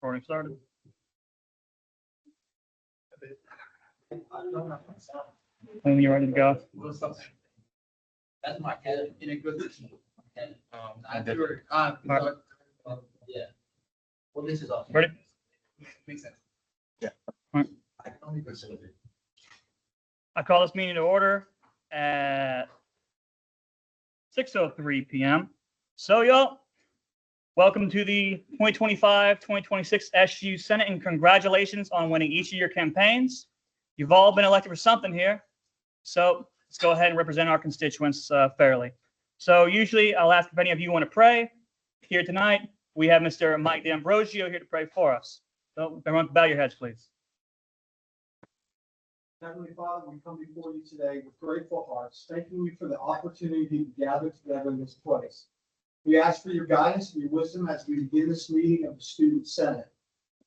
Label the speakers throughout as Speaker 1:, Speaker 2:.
Speaker 1: Recording started. When you're ready to go.
Speaker 2: That's my head in a good position. Yeah. Well, this is awesome.
Speaker 1: Ready?
Speaker 2: Makes sense.
Speaker 1: Yeah. All right.
Speaker 2: I can only consider it.
Speaker 1: I call this meeting to order at 6:03 p.m. So, y'all, welcome to the 2025-2026 SU Senate, and congratulations on winning each of your campaigns. You've all been elected for something here, so let's go ahead and represent our constituents fairly. So usually I'll ask if any of you want to pray. Here tonight, we have Mr. Mike D'Ambrosio here to pray for us. So everyone bow your heads, please.
Speaker 3: Heavenly Father, we come before you today with grateful hearts, thanking you for the opportunity to gather together in this place. We ask for your guidance and your wisdom as we begin this meeting of the Student Senate.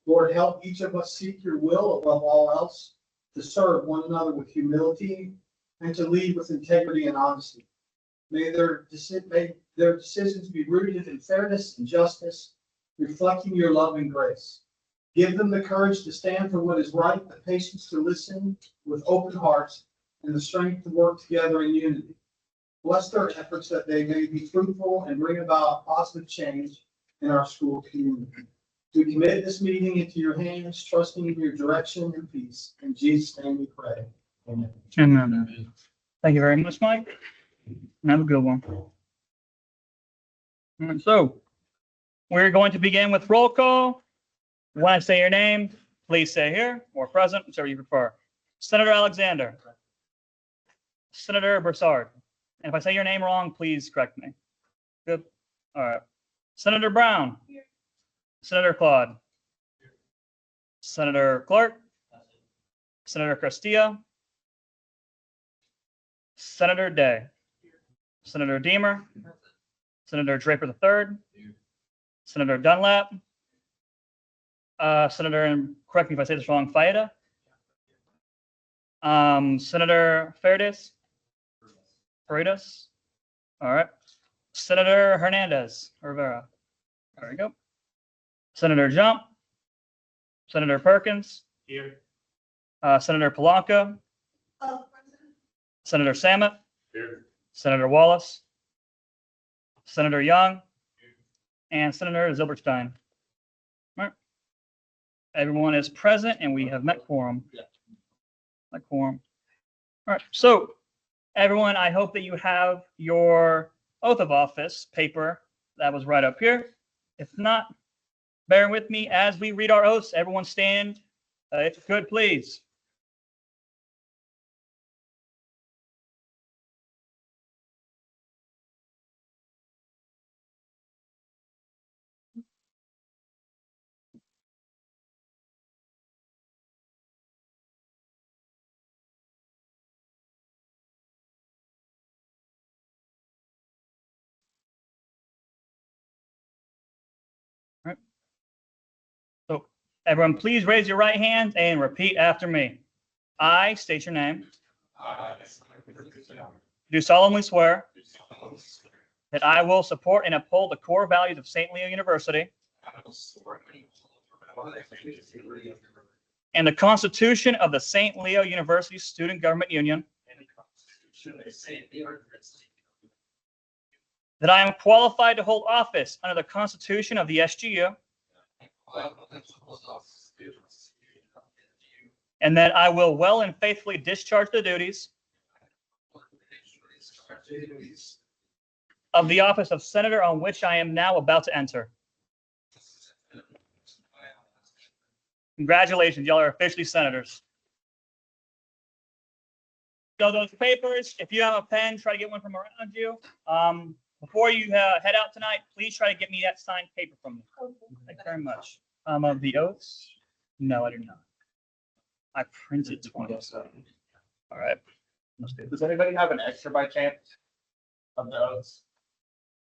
Speaker 3: Lord, help each of us seek your will above all else, to serve one another with humility and to lead with integrity and honesty. May their decisions be rooted in fairness and justice, reflecting your love and grace. Give them the courage to stand for what is right, the patience to listen with open hearts, and the strength to work together in unity. Bless their efforts that they may be fruitful and bring about positive change in our school community. We commit this meeting into your hands, trusting in your direction and peace. In Jesus' name we pray. Amen.
Speaker 1: Amen. Thank you very much, Mike. And have a good one. All right, so we're going to begin with roll call. When I say your name, please say here or present, whichever you prefer. Senator Alexander. Senator Broussard. And if I say your name wrong, please correct me. Good. All right. Senator Brown. Here. Senator Claude. Here. Senator Clerk. Senator Castilla. Senator Day. Here. Senator Deemer. Senator Draper III. Here. Senator Dunlap. Senator, and correct me if I say this wrong, Faida. Senator Paredes. All right. Senator Hernandez Rivera. There we go. Senator Jump. Senator Perkins. Here. Senator Polanco. Senator Samet. Here. Senator Wallace. Senator Young. Here. And Senator Zilberstein. All right. Everyone is present, and we have met quorum. Met quorum. All right. So, everyone, I hope that you have your oath of office paper that was right up here. If not, bear with me as we read our oaths. Everyone stand, if you could, please. All right. So, everyone, please raise your right hand and repeat after me. I state your name. Do solemnly swear that I will support and uphold the core values of St. Leo University and the Constitution of the St. Leo University Student Government Union, that I am qualified to hold office under the Constitution of the SGU, and that I will well and faithfully discharge the duties of the office of Senator on which I am now about to enter. Congratulations, y'all are officially senators. So those papers, if you have a pen, try to get one from around you. Before you head out tonight, please try to get me that signed paper from me. Thank you very much. Of the oaths? No, I do not. I printed 20. All right. Let's do this.
Speaker 4: Does anybody have an extra by chance of the oaths?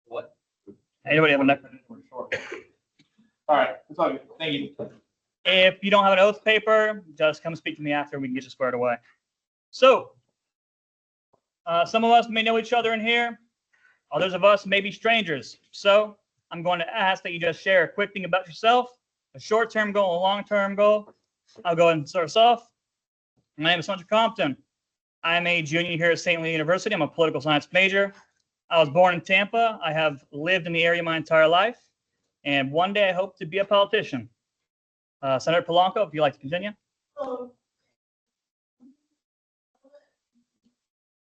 Speaker 2: What?
Speaker 1: Anybody have a neck?
Speaker 4: All right, that's all good. Thank you.
Speaker 1: If you don't have an oath paper, just come speak to me after. We can get you squared away. So, some of us may know each other in here. Others of us may be strangers. So, I'm going to ask that you just share a quick thing about yourself, a short-term goal, a long-term goal. I'll go ahead and start us off. My name is Hunter Compton. I'm a junior here at St. Louis University. I'm a political science major. I was born in Tampa. I have lived in the area my entire life. And one day I hope to be a politician. Senator Polanco, if you'd like to continue.
Speaker 5: Hello.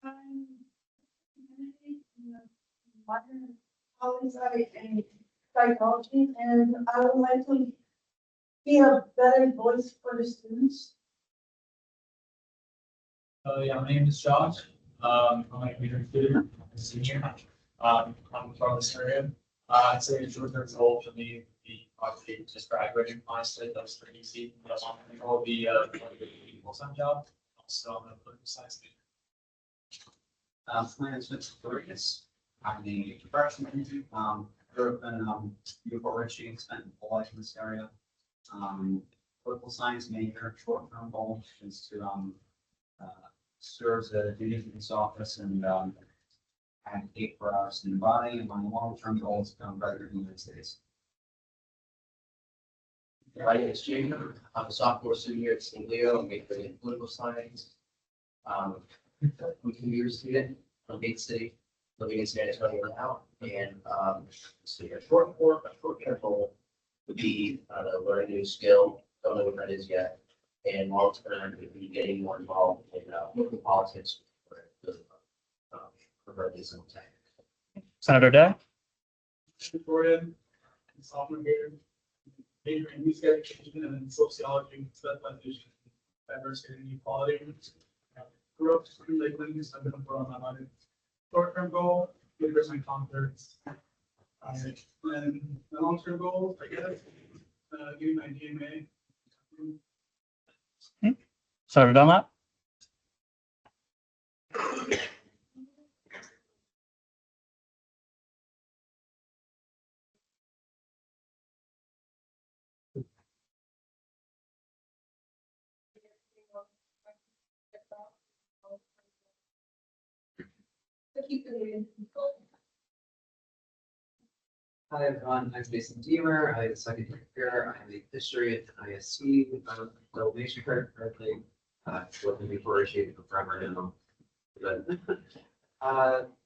Speaker 5: I'm modern poli-sci and psychology, and I would like to be a better voice for the students.
Speaker 4: Yeah, my name is Josh. I'm a junior student, a senior. I'm from this area. I'd say it's short-term goal for me would be obviously just graduating. Honestly, that was pretty easy. But long-term goal would be a full-time job. Also, I'm a political science major.
Speaker 2: My name is Vince Florius. I'm the freshman. Grew up in Newport Richie, spent a life in this area. Political science major, short-term goal is to serve as a duties in this office and advocate for our student body. And my long-term goal is to become president of the United States.
Speaker 6: My name is Jake. I'm a sophomore senior at St. Leo. I'm majoring in political science. I'm a commuter student from Big City, living in San Antonio now. And so a short goal would be learn a new skill. Don't know what that is yet. And long term would be getting more involved in local politics for this tech.
Speaker 1: Senator Day.
Speaker 4: Victoria, sophomore year, major in music education and in sociology, specialization in diversity and equality. Grew up in Lakeland, so I've been abroad all my life. Short-term goal, get my conference. And my long-term goal, I guess, getting my DMA.
Speaker 1: Senator Dunlap.
Speaker 7: Hi everyone, I'm Jason Deemer. I'm a second year. I'm a history at ISC. I'm a Allocation clerk currently. Looking before issuing the forever now. But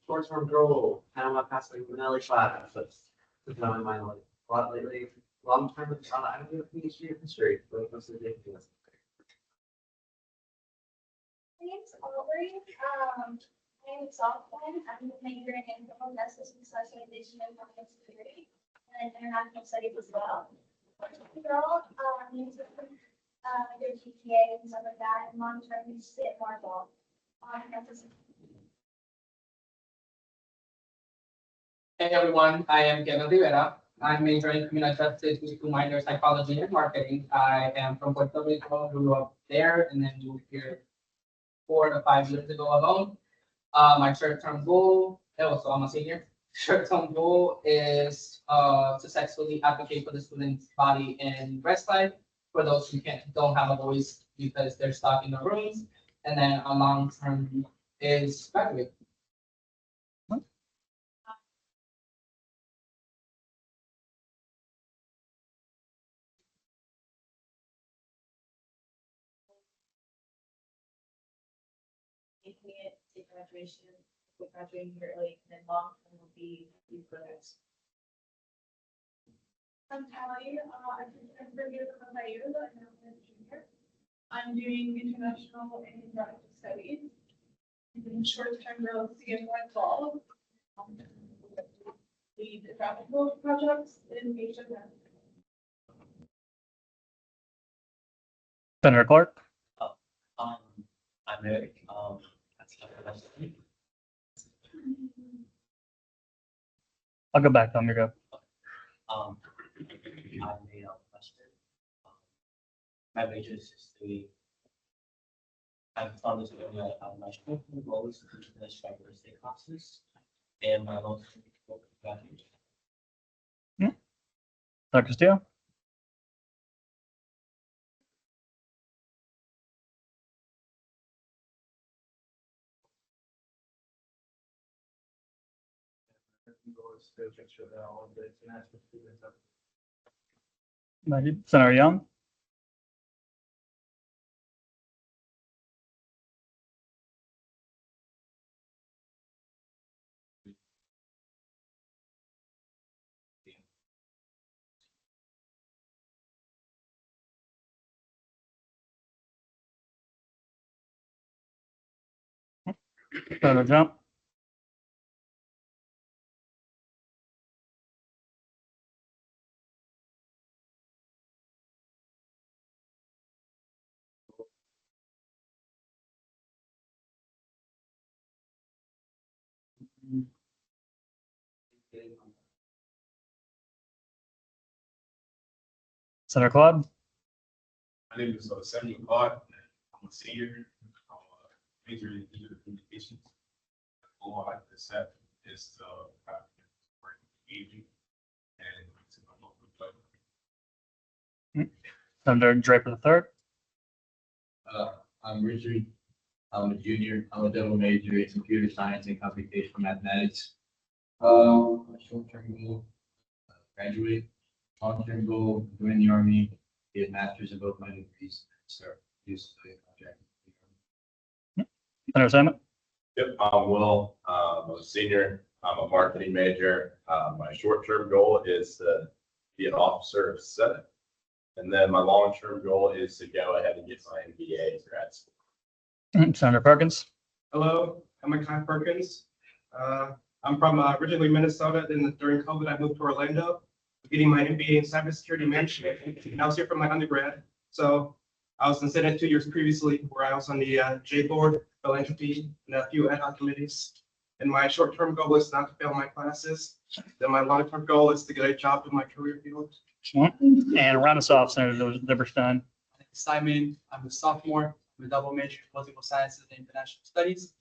Speaker 7: short-term goal, Panama passing the Nelly class. That's been on my mind a lot lately. Long-term, I'm doing a PhD in history. What was the day?
Speaker 5: My name's Aubrey. I'm a sophomore. I'm majoring in criminal justice and socialization and public security and international studies as well. Overall, needs to good GPA and stuff like that, and long term needs to get more involved on campus.
Speaker 8: Hey everyone, I am Kevin Rivera. I'm majoring in criminal justice with 2 minor psychology and marketing. I am from Puerto Rico, grew up there, and then moved here 4 to 5 years ago alone. My short-term goal, so I'm a senior. Short-term goal is to successfully advocate for the student body in Westside for those who don't have a voice because they're stuck in the rooms. And then a long-term is graduate.
Speaker 9: Making it to graduation, with graduating here early, and then long term will be programs.
Speaker 5: I'm Callie. I'm from here from Ohio, and I'm a junior. I'm doing international and interactive studies. And short-term goals to get more involved. Lead graphical projects in Asia.
Speaker 1: Senator Clark.
Speaker 6: I'm Eric. That's
Speaker 1: I'll go back. Tom, you go.
Speaker 6: I'm a freshman. My major is history. I've found this area my short-term goal is to finish my Thursday classes, and my long-term goal is graduation.
Speaker 1: Dr. Castillo. Senator Young. Senator Jump. Senator Claude.
Speaker 10: My name is Samuel Clark. I'm a senior. I'm a major in digital communications. All I like to say is engaging and to my local player.
Speaker 1: Senator Draper III.
Speaker 11: I'm Richard. I'm a junior. I'm a double major in computer science and computational mathematics. My short-term goal, graduate. Long-term goal, join the Army, get a master's in both my degrees, start do civilian contract.
Speaker 1: Senator Simon.
Speaker 10: Yep, I'm Will. I'm a senior. I'm a marketing major. My short-term goal is to be an officer of Senate. And then my long-term goal is to go ahead and get my MBA in grad school.
Speaker 1: Senator Perkins.
Speaker 4: Hello, I'm Kai Perkins. I'm from originally Minnesota. Then during COVID, I moved to Orlando, getting my MBA in cybersecurity management. And I was here for my undergrad. So I was in Senate 2 years previously, where I was on the J board, philanthropy, and a few ad hoc committees. And my short-term goal is not to fail my classes. Then my long-term goal is to get a job in my career field.
Speaker 1: And round us off, Senator Zipperstein.
Speaker 8: Simon, I'm a sophomore. I'm a double major in political sciences and international studies.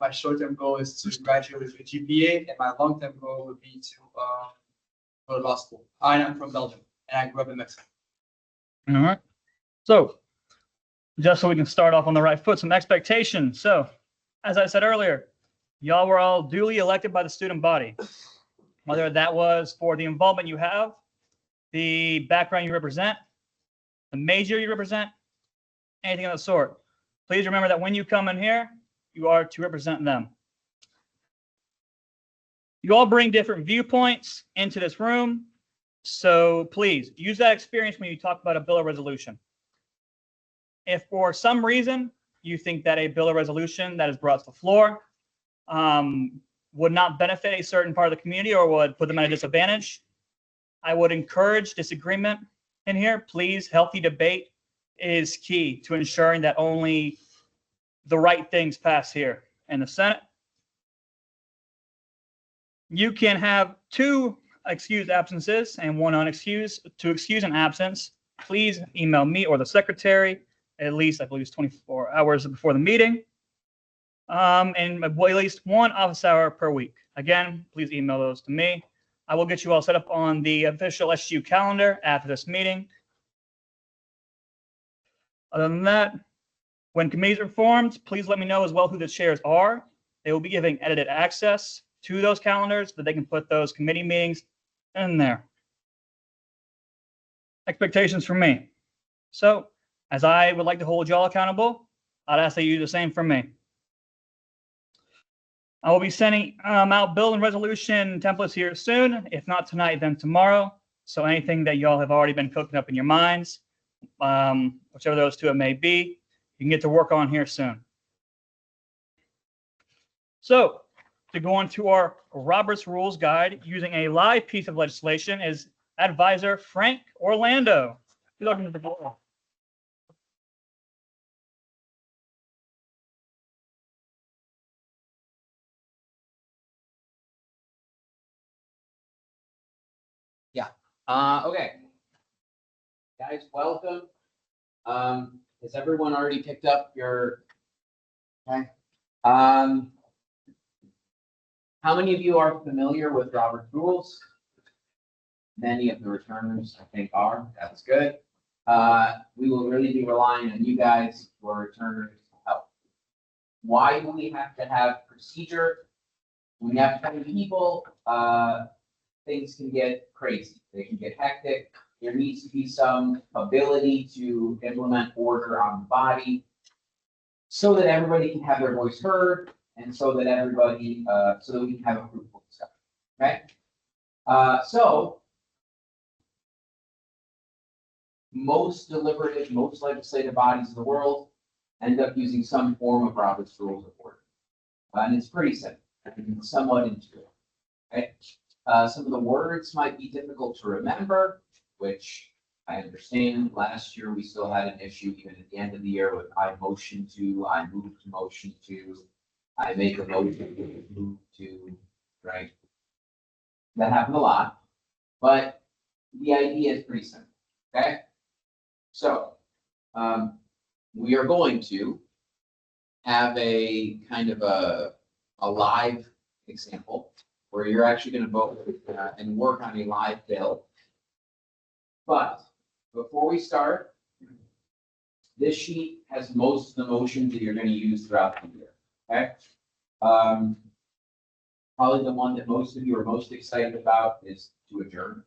Speaker 8: My short-term goal is to graduate with a GPA, and my long-term goal would be to go to law school. I am from Belgium, and I grew up in Mexico.
Speaker 1: All right. So, just so we can start off on the right foot, some expectations. So, as I said earlier, y'all were all duly elected by the student body. Whether that was for the involvement you have, the background you represent, the major you represent, anything of that sort. Please remember that when you come in here, you are to represent them. You all bring different viewpoints into this room, so please use that experience when you talk about a bill of resolution. If for some reason you think that a bill of resolution that is brought to the floor would not benefit a certain part of the community or would put them at a disadvantage, I would encourage disagreement in here. Please, healthy debate is key to ensuring that only the right things pass here in the Senate. You can have 2 excused absences and 1 unexcused. To excuse an absence, please email me or the secretary at least, I believe it's 24 hours before the meeting. And at least 1 office hour per week. Again, please email those to me. I will get you all set up on the official SU calendar after this meeting. Other than that, when committees are formed, please let me know as well who the chairs are. They will be giving edited access to those calendars so that they can put those committee meetings in there. Expectations from me. So, as I would like to hold y'all accountable, I'd ask that you do the same for me. I will be sending out bill and resolution templates here soon. If not tonight, then tomorrow. So anything that y'all have already been cooking up in your minds, whichever those 2 it may be, you can get to work on here soon. So to go into our Robert's Rules Guide, using a live piece of legislation is Advisor Frank Orlando. You're looking at the floor.
Speaker 7: Okay. Guys, welcome. Has everyone already picked up your? Okay. How many of you are familiar with Robert's rules? Many of the returners, I think, are. That's good. We will really be relying on you guys for returners help. Why do we have to have procedure? We have to have people things can get crazy. They can get hectic. There needs to be some ability to implement order on the body so that everybody can have their voice heard and so that everybody, so that we can have a fruitful discussion. Okay? So most deliberative, most legislative bodies in the world end up using some form of Robert's Rules of Order. And it's pretty simple, and somewhat intuitive. Okay? Some of the words might be difficult to remember, which I understand. Last year, we still had an issue even at the end of the year with I motion to, I move to motion to, I make a motion to move to, right? That happened a lot, but the idea is pretty simple, okay? So, we are going to have a kind of a live example where you're actually going to vote and work on a live bill. But before we start, this sheet has most of the motions that you're going to use throughout the year, okay? Probably the one that most of you are most excited about is to adjourn.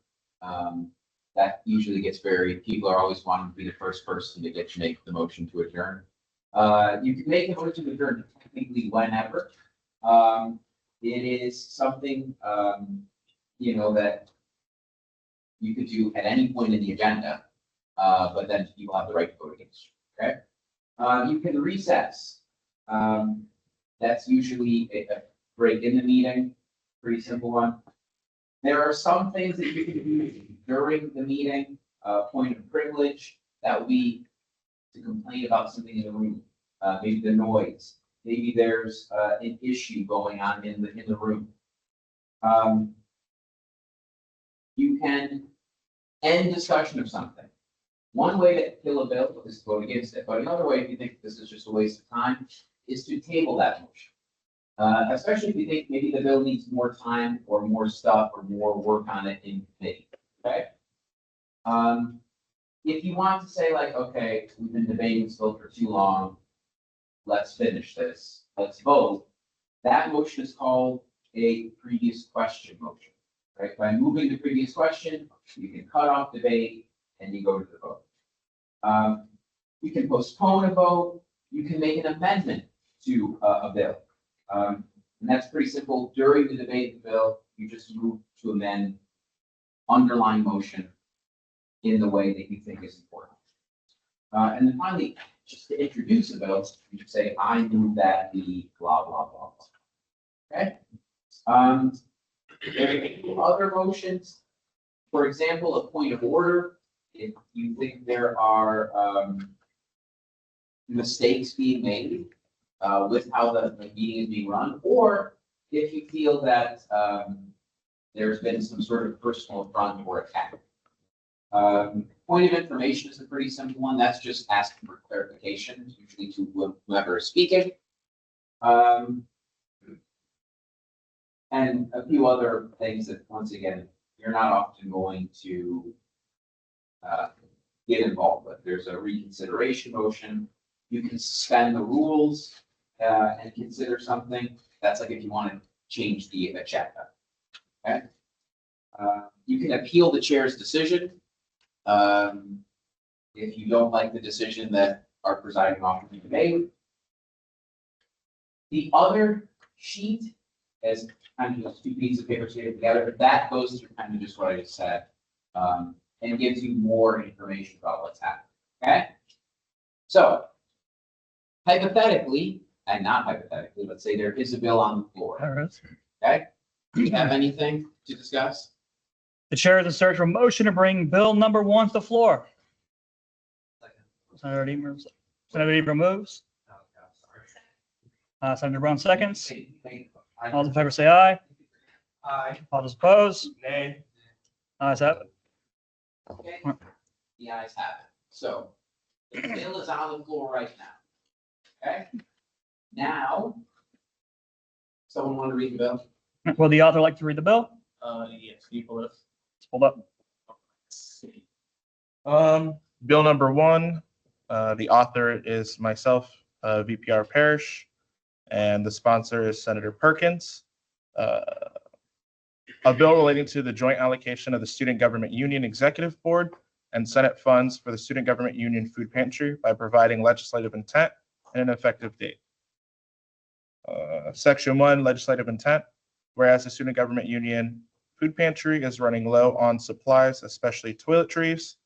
Speaker 7: That usually gets people are always wanting to be the first person to get to make the motion to adjourn. You can make the motion to adjourn technically whenever. It is something, that you could do at any point in the agenda, but then people have the right to vote against you, okay? You can recess. That's usually a break in the meeting, pretty simple one. There are some things that you can do during the meeting, point of privilege, that would be to complain about something in the room, maybe the noise, maybe there's an issue going on in the room. You can end discussion of something. One way to kill a bill is to vote against it, but another way, if you think this is just a waste of time, is to table that motion. Especially if you think maybe the bill needs more time or more stuff or more work on it in committee, okay? If you want to say like, okay, we've been debating this bill for too long, let's finish this, let's vote, that motion is called a previous question motion, right? By moving the previous question, you can cut off debate and you go to the vote. You can postpone a vote, you can make an amendment to a bill. And that's pretty simple. During the debate of the bill, you just move to amend underlying motion in the way that you think is important. And then finally, just to introduce a bill, you can say, I move that the blah, blah, blah, blah. Okay? There are a few other motions. For example, a point of order. If you think there are mistakes being made with how the meeting is being run, or if you feel that there's been some sort of personal affront or attack. Point of information is a pretty simple one. That's just asking for clarification, usually to whoever is speaking. And a few other things that, once again, you're not often going to get involved with. There's a reconsideration motion. You can suspend the rules and consider something. That's like if you want to change the agenda. Okay. You can appeal the chair's decision. If you don't like the decision that our presiding officer made. The other sheet is kind of just two pieces of paper stapled together. That goes through kind of just what I just said, and gives you more information about what's happening. Okay. So hypothetically, and not hypothetically, let's say there is a bill on the floor. Okay. Do you have anything to discuss?
Speaker 1: The chair is in search for a motion to bring bill number 1 to the floor. Senator Deemer moves. Senator Brown seconds. All those in favor say aye.
Speaker 4: Aye.
Speaker 1: All those opposed?
Speaker 4: Nay.
Speaker 1: Ayes have it.
Speaker 7: Okay. The ayes have it. So the bill is on the floor right now. Okay. Now, someone want to read the bill?
Speaker 1: Will the author like to read the bill?
Speaker 11: Yes, people.
Speaker 1: It's pulled up.
Speaker 12: Bill number 1, the author is myself, VPR Parish, and the sponsor is Senator Perkins. A bill relating to the joint allocation of the Student Government Union Executive Board and Senate funds for the Student Government Union Food Pantry by providing legislative intent and an effective date. Section 1, legislative intent. Whereas the Student Government Union Food Pantry is running low on supplies, especially toiletries.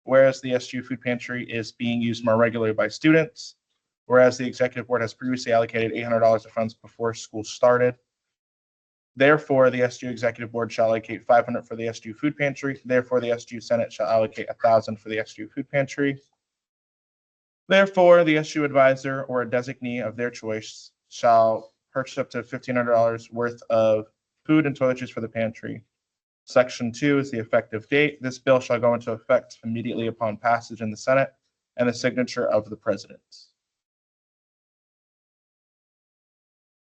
Speaker 12: Whereas the SGU Food Pantry is being used more regularly by students. Whereas the Executive Board has previously allocated $800 of funds before school started. Therefore, the SGU Executive Board shall allocate $500 for the SGU Food Pantry. Therefore, the SGU Senate shall allocate $1,000 for the SGU Food Pantry. Therefore, the SGU advisor or a designee of their choice shall purchase up to $1,500 worth of food and toiletries for the pantry. Section 2 is the effective date. This bill shall go into effect immediately upon passage in the Senate and the signature of the president.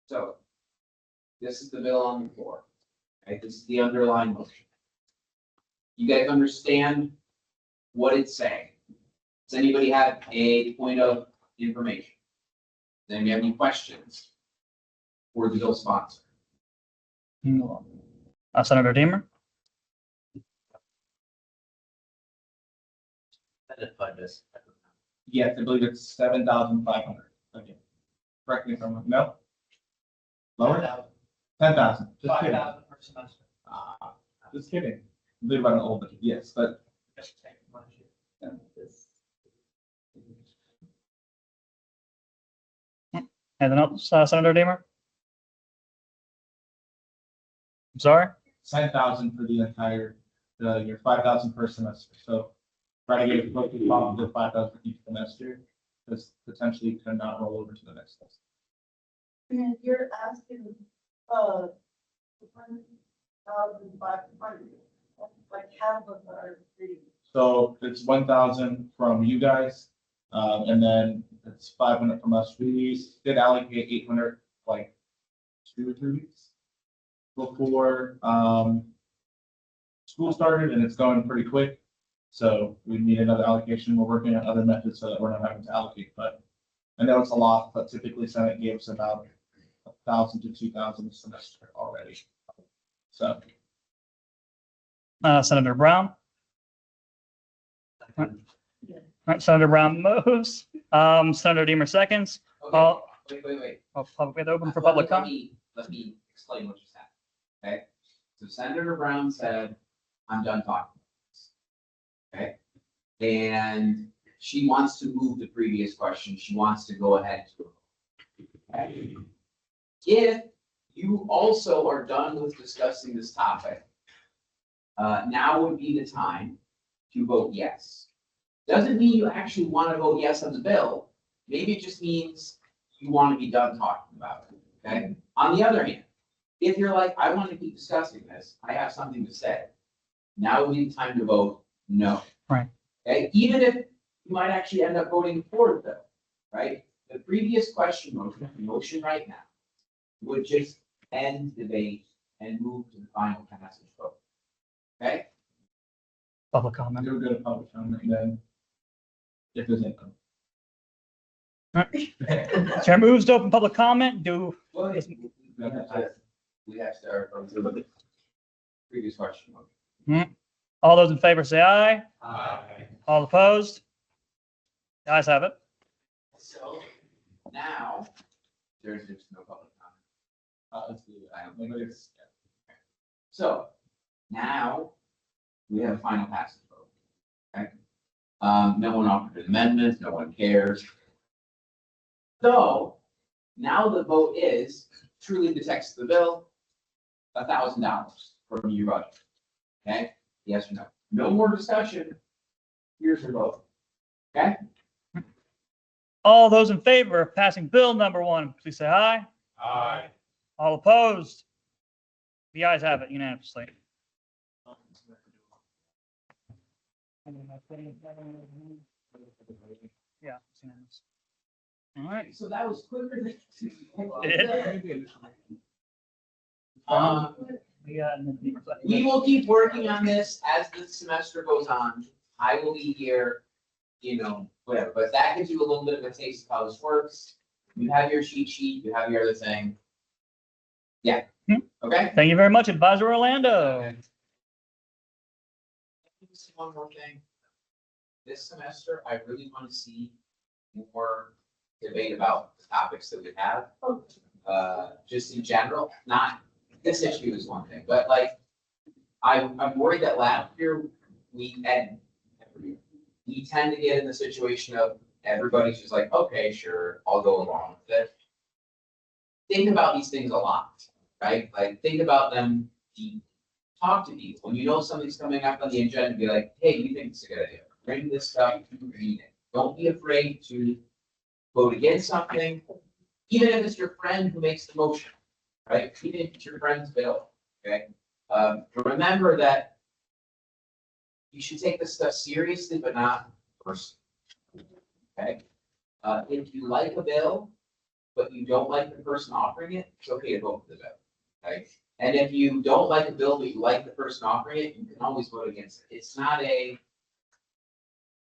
Speaker 7: So this is the bill on the floor. Right? This is the underlying motion. You guys understand what it's saying? Does anybody have a point of information? Does anybody have any questions for the bill sponsor?
Speaker 1: Senator Deemer?
Speaker 12: Yes, I believe it's 7,500. Okay. Correct me if I'm wrong. No? Lower? 10,000. Just kidding.
Speaker 4: 5,000 per semester.
Speaker 12: Just kidding. I believe about an old budget, yes, but.
Speaker 1: Anything else, Senator Deemer? I'm sorry?
Speaker 12: 10,000 for the entire, year, 5,000 per semester. So try to get it close to the 5,000 each semester, because potentially it cannot roll over to the next semester.
Speaker 9: And you're asking, 1,500, like half of our reading.
Speaker 12: So it's 1,000 from you guys, and then it's 500 from us. We did allocate 800 like 2 or 3 weeks before school started, and it's going pretty quick. So we need another allocation. We're working on other methods so that we're not having to allocate. But I know it's a lot, but typically Senate gave us about 1,000 to 2,000 a semester already. So.
Speaker 1: Senator Brown? All right, Senator Brown moves. Senator Deemer seconds.
Speaker 7: Okay, wait.
Speaker 1: I'll probably open for public
Speaker 7: Let
Speaker 1: comment.
Speaker 7: me explain what just happened. Okay, so Senator Brown said, I'm done talking. Okay, and she wants to move the previous question. She wants to go ahead to. Okay. If you also are done with discussing this topic, now would be the time to vote yes. Doesn't mean you actually want to vote yes on the bill. Maybe it just means you want to be done talking about it. Okay. On the other hand, if you're like, I want to keep discussing this, I have something to say. Now would be the time to vote no.
Speaker 1: Right.
Speaker 7: Okay. Even if you might actually end up voting for the bill, right? The previous question motion, the motion right now, would just end debate and move to the final passage vote. Okay.
Speaker 1: Public comment.
Speaker 12: You'll go to public comment then. If there's income.
Speaker 1: Chair moves to open public comment.
Speaker 7: Well, we have to, the previous question.
Speaker 1: All those in favor say aye.
Speaker 7: Aye.
Speaker 1: All opposed? The ayes have it.
Speaker 7: So now, there's just no public comment. So now we have a final passage vote. Okay. No one offered an amendment, no one cares. So now the vote is truly the text of the bill, $1,000 from your budget. Okay, yes or no? No more discussion. Here's your vote. Okay.
Speaker 1: All those in favor of passing bill number 1, please say aye.
Speaker 10: Aye.
Speaker 1: All opposed? The ayes have it unanimously. Yeah, it's unanimous. All right.
Speaker 7: So that was quicker than. We will keep working on this as the semester goes on. I will be here, whatever, but that gives you a little bit of a taste of how this works. You have your cheat sheet, you have your other thing. Yeah. Okay?
Speaker 1: Thank you very much, Advisor Orlando.
Speaker 7: Just one more thing. This semester, I really want to see more debate about the topics that we have. Just in general, not, this issue is one thing, but like, I'm worried that last year, we tend to get in the situation of everybody's just like, okay, sure, I'll go along with it. Think about these things a lot, right? Like, think about them deep. Talk to people. When you know something's coming up on the agenda, be like, hey, you think it's a good idea? Bring this stuff to the meeting. Don't be afraid to vote against something, even if it's your friend who makes the motion, right? Even if it's your friend's bill, okay? Remember that you should take this stuff seriously, but not personally, okay? If you like a bill, but you don't like the person offering it, it's okay to vote for the bill, okay? And if you don't like a bill, but you like the person offering it, you can always vote against it. It's not a,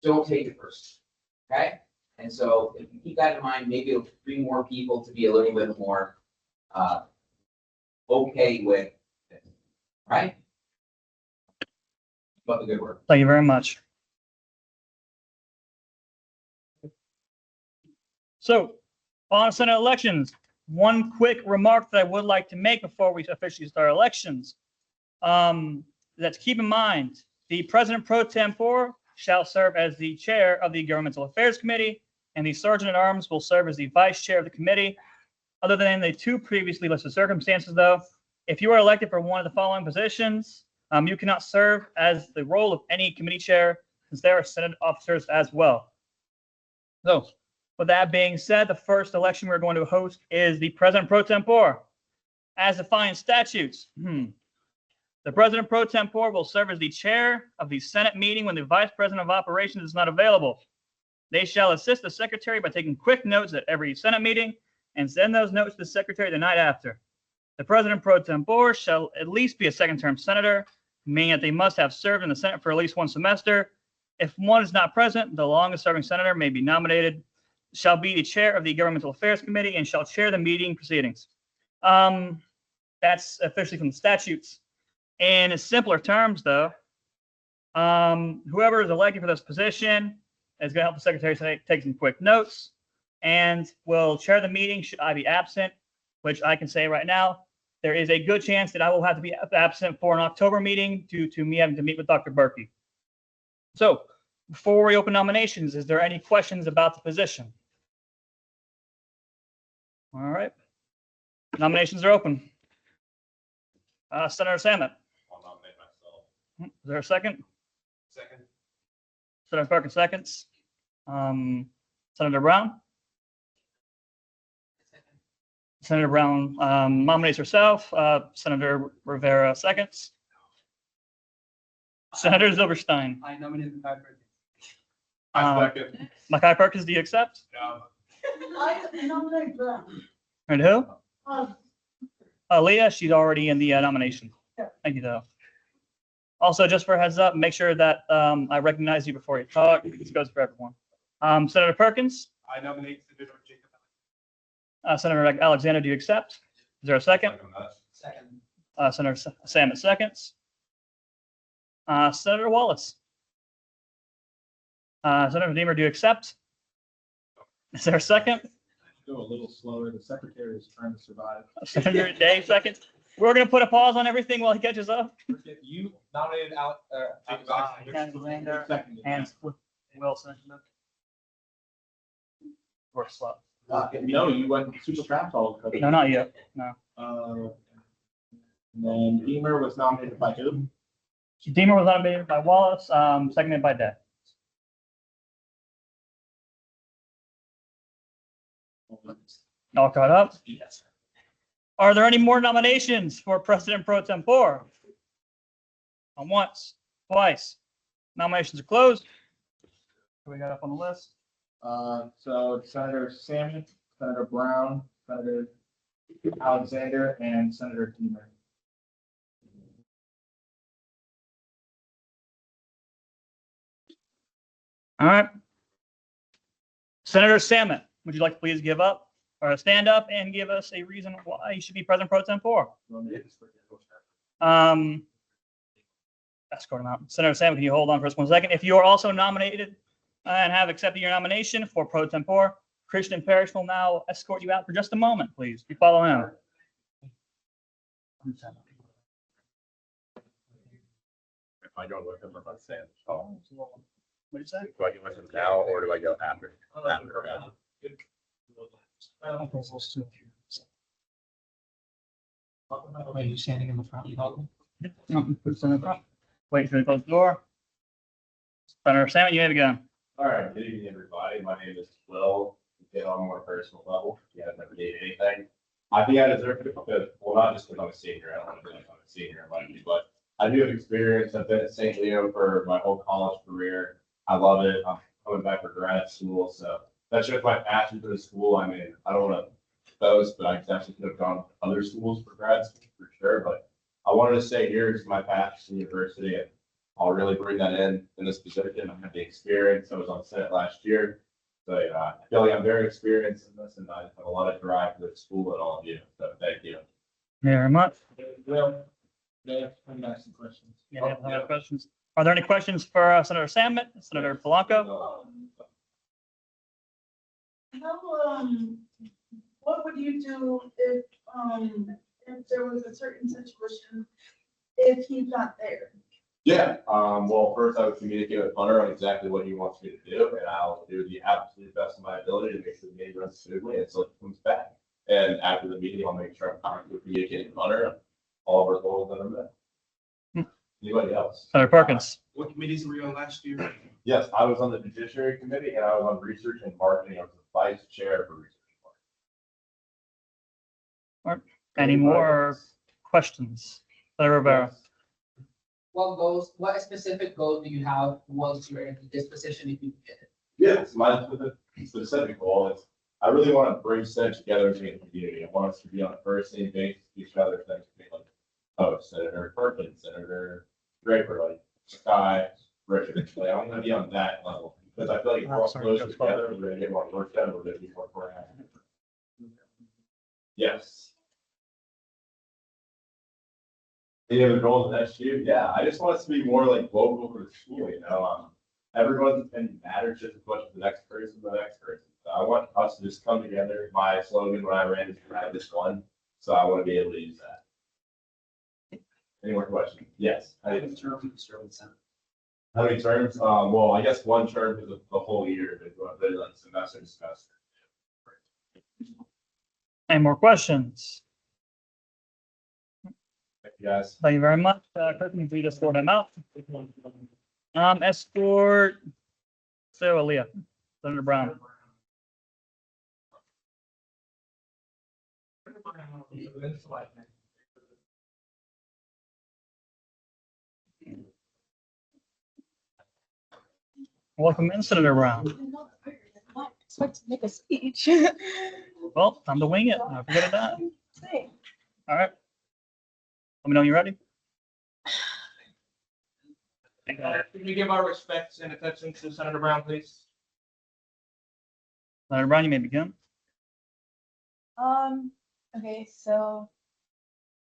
Speaker 7: don't take it personally, okay? And so if you keep that in mind, maybe it'll bring more people to be a little bit more okay with it, right? But the good work.
Speaker 1: Thank you very much. So, on Senate elections, one quick remark that I would like to make before we officially start elections. Let's keep in mind, the President Pro Tempore shall serve as the chair of the Governmental Affairs Committee, and the Sergeant at Arms will serve as the vice chair of the committee. Other than the two previously listed circumstances, though, if you are elected for one of the following positions, you cannot serve as the role of any committee chair, since there are Senate officers as well. So, with that being said, the first election we're going to host is the President Pro Tempore. As defined in statutes, the President Pro Tempore will serve as the chair of the Senate meeting when the Vice President of Operations is not available. They shall assist the Secretary by taking quick notes at every Senate meeting and send those notes to the Secretary the night after. The President Pro Tempore shall at least be a second-term senator, meaning that they must have served in the Senate for at least one semester. If one is not present, the longest-serving senator may be nominated, shall be the chair of the Governmental Affairs Committee, and shall chair the meeting proceedings. That's officially from the statutes. In simpler terms, though, whoever is elected for this position is going to help the secretary take some quick notes and will chair the meeting should I be absent, which I can say right now, there is a good chance that I will have to be absent for an October meeting due to me having to meet with Dr. Berkey. So, before we open nominations, is there any questions about the position? All right. Nominations are open. Senator Samet.
Speaker 10: I'll nominate myself.
Speaker 1: Is there a second?
Speaker 10: Second.
Speaker 1: Senator Perkins seconds. Senator Brown. Senator Brown nominates herself. Senator Rivera seconds. Senator Zilberstein.
Speaker 4: I nominate Makai Perkins.
Speaker 10: I second.
Speaker 1: Makai Perkins, do you accept?
Speaker 10: No.
Speaker 3: I nominate Brown.
Speaker 1: And who? Leah, she's already in the nomination. Thank you, though. Also, just for a heads up, make sure that I recognize you before you talk. This goes for everyone. Senator Perkins.
Speaker 10: I nominate Senator Jacob.
Speaker 1: Senator Alexander, do you accept? Is there a second?
Speaker 2: Second.
Speaker 1: Senator Samet seconds. Senator Wallace. Senator Deemer, do you accept? Is there a second?
Speaker 11: Go a little slower. The secretary is trying to survive.
Speaker 1: Senator Day seconds. We're going to put a pause on everything while he catches up.
Speaker 11: You nominated
Speaker 1: Alexander and Wilson. We're slow.
Speaker 11: No, you went super fast all of a
Speaker 1: No, not yet. No.
Speaker 11: And then Beamer was nominated by who?
Speaker 1: Deemer was nominated by Wallace, seconded by Day. All caught up?
Speaker 11: Yes.
Speaker 1: Are there any more nominations for President Pro Tempore? On once, twice. Nominations are closed. Who we got up on the list?
Speaker 11: So Senator Salmon, Senator Brown, Senator Alexander, and Senator Deemer.
Speaker 1: All right. Senator Samet, would you like to please give up? or stand up and give us a reason why you should be President Pro Tempore. Escort him out. Senator Sam, can you hold on for just 1 second? If you are also nominated and have accepted your nomination for Pro Tempore, Christian Parrish will now escort you out for just a moment, please. You follow him.
Speaker 10: If I go with him or if I stand. Oh,
Speaker 1: What did you say?
Speaker 10: do I go with him now or do I go after? After.
Speaker 8: Are you standing in the front?
Speaker 1: No, put it in the front. Wait for the closed door. Senator Sam, you may begin.
Speaker 10: All right, good evening, everybody. My name is Will. Get on a more personal level. You guys never gave anything. I think I deserve it because, well, not just because I'm a senior. I don't want to be like I'm a senior, but I do have experience. I've been at St. Leo for my whole college career. I love it. I'm coming back for grad school, so that's just my passion for the school. I mean, I don't want to boast, but I definitely could have gone to other schools for grad school for sure. But I wanted to stay here because my passion is university, and I'll really bring that in this position. I have the experience. I was on Senate last year. So I feel like I'm very experienced in this, and I have a lot of drive for the school and all of you. So thank you.
Speaker 1: Very much.
Speaker 4: Well, they have some questions.
Speaker 1: Yeah, have other questions. Are there any questions for Senator Salmon, Senator Polanco?
Speaker 9: How, what would you do if there was a certain situation if he's not there?
Speaker 10: Yeah, well, first I would communicate with Hunter on exactly what he wants me to do, and I'll do the absolute best of my ability to make sure the meeting runs smoothly until it comes back. And after the meeting, I'll make sure I'm constantly communicating with Hunter on all of our goals that are met. Anybody else?
Speaker 1: Senator Perkins?
Speaker 4: What committees were you on last year?
Speaker 10: Yes, I was on the Judiciary Committee and I was on Research and Marketing. I was the Vice Chair for Research and Marketing.
Speaker 1: Any more questions? Senator Rivera?
Speaker 8: What specific goals do you have once you're in this position if you get it?
Speaker 10: Yes, my specific goal is I really want to bring Senate together as a community. I want us to be on a first name basis with each other. Things to be like, oh, Senator Perkins, Senator Draper, like Sky, Richard. Like, I'm going to be on that level because I feel like if we're all closer together, we're going to get more work done. We're going to be more proactive. Yes. Any other goals next year? Yeah, I just want us to be more like local for the school, you know. Everyone's opinion matters just as much as the next person. So I want us to just come together. My slogan when I ran is "Grab this one," so I want to be able to use that. Any more questions? Yes.
Speaker 2: How many terms you serve in the Senate?
Speaker 10: How many terms? Well, I guess one term is the whole year. They go up there like semester to semester.
Speaker 1: Any more questions?
Speaker 10: Thank you, guys.
Speaker 1: Thank you very much. Clerk, can you please escort him out? Escort Sarah Leah, Senator Brown. Welcome in, Senator Brown.
Speaker 9: Expect to make a speech.
Speaker 1: Well, time to wing it. I forget it that. All right. Let me know when you're ready.
Speaker 4: Can we give our respects and attention to Senator Brown, please?
Speaker 1: Senator Brown, you may begin.
Speaker 9: Okay, so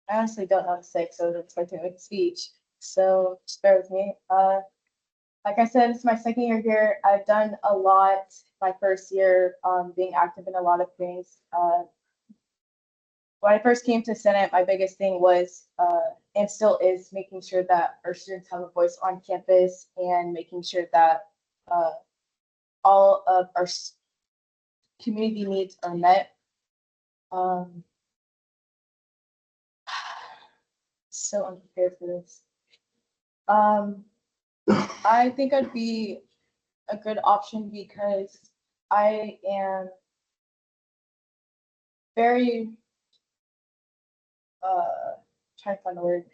Speaker 9: I honestly don't know what to say, so I was expecting to make a speech. So just bear with me. Like I said, it's my second year here. I've done a lot my first year, being active in a lot of things. When I first came to Senate, my biggest thing was, and still is, making sure that our students have a voice on campus and making sure that all of our community needs are met. So unprepared for this. I think I'd be a good option because I am very trying to find a word.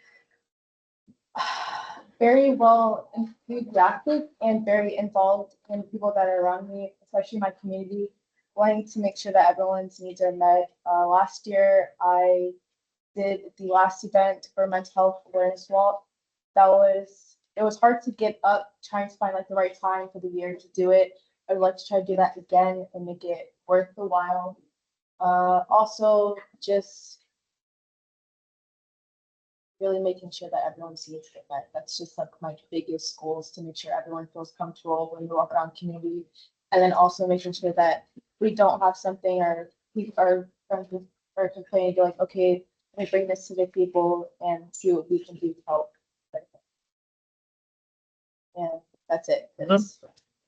Speaker 9: Very well enthusiastic and very involved in people that are around me, especially my community, wanting to make sure that everyone's needs are met. Last year, I did the last event for mental health awareness walk. It was hard to get up, trying to find like the right time for the year to do it. I would like to try to do that again and make it worth the while. Also just really making sure that everyone's needs get met. That's just like my biggest goal is to make sure everyone feels comfortable when we walk around community. And then also making sure that we don't have something or we are or complaining, like, okay, let me bring this to the table and see what we can do to help. And that's it.
Speaker 1: Are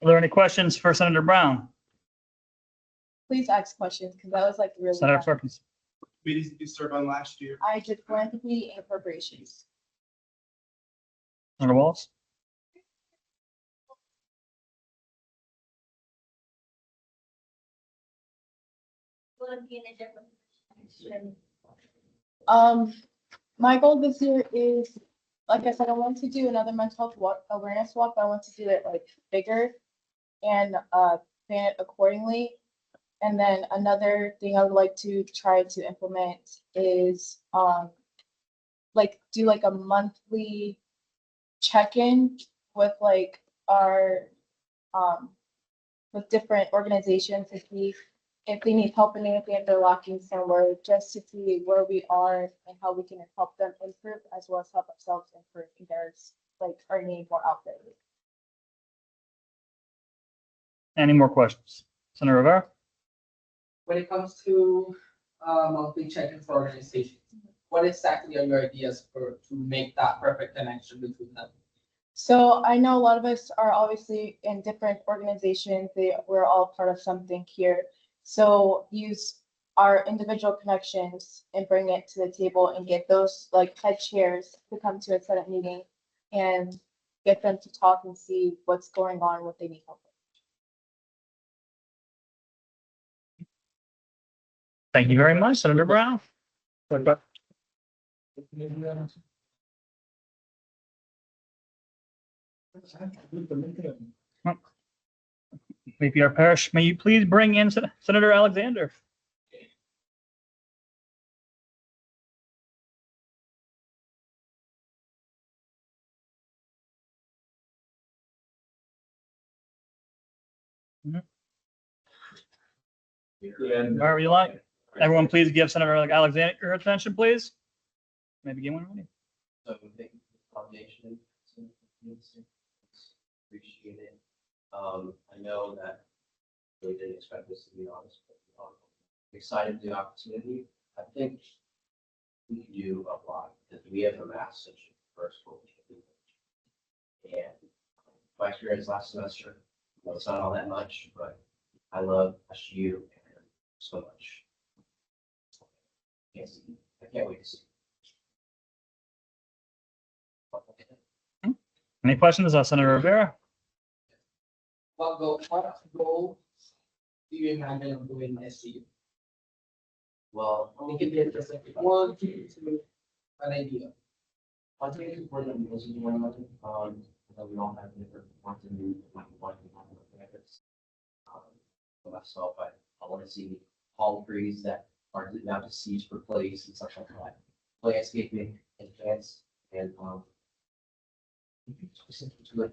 Speaker 1: there any questions for Senator Brown?
Speaker 9: Please ask questions because that was like really.
Speaker 1: Senator
Speaker 9: fun.
Speaker 1: Perkins?
Speaker 4: Committees did you serve on last year?
Speaker 9: I did philanthropy and appropriations.
Speaker 1: Senator Wallace?
Speaker 5: Will it be in a different position?
Speaker 9: My goal this year is, like I said, I want to do another mental health awareness walk, but I want to do it like bigger and plan it accordingly. And then another thing I would like to try to implement is like do like a monthly check-in with like our with different organizations to see if they need help in anything, if they're lacking somewhere, just to see where we are and how we can help them improve as well as help ourselves improve if there's like our need more out there.
Speaker 1: Any more questions? Senator Rivera?
Speaker 8: When it comes to monthly check-in for organizations, what exactly are your ideas to make that perfect connection between them?
Speaker 9: So I know a lot of us are obviously in different organizations. We're all part of something here. So use our individual connections and bring it to the table and get those like head chairs to come to a Senate meeting and get them to talk and see what's going on, what they need help with.
Speaker 1: Thank you very much, Senator Brown. VPR Parish, may you please bring in Senator Alexander? Wherever you like. Everyone, please give Senator Alexander your attention, please. Maybe begin when ready.
Speaker 6: So thank you for the foundation. Appreciate it. I know that really didn't expect this, to be honest, but excited for the opportunity. I think we can do a lot because we have amassed such a first goal. And my experience last semester, well, it's not all that much, but I love SU and so much. I can't wait to see.
Speaker 1: Any questions, Senator Rivera?
Speaker 8: What goal do you imagine of doing this year?
Speaker 6: Well,
Speaker 8: It could be a specific one, two, an idea.
Speaker 6: I think it's important that we listen to one another, that we all have different points of view, benefits. For myself, I want to see palm trees that are now deceased replaced and such like that. Landscaping, advance, and specific to it,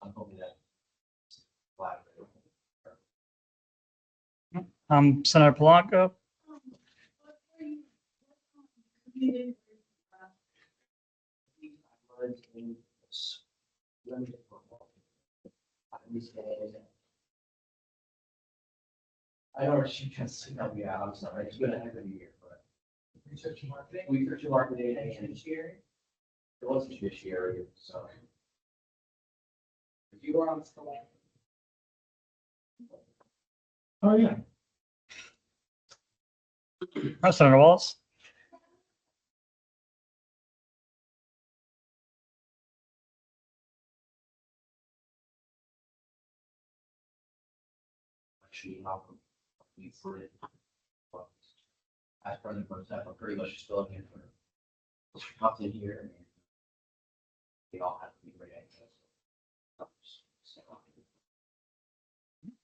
Speaker 6: I'm hoping that.
Speaker 1: Senator Polanco.
Speaker 6: I know she can see that, yeah, I'm sorry, it's been a heck of a year, but.
Speaker 8: Research and marketing.
Speaker 6: Research and marketing and it wasn't judiciary, so.
Speaker 8: You are on the select.
Speaker 1: Oh, yeah. Senator Wallace.
Speaker 6: Actually, how we for it. As per the first step, I'm pretty much just filling in for. Up in here. And they all have to be great access.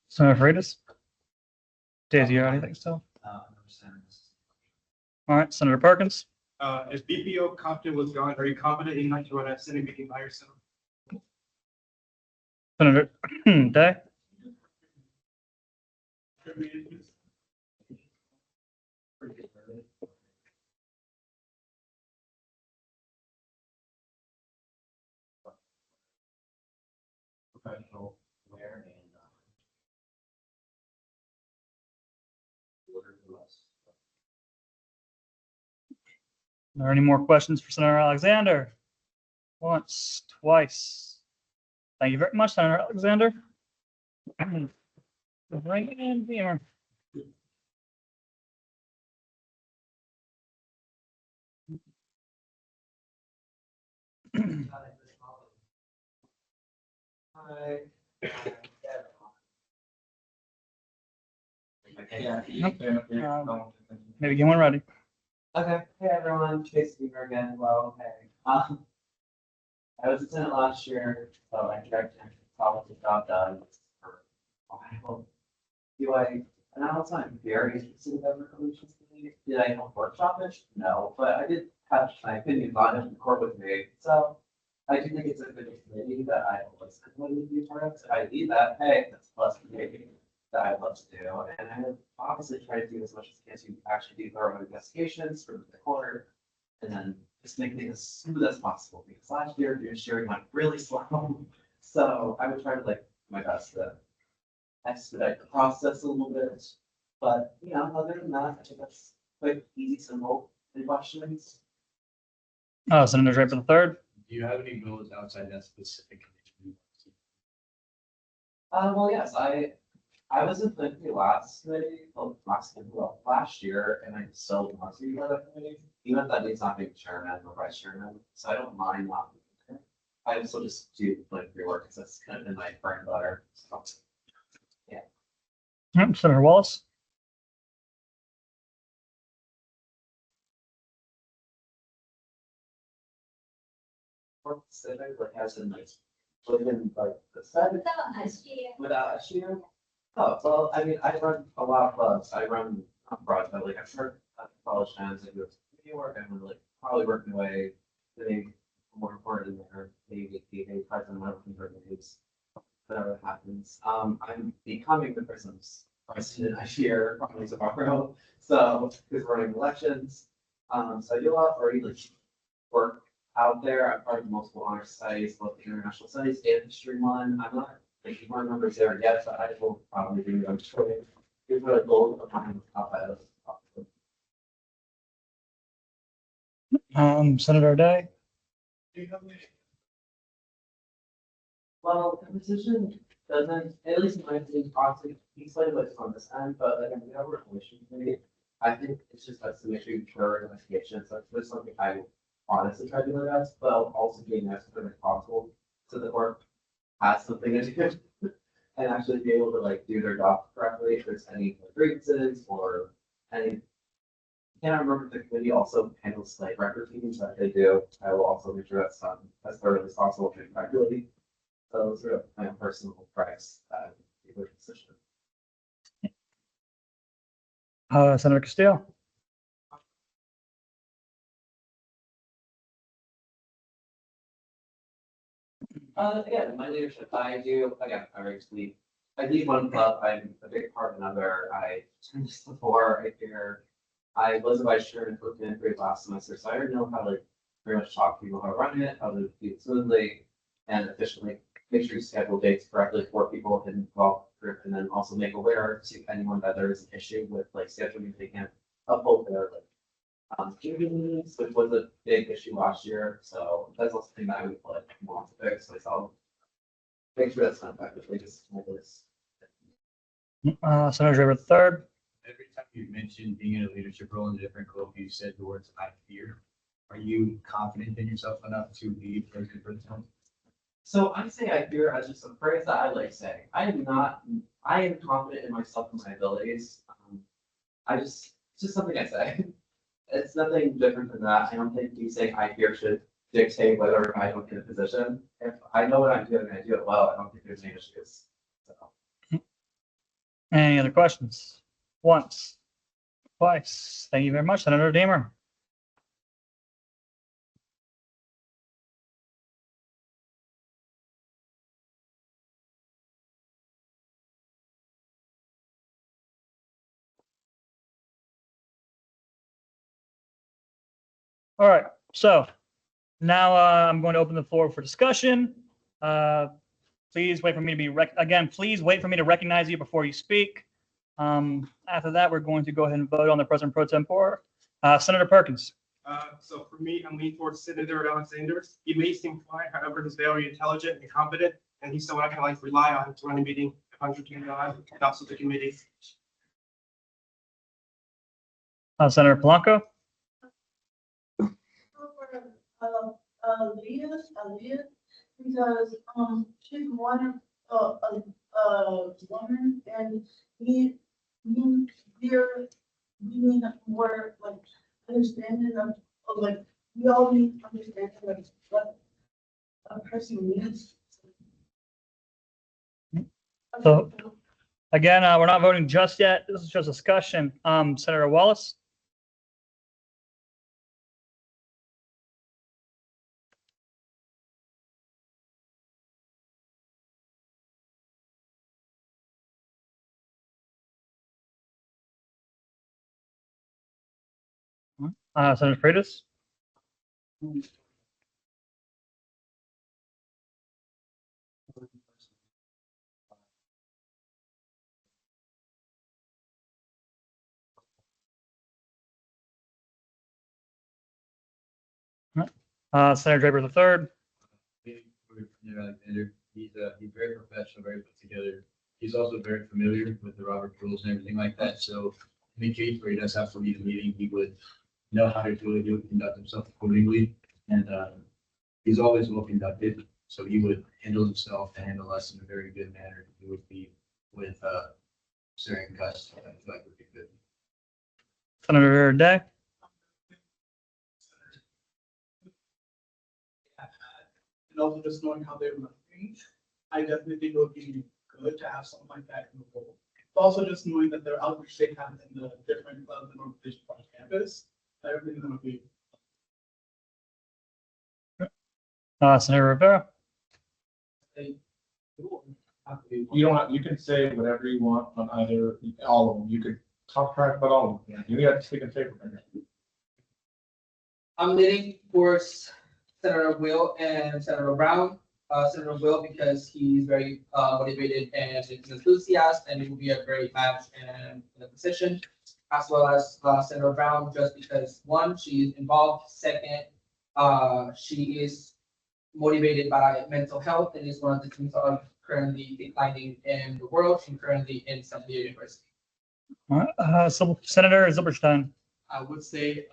Speaker 1: Senator Freitas. Daisy, you have anything still? All right, Senator Perkins.
Speaker 4: If BPO Compton was gone, are you confident enough to run a Senate meeting by yourself?
Speaker 1: Senator Day.
Speaker 4: management.
Speaker 6: Professional wear and order to us.
Speaker 1: Are there any more questions for Senator Alexander? Once, twice. Thank you very much, Senator Alexander. Bring it in, Beamer.
Speaker 2: Hi.
Speaker 1: Maybe get one ready.
Speaker 2: Okay, hey everyone, Chase Beaver again, hello, hey. I was a tenant last year, so I tried to follow the job done for a while. Do I, and all the time, very interested in government relations committee. Did I help workshop it? No, but I did have my opinions on it, and the court was made, so I do think it's a good committee that I always wanted to be part of. So I lead that, hey, that's plus committee that I'd love to do, and I would obviously try to do as much as I can to actually do thorough investigations for the court. And then just make things as smooth as possible, because last year your sharing went really slow. So I would try to like my best to expedite the process a little bit. But, you know, other than that, I think that's quick, easy, simple, any questions?
Speaker 1: Senator Draper the third.
Speaker 11: Do you have any goals outside that specific committee?
Speaker 2: Well, yes, I was in the last committee, last year, and I still want to be part of that committee, even if that means not being chairman or vice chairman, so I don't mind not being there. I also just do like free work, because that's kind of been my bread and butter, so.
Speaker 1: Senator Wallace.
Speaker 2: Or civic, like as in like, within like the Senate, without a year. Oh, well, I mean, I run a lot of clubs, I run broad, but like I've heard college towns, I do community work, I'm like probably working away, getting more important or maybe being president of the news, whatever happens. I'm becoming the prison's president this year, probably tomorrow, so, because we're running elections. So I do a lot already like work out there. I'm part of multiple honor societies, both international studies and history one. I'm not making more numbers there yet, but I will probably do them shortly. Here's what I goal of mine outside of.
Speaker 1: Senator Day.
Speaker 4: Do you have any?
Speaker 2: Well, the position doesn't, at least in my opinion, obviously, he's like what's on this end, but like, we have a relation committee. I think it's just best to make sure you thorough investigation, so that's something I honestly try to do my best, but also being as quick as possible, so the court has something to do. And actually be able to like do their job correctly, if there's any grievances or any. I can't remember if the committee also handles like record keeping, but if they do, I will also make sure that's done as thoroughly as possible and regularly. So those are my personal price, position.
Speaker 1: Senator Castillo.
Speaker 2: Again, my leadership, I do, again, I lead one club, I'm a big part of another, I turned this before, I was a vice chair in Pantry last semester, so I already know how to like pretty much talk to people how to run it, how to do it smoothly and efficiently. Make sure you schedule dates correctly for people in the group, and then also make aware to anyone that there is an issue with like scheduling, they can't uphold their like duties, which was a big issue last year. So that's also something that I would like want to fix. So I'll make sure that's done effectively. Just this.
Speaker 1: Senator Draper the third.
Speaker 11: Every time you mentioned being in a leadership role in a different club, you said the words "I fear." Are you confident in yourself enough to lead president for the town?
Speaker 2: So I say I fear as just a phrase that I like saying. I am confident in myself and my abilities. It's just something I say. It's nothing different than that. I don't think you saying I fear should dictate whether or not I don't get a position. If I know what I'm doing and I do it well, I don't think there's any issues. So.
Speaker 1: Any other questions? Once, twice. Thank you very much, Senator Deemer. All right, so now I'm going to open the floor for discussion. Please wait for me to be, again, please wait for me to recognize you before you speak. After that, we're going to go ahead and vote on the President Pro Tempore. Senator Perkins.
Speaker 4: So for me, I'm leaning towards Senator Alexander. He may seem quiet, however, he's very intelligent and competent, and he's someone I can like rely on to run a meeting if I'm and also the committee.
Speaker 1: Senator Polanco.
Speaker 13: Leah, because she's one woman, and we need more like understanding of like we all need understanding of what a person needs.
Speaker 1: So again, we're not voting just yet. This is just discussion. Senator Wallace. Senator Freitas. Senator Draper the third.
Speaker 11: Alexander, he's very professional, very put together. He's also very familiar with the Robert rules and everything like that. So in the case where he does have to lead a meeting, he would know how to do it. He would conduct himself accordingly. And he's always well conducted. So he would handle himself and handle us in a very good manner. He would be with Sarah and Gus. I feel like would be good.
Speaker 1: Senator Day.
Speaker 4: And also just knowing how they run things, I definitely think it would be good to have something like that in the role. Also just knowing that their outreach they have in the different clubs and organizations on campus, everything's gonna be.
Speaker 1: Senator Rivera.
Speaker 12: You can say whatever you want on either, all of them. You could talk trash about all of them. You got to stick in favor.
Speaker 8: I'm leaning towards Senator Will and Senator Brown. Senator Will because he's very motivated and an enthusiast, and it will be a great match in the position. As well as Senator Brown, just because one, she is involved. Second, she is motivated by mental health and is one of the things that are currently declining in the world. She's currently in Columbia University.
Speaker 1: So Senator Zilberstein.
Speaker 14: I would say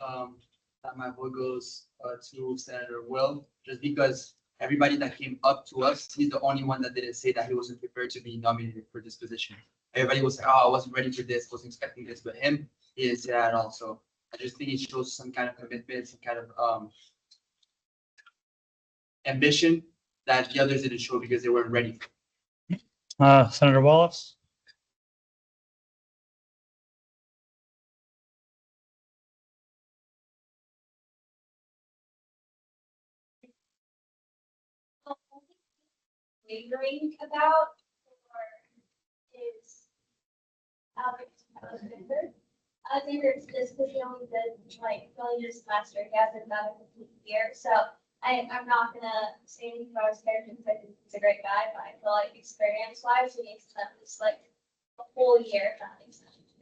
Speaker 14: that my vote goes to Senator Will, just because everybody that came up to us, he's the only one that didn't say that he wasn't prepared to be nominated for this position. Everybody was like, oh, I wasn't ready for this, wasn't expecting this, but him, he didn't say that at all. So I just think it shows some kind of commitment, some kind of ambition that the others didn't show because they weren't ready.
Speaker 1: Senator Wallace.
Speaker 5: Wavering about or is Alexander is this because he only did like really just last year. He hasn't done a complete year. So I'm not gonna say anything about his character because I think he's a great guy, but I feel like experience wise he needs to have this like a whole year if that makes sense.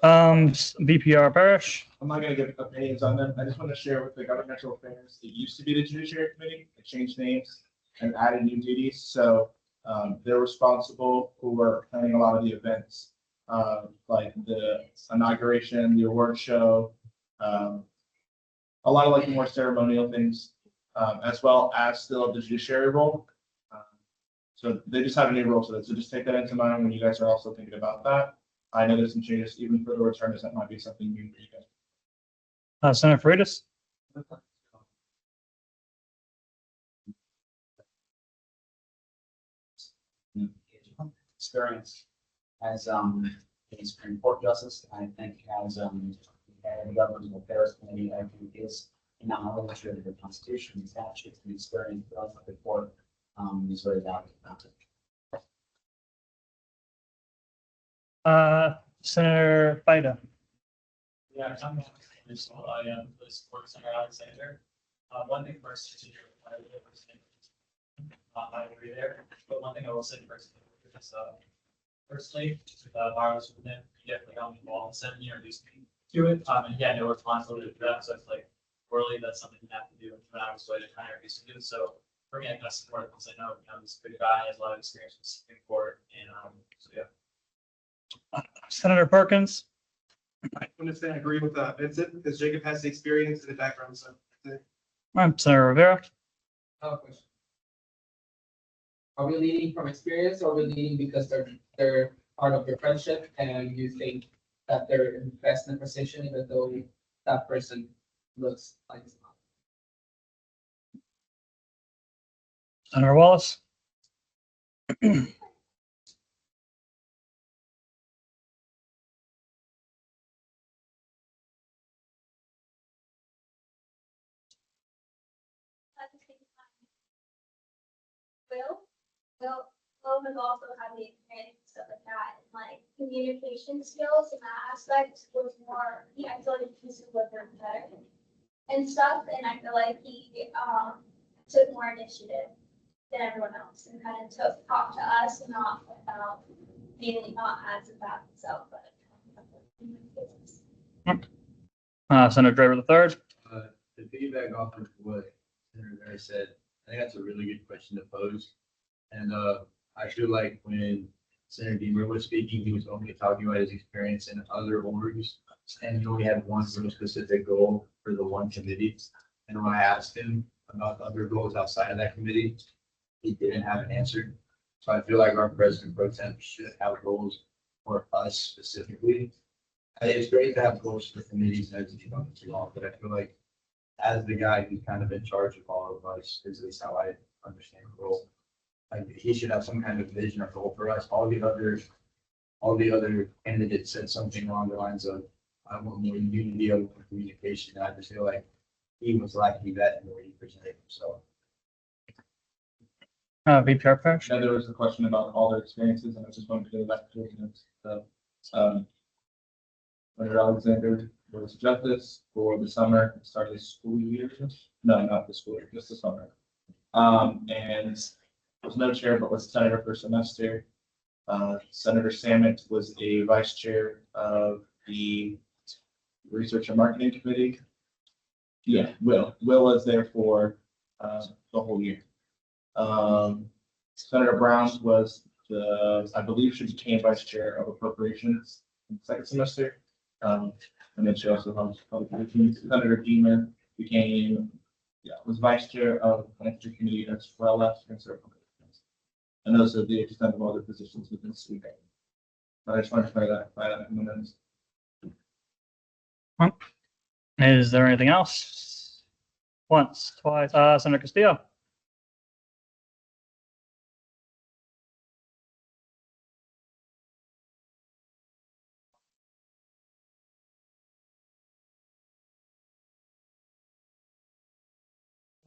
Speaker 1: VPR Parrish.
Speaker 12: I'm not going to give opinions on them. I just want to share with the governmental affairs. It used to be the Judiciary Committee. It changed names and added new duties. So they're responsible for planning a lot of the events, like the inauguration, the award show, a lot of like more ceremonial things, as well as still the judiciary role. So they just have a new role to that. So just take that into mind when you guys are also thinking about that. I know there's some changes even for the returners. That might be something new for you guys.
Speaker 1: Senator Freitas.
Speaker 2: Experience as a Supreme Court justice, I think as the governmental affairs committee, I think is not only sure that the Constitution, the statutes, and experience, but also the court is very valuable.
Speaker 1: Senator Fida.
Speaker 4: Yeah, I'm So I am the support center Alexander. One thing first to your I agree there, but one thing I will say first is personally, Marlo's with him, he definitely got me involved in 7 years, introduced me to it, and he had no responsibility for that, so it's like, really, that's something you have to do, when I was way to kind of used to do, so for me, I kind of support it, because I know, he's a good guy, he has a lot of experience with Supreme Court, and, so yeah.
Speaker 1: Senator Perkins.
Speaker 15: I understand, I agree with Vincent, because Jacob has the experience and the background, so.
Speaker 1: Senator Rivera.
Speaker 8: Question. Are we leading from experience or are we leading because they're part of your friendship and you think that they're in best in position even though that person looks like it's not?
Speaker 1: Senator Wallace.
Speaker 5: Will has also had the experience and stuff like that, and like communication skills and that aspect was more, I feel like he's with them better and stuff, and I feel like he, took more initiative than everyone else and kind of talked to us, not about, mainly not as about himself, but.
Speaker 1: Senator Draver the third.
Speaker 11: To piggyback off of what Senator Barry said, I think that's a really good question to pose. And I feel like when Senator Deemer was speaking, he was only talking about his experience in other orgs, and he only had one real specific goal for the one committee. And when I asked him about the other goals outside of that committee, he didn't have an answer. So I feel like our president pro tem should have goals for us specifically. I think it's great to have goals for committees as you know too long, but I feel like as the guy who's kind of in charge of all of us, is at least how I understand the role. Like he should have some kind of vision or goal for us. All the other candidates said something along the lines of, I want more unity, I want more communication. And I just feel like he was lacking that in the way he presented himself.
Speaker 1: VP Parrish.
Speaker 12: Now, there was a question about all their experiences, and I just wanted to go back to it. Senator Alexander was justice for the summer, started the school year. No, not the school year, just the summer. And was no chair, but was senator for a semester. Senator Samet was a vice chair of the Research and Marketing Committee. Yeah, Will was there for the whole year. Senator Brown was I believe she became vice chair of appropriations in the second semester. And then she also held public relations. Senator Deemer was vice chair of the Pantry committee as well as conservative. And those are the extent of other positions within the city government. But I just wanted to clarify that in the minutes.
Speaker 1: Is there anything else? Once, twice, Senator Castillo.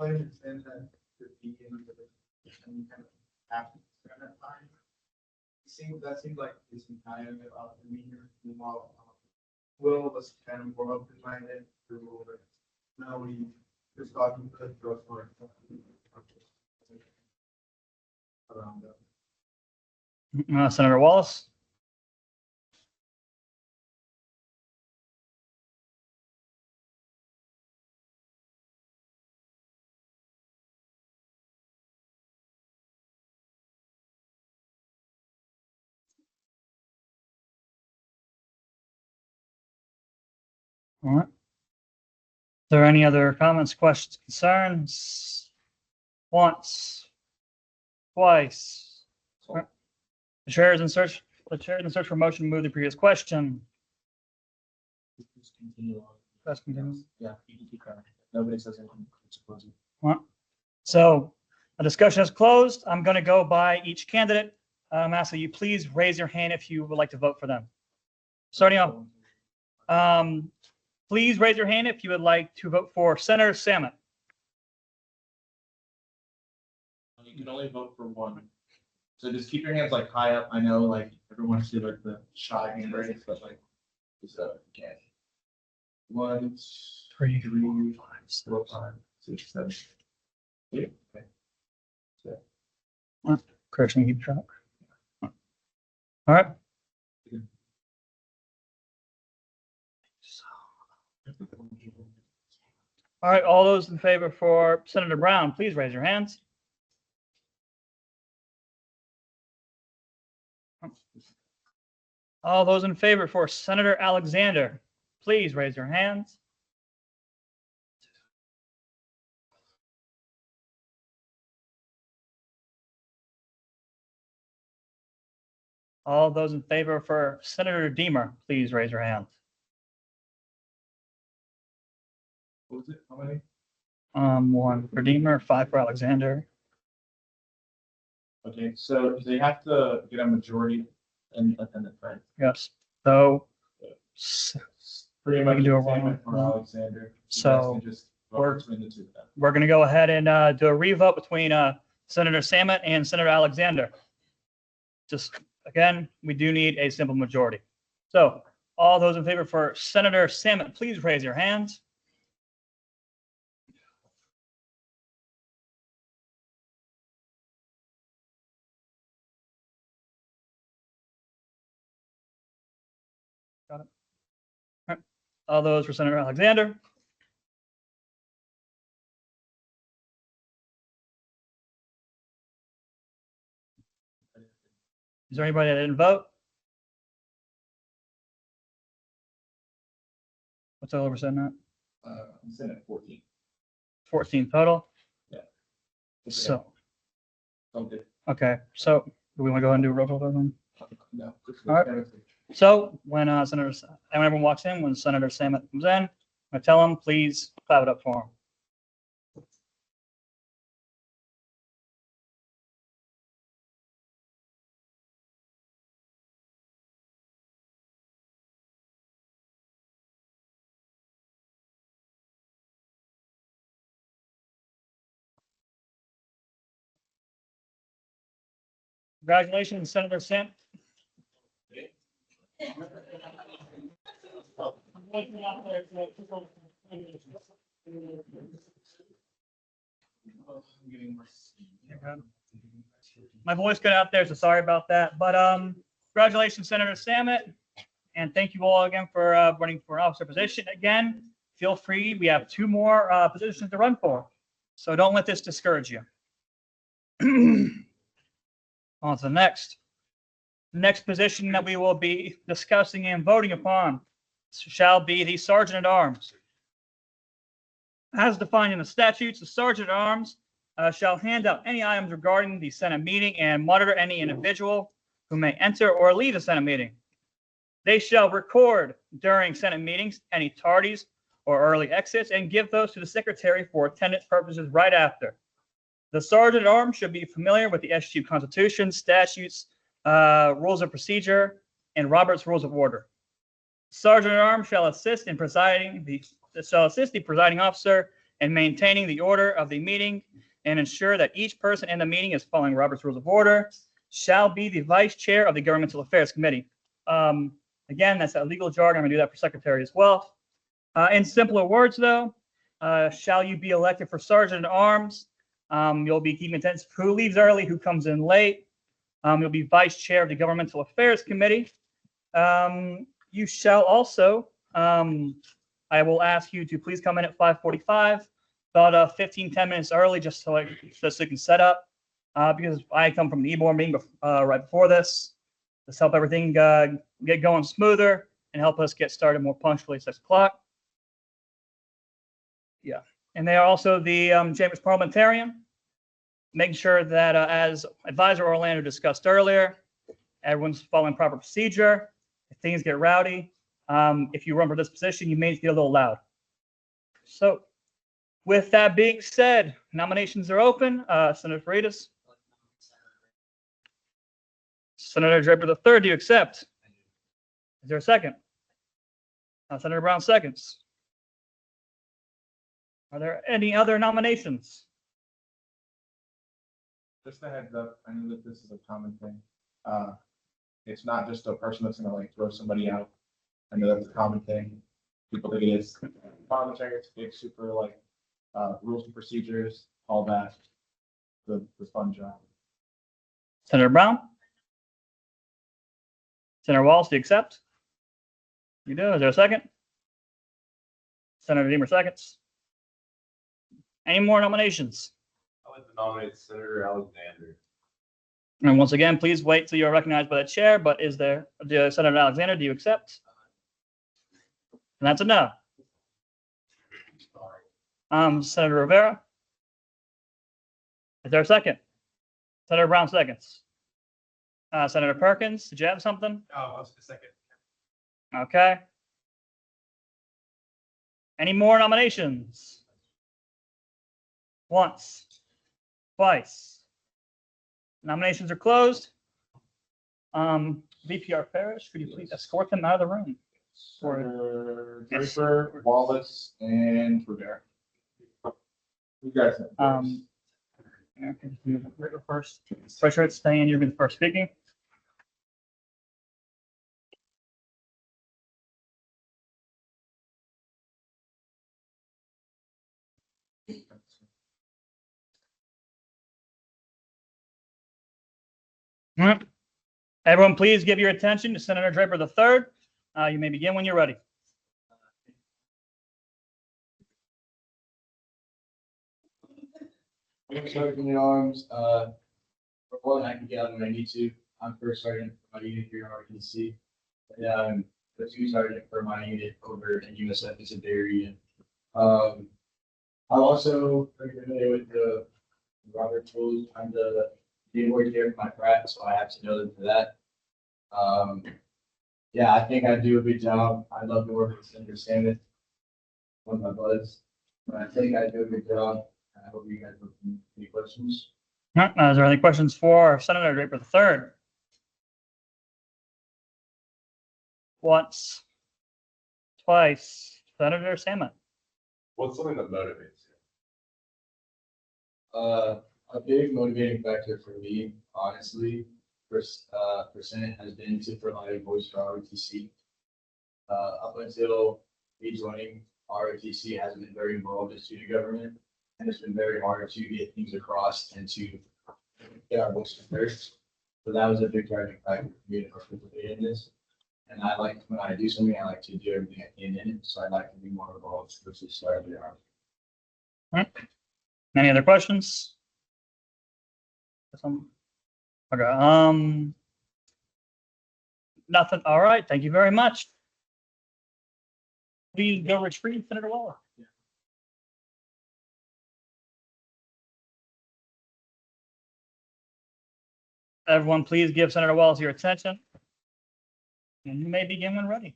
Speaker 15: I understand that the beginning of it, and kind of after that time. That seems like it's kind of about the meter, meanwhile, Will was kind of more open-minded to rule it. Now we just talking to the growth for around that.
Speaker 1: Senator Wallace. All right. Is there any other comments, questions, concerns? Once, twice. All right. The chair is in search for motion to move the previous question.
Speaker 12: Just continue on.
Speaker 1: Let's continue.
Speaker 12: Yeah, you can keep going. Nobody says anything. It's closing.
Speaker 1: All right. So a discussion is closed. I'm going to go by each candidate. I'm asking you, please raise your hand if you would like to vote for them. Starting off, please raise your hand if you would like to vote for Senator Samet.
Speaker 12: You can only vote for one. So just keep your hands like high up. I know like everyone should like the shy hand raise, but like just you can't.
Speaker 11: 1,
Speaker 1: Three,
Speaker 11: 3, 4, 5, 6, 7, 8. Okay.
Speaker 1: Christian, keep track. All right. All right, all those in favor for Senator Brown, please raise your hands. All those in favor for Senator Alexander, please raise your hands. All those in favor for Senator Deemer, please raise your hands.
Speaker 11: What was it? How many?
Speaker 1: 1 for Deemer, 5 for Alexander.
Speaker 11: Okay, so they have to get a majority in attendance, right?
Speaker 1: Yes. So
Speaker 11: Pretty
Speaker 1: We
Speaker 11: much
Speaker 1: can do
Speaker 11: the
Speaker 1: a
Speaker 11: same
Speaker 1: roll.
Speaker 11: for Alexander. You guys
Speaker 1: So
Speaker 11: can just vote
Speaker 1: we're-
Speaker 11: between the two of them.
Speaker 1: we're going to go ahead and do a revote between Senator Samet and Senator Alexander. Just again, we do need a simple majority. So all those in favor for Senator Samet, please raise your hands. Got it. All right. All those for Senator Alexander. Is there anybody that didn't vote? What's the total percent?
Speaker 11: I'm sitting at 14.
Speaker 1: 14 total.
Speaker 11: Yeah.
Speaker 1: So,
Speaker 11: Okay.
Speaker 1: okay. So do we want to go ahead and do a roll call vote then?
Speaker 11: No.
Speaker 1: All right. So when everyone walks in, when Senator Samet comes in, I tell him, please clap it up for him. Congratulations, Senator Sam. My voice got out there, so sorry about that. But congratulations, Senator Samet, and thank you all again for running for officer position. Again, feel free. We have 2 more positions to run for, so don't let this discourage you. On to the next. Next position that we will be discussing and voting upon shall be the Sergeant at Arms. As defined in the statutes, the Sergeant at Arms shall hand out any items regarding the Senate meeting and monitor any individual who may enter or leave the Senate meeting. They shall record during Senate meetings any tardies or early exits and give those to the Secretary for attendance purposes right after. The Sergeant at Arms should be familiar with the SU Constitution, statutes, rules of procedure, and Robert's Rules of Order. Sergeant at Arms shall assist the presiding officer in maintaining the order of the meeting and ensure that each person in the meeting is following Robert's Rules of Order. Shall be the vice chair of the Governmental Affairs Committee. Again, that's a legal jargon. I'm going to do that for secretary as well. In simpler words, though, shall you be elected for Sergeant at Arms? You'll be keeping attendance who leaves early, who comes in late. You'll be vice chair of the Governmental Affairs Committee. You shall also, I will ask you to please come in at 5:45, about 10 minutes early, just so you can set up. Because I come from the e-board meeting right before this. Let's help everything get going smoother and help us get started more punctually at 6 o'clock. Yeah, and they are also the Chambers parliamentarian, making sure that as Advisor Orlando discussed earlier, everyone's following proper procedure. If things get rowdy, if you run for this position, you may get a little loud. So with that being said, nominations are open. Senator Freitas. Senator Draper III, do you accept? Is there a second? Senator Brown seconds. Are there any other nominations?
Speaker 12: Just a heads up, I know that this is a common thing. It's not just a person that's gonna like throw somebody out. I know that's a common thing.
Speaker 11: people think it is. Parliamentary, it's big, super like, rules and procedures, all that. The fun job.
Speaker 1: Senator Brown? Senator Walsh, do you accept? You do. Is there a second? Senator Deemer seconds. Any more nominations?
Speaker 10: I'd like to nominate Senator Alexander.
Speaker 1: And once again, please wait till you're recognized by the chair, but is there, Senator Alexander, do you accept? And that's a no. Senator Rivera? Is there a second? Senator Brown seconds. Senator Perkins, did you have something?
Speaker 4: Oh, I was the second.
Speaker 1: Okay. Any more nominations? Once, twice. Nominations are closed. VPR Parrish, could you please escort them out of the room?
Speaker 11: Senator
Speaker 1: Yes.
Speaker 11: Draper, Wallace, and Rivera. You guys have.
Speaker 1: Okay, just move it first. Richard, stay in, you're the first speaking. All right. Everyone, please give your attention to Senator Draper III. You may begin when you're ready.
Speaker 11: I'm Sergeant in Arms, for more than I can get out when I need to. I'm first sergeant for my unit here in RTC. And I'm the 2 sergeant for my unit over in USF as a dairy. I'm also pretty familiar with the Robert rules. I'm the board chair for my frat, so I have to know them for that. Yeah, I think I do a good job. I love to work with Senator Salmon, one of my buds. But I think I do a good job. I hope you guys have any questions.
Speaker 1: All right, is there any questions for Senator Draper III? Once, twice, Senator Salmon.
Speaker 10: What's something that motivates you?
Speaker 11: A big motivating factor for me, honestly, percent has been to provide a voice for ROTC. Up until me joining, ROTC has been very involved in student government, and it's been very hard to get things across and to get our voice heard. So that was a big driving factor for me to participate in this. And I like, when I do something, I like to do everything I can in it, so I'd like to be more involved versus start the army.
Speaker 1: All right. Any other questions? Okay, nothing. All right, thank you very much. Please go retrieve Senator Waller. Everyone, please give Senator Wallace your attention. And you may begin when ready.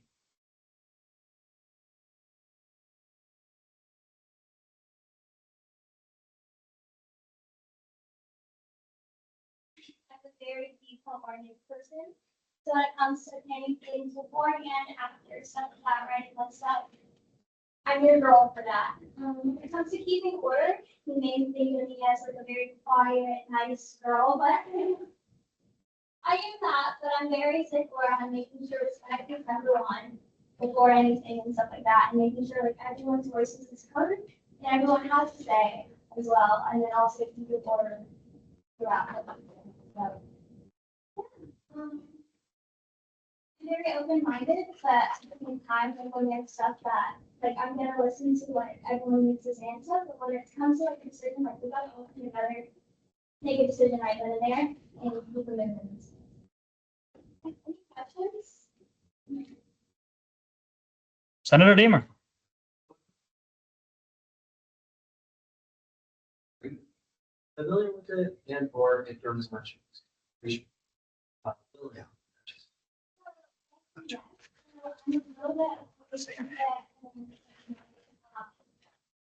Speaker 5: I'm a very detail-oriented person. So when it comes to planning things beforehand, after, stuff like that, writing one stuff, I'm your girl for that. When it comes to keeping order, you may think of me as like a very quiet, nice girl, but I am that, but I'm very stickler on making sure respect is number one before anything and stuff like that, and making sure like everyone's voices is heard and everyone has to say as well, and then also keep it order throughout. So, I'm very open-minded, but at the same time, like when there's stuff that, like I'm gonna listen to what everyone needs to answer, but when it comes to like a decision, like we gotta all come together, make a decision right then and there, and keep them in. Any questions?
Speaker 1: Senator Deemer.
Speaker 6: Familiar with it and or if there was much.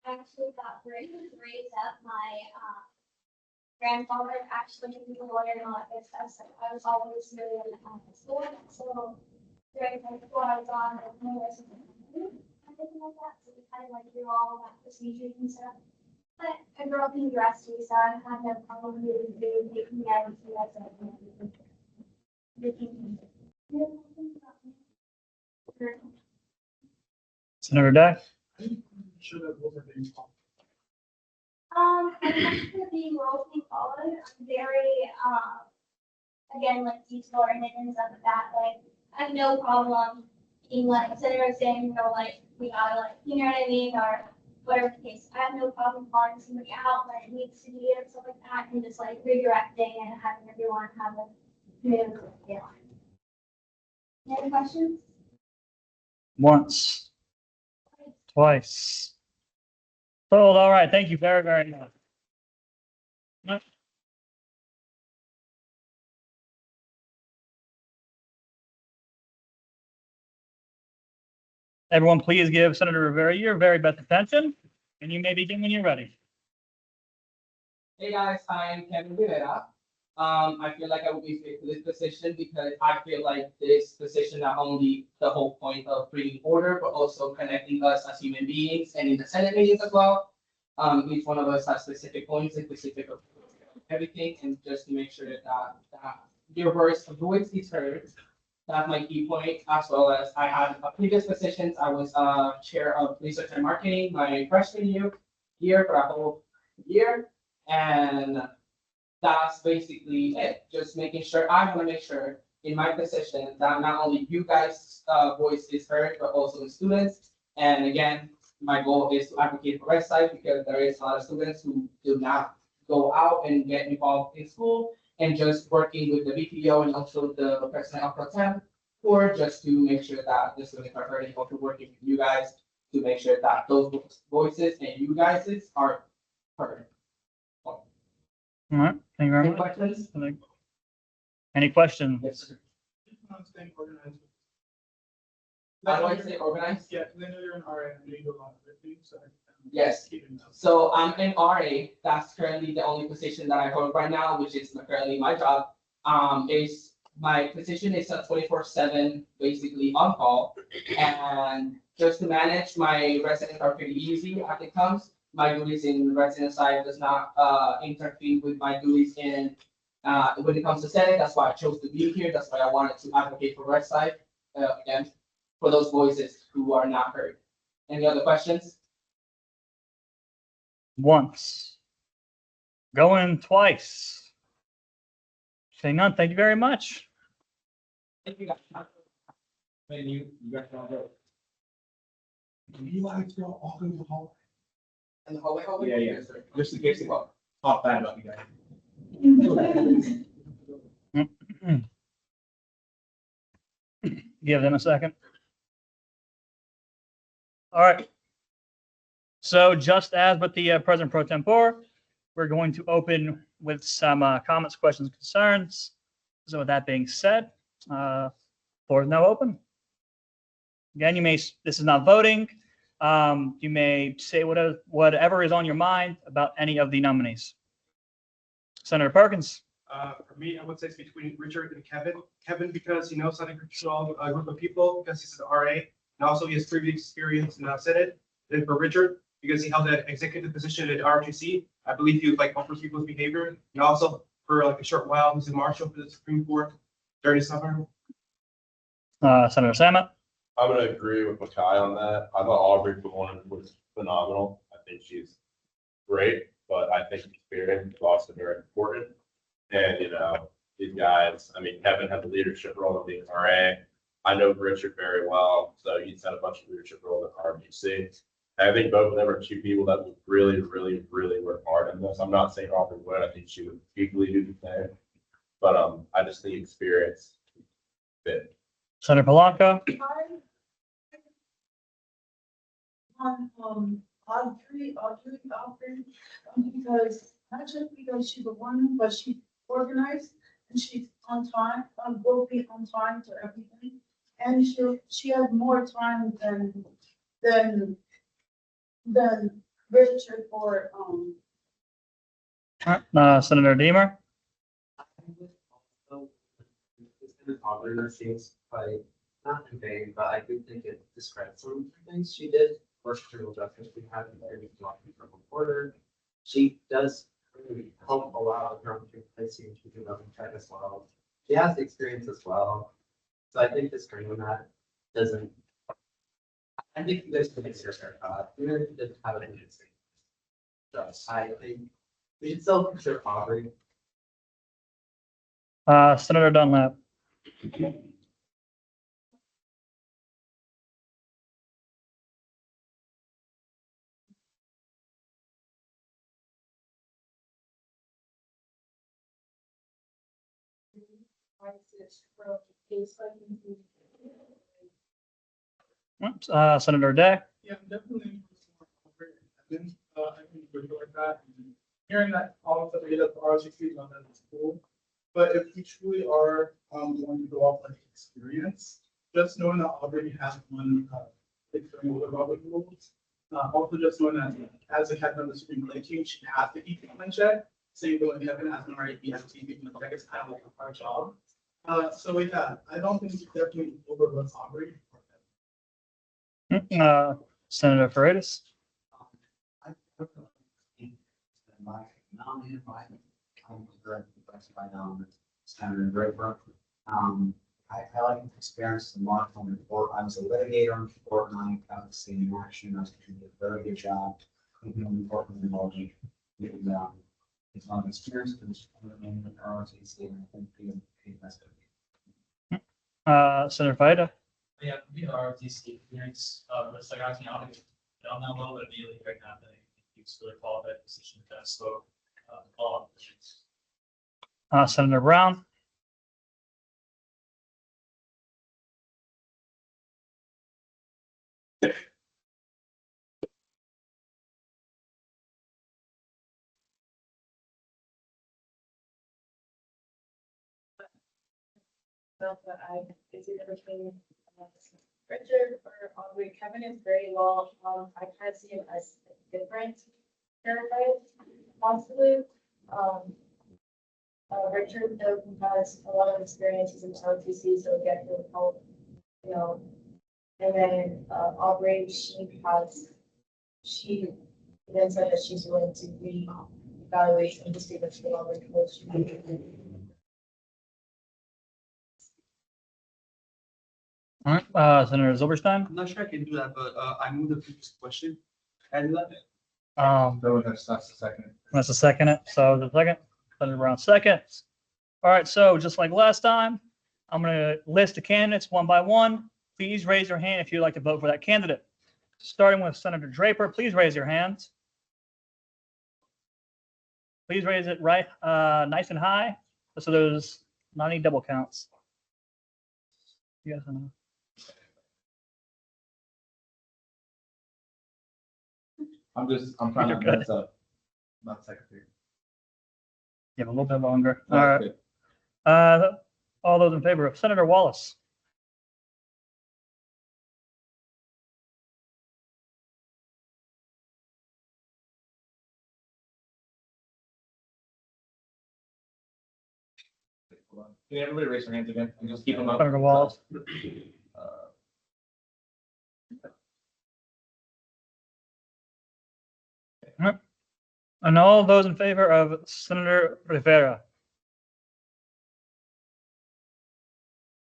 Speaker 5: Actually got raised up. My grandfather actually was a lawyer and all that good stuff, so I was always really in the school. So during high school, I was on the university everything like that. So we kind of like do all of that procedures and stuff. But I grew up in university, so I had no problem with taking everything that's
Speaker 1: Senator Day?
Speaker 4: I'm sure that both are being followed.
Speaker 5: I'm not gonna be roll being followed. I'm very, again, like detail oriented and stuff like that. Like, I have no problem being like, Senator saying, you know, like, we gotta like, you know what I mean, or whatever the case. I have no problem calling somebody out when it needs to be and stuff like that, and just like redirecting and having everyone have a smooth feeling. Any other questions?
Speaker 1: Once, twice. Sold. All right. Thank you very, very much. Everyone, please give Senator Rivera your very best attention, and you may begin when you're ready.
Speaker 8: Hey guys, I'm Kevin Rivera. I feel like I will be fit for this position because I feel like this position not only the whole point of bringing order, but also connecting us as human beings and in the Senate meetings as well. Each one of us has specific points and specific of everything, and just to make sure that your voice is heard. That's my key point, as well as I had previous positions. I was chair of research and marketing my freshman year for a whole year. And that's basically it. Just making sure, I want to make sure in my position that not only you guys' voice is heard, but also the students. And again, my goal is to advocate for Red Side because there is a lot of students who do not go out and get involved in school, and just working with the BPO and also the president of pro tem, or just to make sure that the students are heard, and also working with you guys to make sure that those voices and you guys' are heard.
Speaker 1: All right. Thank you very
Speaker 8: Any
Speaker 1: much.
Speaker 8: questions?
Speaker 1: Any questions?
Speaker 8: Yes, sir.
Speaker 4: I'm staying organized.
Speaker 8: How do I say organized?
Speaker 4: Yeah, because I know you're an RA, and I know you do a lot of other things, so.
Speaker 8: Yes.
Speaker 4: Keeping up.
Speaker 8: So I'm an RA. That's currently the only position that I hold right now, which is currently my job. Is my position is a 24/7, basically on call, and just to manage my residents are pretty easy as it comes. My duties in resident side does not interfere with my duties in when it comes to Senate. That's why I chose to be here. That's why I wanted to advocate for Red Side and for those voices who are not heard. Any other questions?
Speaker 1: Once. Going twice. Say none. Thank you very much.
Speaker 8: Thank you guys. When you guys all go.
Speaker 15: Do you like to all go to the hall?
Speaker 8: In the hallway?
Speaker 15: Yeah, yeah.
Speaker 8: Yes, sir.
Speaker 15: Just in case they talk bad about you guys.
Speaker 1: Give them a second. All right. So just as with the President Pro Tempore, we're going to open with some comments, questions, concerns. So with that being said, floor is now open. Again, this is not voting. You may say whatever is on your mind about any of the nominees. Senator Perkins.
Speaker 4: For me, I would say it's between Richard and Kevin. Kevin, because he knows how to control a group of people, because he's an RA, and also he has previous experience in the Senate. And for Richard, because he held an executive position at ROTC, I believe he would like offer people's behavior. And also for like a short while, he's a marshal for the Supreme Court during the summer.
Speaker 1: Senator Samet.
Speaker 10: I'm gonna agree with Makai on that. I thought Aubrey was phenomenal. I think she's great, but I think experience is also very important. And, these guys, I mean, Kevin had the leadership role of being RA. I know Richard very well, so he's had a bunch of leadership roles at RBC. I think both of them are two people that would really, really, really work hard in this. I'm not saying Aubrey would. I think she would equally do the same. But I just think experience fit.
Speaker 1: Senator Polanco.
Speaker 13: Audrey, because not just because she's a woman, but she's organized and she's on time, will be on time to everything. And she has more time than Richard or
Speaker 1: Senator Deemer.
Speaker 6: Popular seems quite not in vain, but I do think it describes some of the things she did. First, criminal justice, we had very talking from reporter. She does really help a lot of her own placing to do them check as well. She has the experience as well. So I think disagreeing on that doesn't.
Speaker 14: I think you guys can consider, even if you just have an agency. Just, I think, we should still consider Aubrey.
Speaker 1: Senator Dunlap. Senator Day.
Speaker 4: Yeah, definitely. I've been really like that. And hearing that all of the data for RCC on that is cool. But if we truly are going to go off like experience, just knowing that Aubrey has one experience with Robert rules, also just knowing that as a head member of the Supreme Court team, she has to keep people in check. Same thing with Kevin as an RAPT, keeping in check is kind of like a hard job. So yeah, I don't think we definitely overlook Aubrey.
Speaker 1: Senator Freitas.
Speaker 2: I personally think that my nominated by Senator Draper. I like his experience in Mark on the court. I was a litigator on the court and I got to see in action. I was doing a very good job. Cleaning on the court and involving. It's not an experience, but it's in the ROTC and I think the best of it.
Speaker 1: Senator Fida.
Speaker 16: Yeah, we are RTC experience, it's like acting out on that level, but immediately right now, I think he's really qualified position to kind of slow all oppositions.
Speaker 1: Senator Brown.
Speaker 9: Felt that it's either between Richard or Aubrey. Kevin is very well. I kind of see him as different therapists, possibly. Richard though has a lot of experiences in RTC, so get to help, you know. And then Aubrey, she then said that she's willing to re-evaluate and just give us the longer coach.
Speaker 1: All right, Senator Zilberstein.
Speaker 14: I'm not sure I can do that, but I moved the previous question. Can I do that?
Speaker 15: So that's the second.
Speaker 1: That's a second. So the second, Senator Brown second. All right, so just like last time, I'm going to list the candidates one by one. Please raise your hand if you'd like to vote for that candidate. Starting with Senator Draper, please raise your hands. Please raise it right, nice and high, so there's not any double counts. You guys know.
Speaker 15: I'm trying
Speaker 1: You're
Speaker 15: to
Speaker 1: good.
Speaker 15: mess up. Not secretary.
Speaker 1: You have a little bit longer. All right. All those in favor of Senator Wallace.
Speaker 11: Can everybody raise their hands again? And just keep them up.
Speaker 1: Senator Wallace. All right. And all those in favor of Senator Rivera.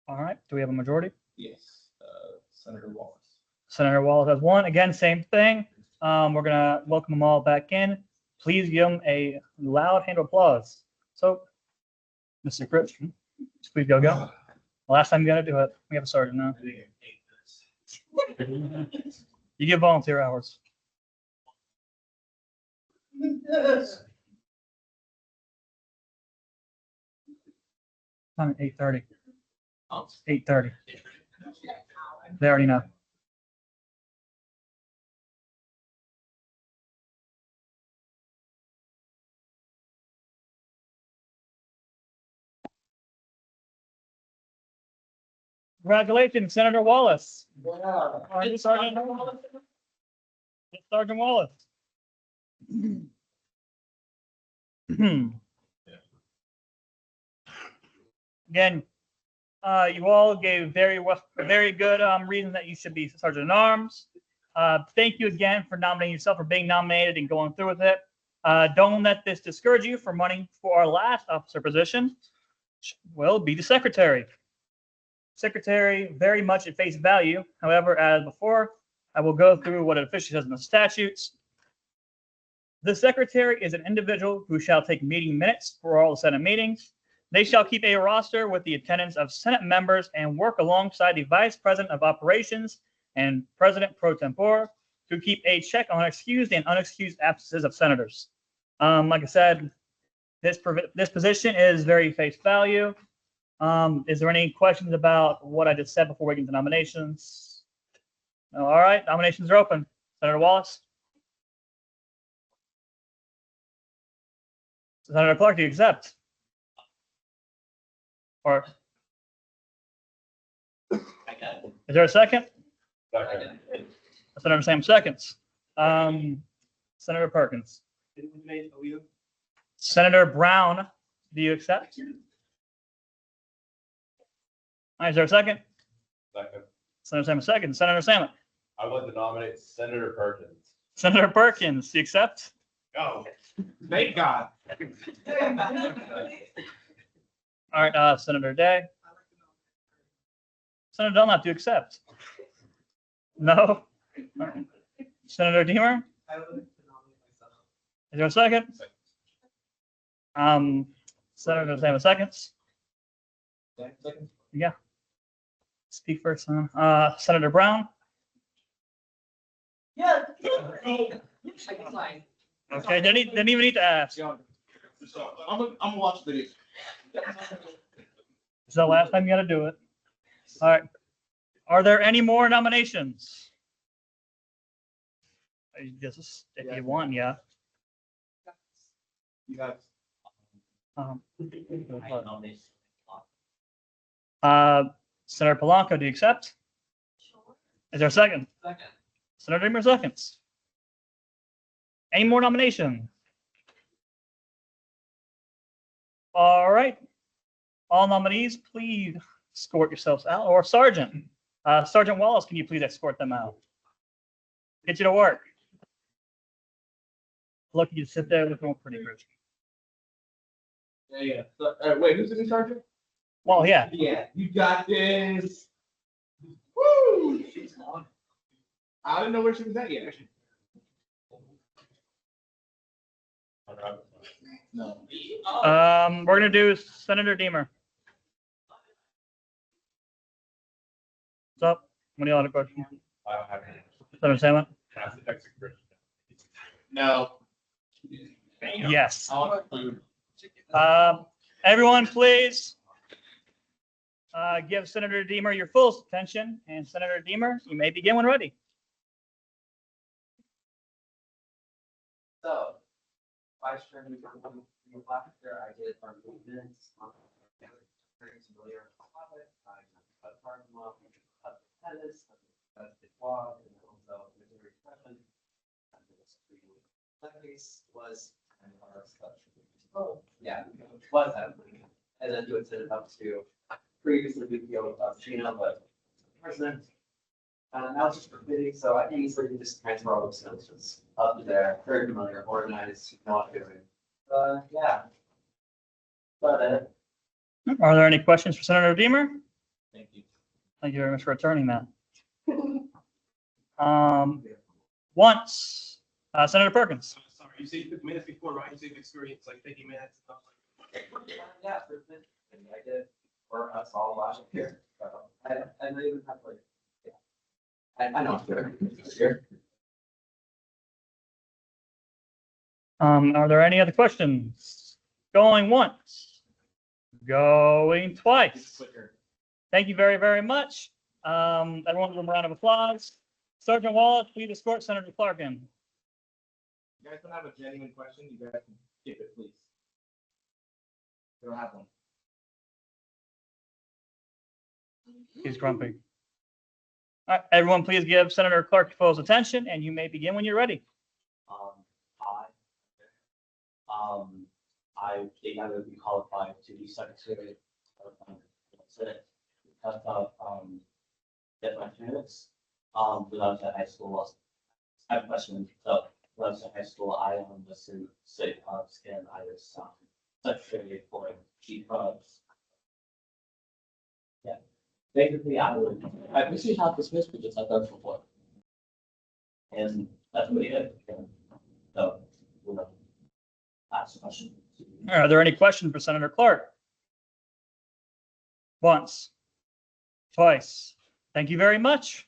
Speaker 1: All right. Do we have a majority?
Speaker 15: Yes, Senator Wallace.
Speaker 1: Senator Wallace has one. Again, same thing. We're gonna welcome them all back in. Please give them a loud hand of applause. So, Mr. Critch, please go. Last time you got to do it. We have a sergeant now. You get volunteer hours. Time at 8:30. 8:30. They already know. Congratulations, Senator Wallace.
Speaker 8: Wow.
Speaker 1: Sergeant Wallace. Sergeant Wallace. Again, you all gave very good reason that you should be Sergeant at Arms. Thank you again for nominating yourself, for being nominated and going through with it. Don't let this discourage you from running for our last officer position. Will be the secretary. Secretary, very much at face value. However, as before, I will go through what it officially says in the statutes. The secretary is an individual who shall take meeting minutes for all the Senate meetings. They shall keep a roster with the attendance of Senate members and work alongside the Vice President of Operations and President pro tempore to keep a check on excused and unexcused absences of senators. Like I said, this position is very face value. Is there any questions about what I just said before we get into nominations? No, all right, nominations are open. Senator Wallace. Senator Clark, do you accept? Or is there a second?
Speaker 10: Second.
Speaker 1: Senator Sam seconds. Senator Perkins. Senator Brown, do you accept? All right, is there a second?
Speaker 10: Second.
Speaker 1: Senator Sam seconds. Senator Salmon.
Speaker 10: I would like to nominate Senator Perkins.
Speaker 1: Senator Perkins, do you accept?
Speaker 10: Oh, thank God.
Speaker 1: All right, Senator Day. Senator Dunlap, do you accept? No? All right. Senator Deemer? Is there a second? Senator Salmon seconds. Yeah. Speak first, son. Senator Brown?
Speaker 13: Yeah.
Speaker 1: Okay, didn't even need to ask.
Speaker 11: I'm gonna watch the video.
Speaker 1: It's the last time you gotta do it. All right. Are there any more nominations? Just if you want, yeah. Senator Polanco, do you accept? Is there a second?
Speaker 8: Second.
Speaker 1: Senator Deemer seconds. Any more nominations? All right. All nominees, please escort yourselves out. Or Sergeant. Sergeant Wallace, can you please escort them out? Get you to work. Look, you sit there looking pretty good.
Speaker 11: Yeah. So, wait, who's the new sergeant?
Speaker 1: Well, yeah.
Speaker 11: Yeah, you got this. Woo! I didn't know where she was at yet. No.
Speaker 1: We're gonna do Senator Deemer. What's up? What do you want to question?
Speaker 10: I don't have any.
Speaker 1: Senator Salmon?
Speaker 10: Pass the text to Chris.
Speaker 11: No.
Speaker 1: Yes.
Speaker 11: I want food.
Speaker 1: Everyone, please give Senator Deemer your full attention. And Senator Deemer, you may begin when ready.
Speaker 6: So, Vice Chairman, last year I did our movements. Very familiar with the topic. I cut parking lot, cut the tennis, cut the quad, and also military expression. That case was kind of our stuff. Oh, yeah, was that. And then do it set it up to previously BPO of Gina, but president. That was just for bidding, so I can easily just transfer all those notes up there, very familiar, organized, know what I'm doing. Yeah. But
Speaker 1: Are there any questions for Senator Deemer?
Speaker 11: Thank you.
Speaker 1: Thank you very much for returning that. Once, Senator Perkins.
Speaker 11: Sorry, you said you took minutes before, right? You said experience like 50 minutes and stuff like.
Speaker 6: yeah, I did for us all last year. So I don't even have like, yeah. I know it's good.
Speaker 1: Are there any other questions? Going once, going twice. Thank you very, very much. Everyone give a round of applause. Sergeant Wallace, please escort Senator Clark in.
Speaker 11: You guys don't have a genuine question, you guys can skip it, please. You don't have one.
Speaker 1: He's grumpy. All right, everyone, please give Senator Clark full attention, and you may begin when you're ready.
Speaker 6: I think I would be qualified to be secretary of the Senate because of get my minutes. When I was at high school, I have a question. So when I was at high school, I was in city clubs and I was secretary for G clubs. Yeah, basically, I wish we had this mystery just like that before.
Speaker 16: And that's really it. So, ask a question.
Speaker 1: Are there any questions for Senator Clark? Once, twice. Thank you very much.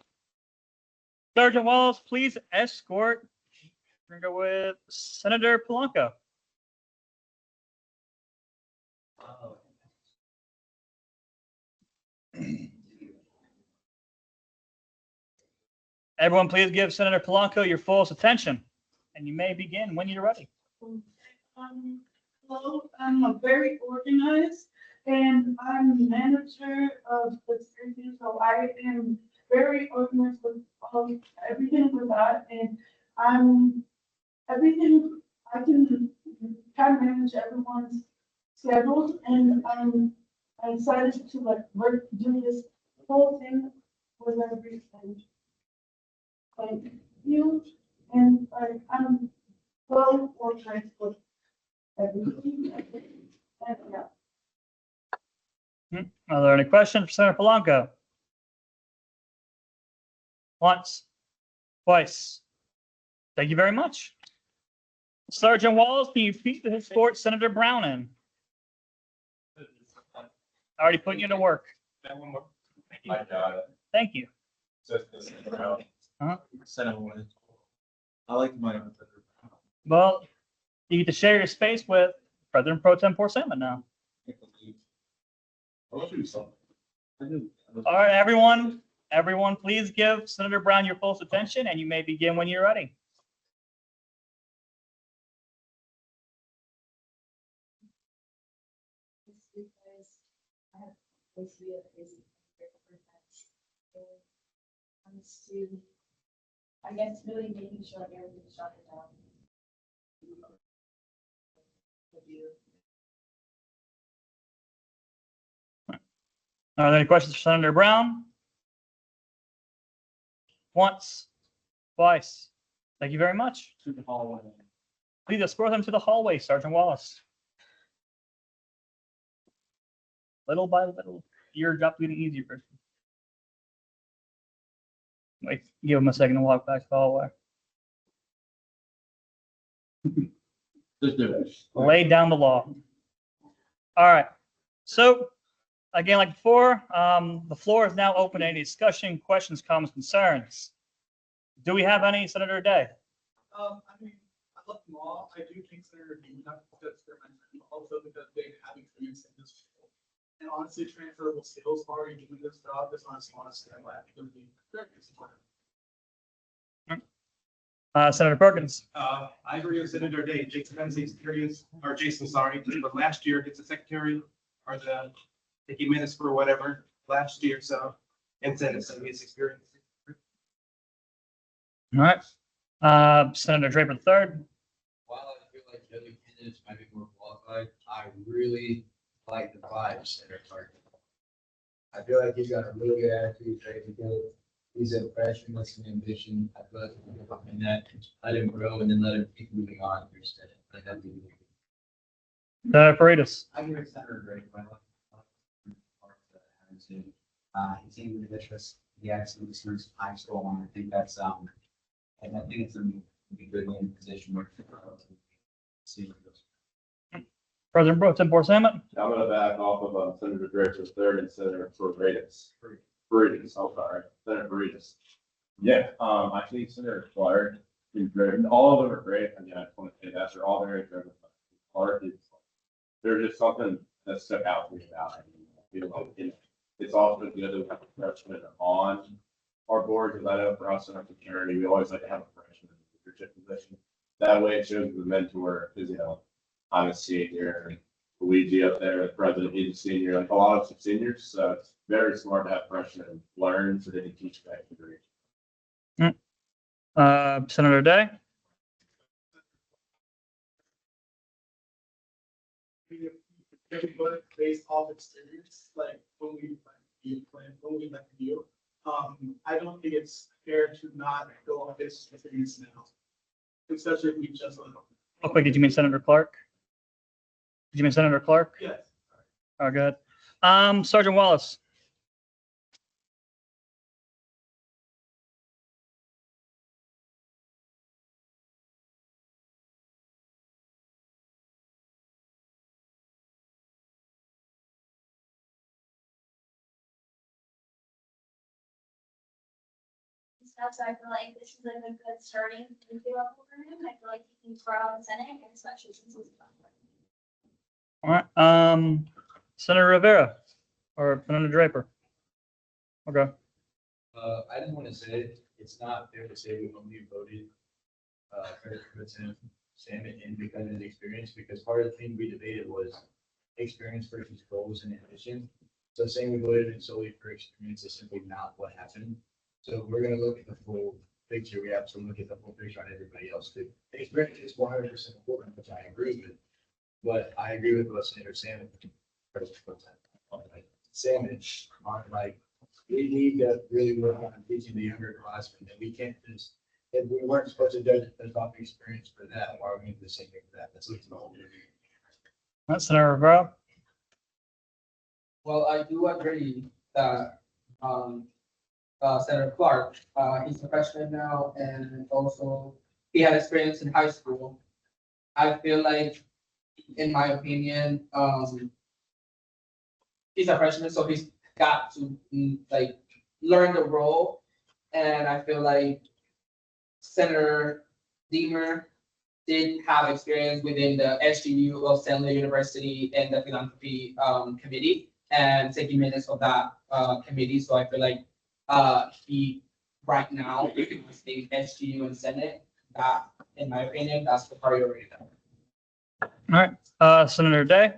Speaker 1: Sergeant Wallace, please escort. We're gonna go with Senator Polanco. Everyone, please give Senator Polanco your fullest attention, and you may begin when you're ready.
Speaker 13: Hello, I'm very organized and I'm the manager of the city, so I am very organized with everything with that and everything, I can kind of manage everyone's schedules and I'm excited to do this whole thing with everything. Thank you, and I'm well organized with everything. And, yeah.
Speaker 1: Are there any questions for Senator Polanco? Once, twice. Thank you very much. Sergeant Wallace, can you please escort Senator Brown in? Already putting you to work.
Speaker 10: My God.
Speaker 1: Thank you.
Speaker 15: I like my.
Speaker 1: Well, you get to share your space with President Pro Tempore Salmon now.
Speaker 10: I'll do something.
Speaker 1: All right, everyone, please give Senator Brown your full attention, and you may begin when you're ready.
Speaker 9: I guess really making sure everything's shut down.
Speaker 1: Are there any questions for Senator Brown? Once, twice. Thank you very much.
Speaker 15: To the hallway.
Speaker 1: Please escort them to the hallway, Sergeant Wallace. Little by little, your job getting easier, Christian. Wait, give him a second to walk back to the hallway.
Speaker 15: Just do it.
Speaker 1: Lay down the law. All right. So, again, like before, the floor is now open to any discussion, questions, comments, concerns. Do we have any, Senator Day?
Speaker 4: I mean, I love them all. I do think Senator Dean, not because they're my friend, but also because they have experience in this field. And honestly, transferable skills already doing this job. This honestly, I'm glad because we very supportive.
Speaker 1: Senator Perkins.
Speaker 17: I agree with Senator Day. Jason Benson's experience, or Jason, sorry, but last year gets the secretary or the taking minutes for whatever last year, so and Senate, so his experience.
Speaker 1: All right. Senator Draper III.
Speaker 11: While I feel like the other candidates might be more qualified, I really like the vibes that are targeted. I feel like he's got a really good attitude, ready to go. He's a freshman with some ambition. I feel like we can find that, let him grow, and then let him keep moving on instead. I think that'd be really good.
Speaker 1: Paredes.
Speaker 2: I agree with Senator Drake, but I like parts that I haven't seen. He seemed ambitious. He absolutely serves high school, and I think that's and I think it's a be good in position where see where it goes.
Speaker 1: President Pro Tempore Salmon.
Speaker 10: I'm gonna back off of Senator Draper III and Senator Paredes. Paredes, oh, sorry, Senator Paredes. Yeah, I think Senator Clark is great. All of them are great. I mean, I just want to say that they're all very driven. Clark is, there's just something that stuck out to me about it. I feel like it's also good to have a freshman on our board, because I know for us in our fraternity, we always like to have a freshman in the leadership position. That way it shows the mentor, because, you know, I'm a senior, Luigi up there, the president, he's a senior, like a lot of seniors, so it's very smart to have freshmen learn so they can teach back to degree.
Speaker 1: Senator Day.
Speaker 4: Everybody based off experience, like when we you plan, when we like you. I don't think it's fair to not go on this experience now. Especially if we just.
Speaker 1: Real quick, did you mean Senator Clark? Did you mean Senator Clark?
Speaker 4: Yes.
Speaker 1: Oh, good. Sergeant Wallace.
Speaker 5: stuff, so I feel like this is like a good starting entry level for him. I feel like he can throw out the Senate, and especially since he's.
Speaker 1: All right, Senator Rivera or Senator Draper. Okay.
Speaker 11: I just want to say, it's not fair to say we only voted, President Salmon in because of his experience, because part of the thing we debated was experience versus goals and ambition. So saying we voted in solely for experience is simply not what happened. So we're gonna look at the full picture. We have to look at the full picture on everybody else too. Experience is 100% important, which I agree with. But I agree with what Senator Salmon, on like, we need to really work on teaching the younger classmen that we can't just, if we weren't supposed to judge the top experience for that, why are we doing the same thing for that? That's least the whole.
Speaker 1: That's Senator Rivera.
Speaker 8: Well, I do agree that, Senator Clark, he's a freshman now, and also he had experience in high school. I feel like, in my opinion, he's a freshman, so he's got to like learn the role. And I feel like Senator Deemer did have experience within the SGU of Stanley University and the philanthropy committee and taking minutes of that committee. So I feel like he right now is the SGU and Senate. That, in my opinion, that's the priority.
Speaker 1: All right, Senator Day.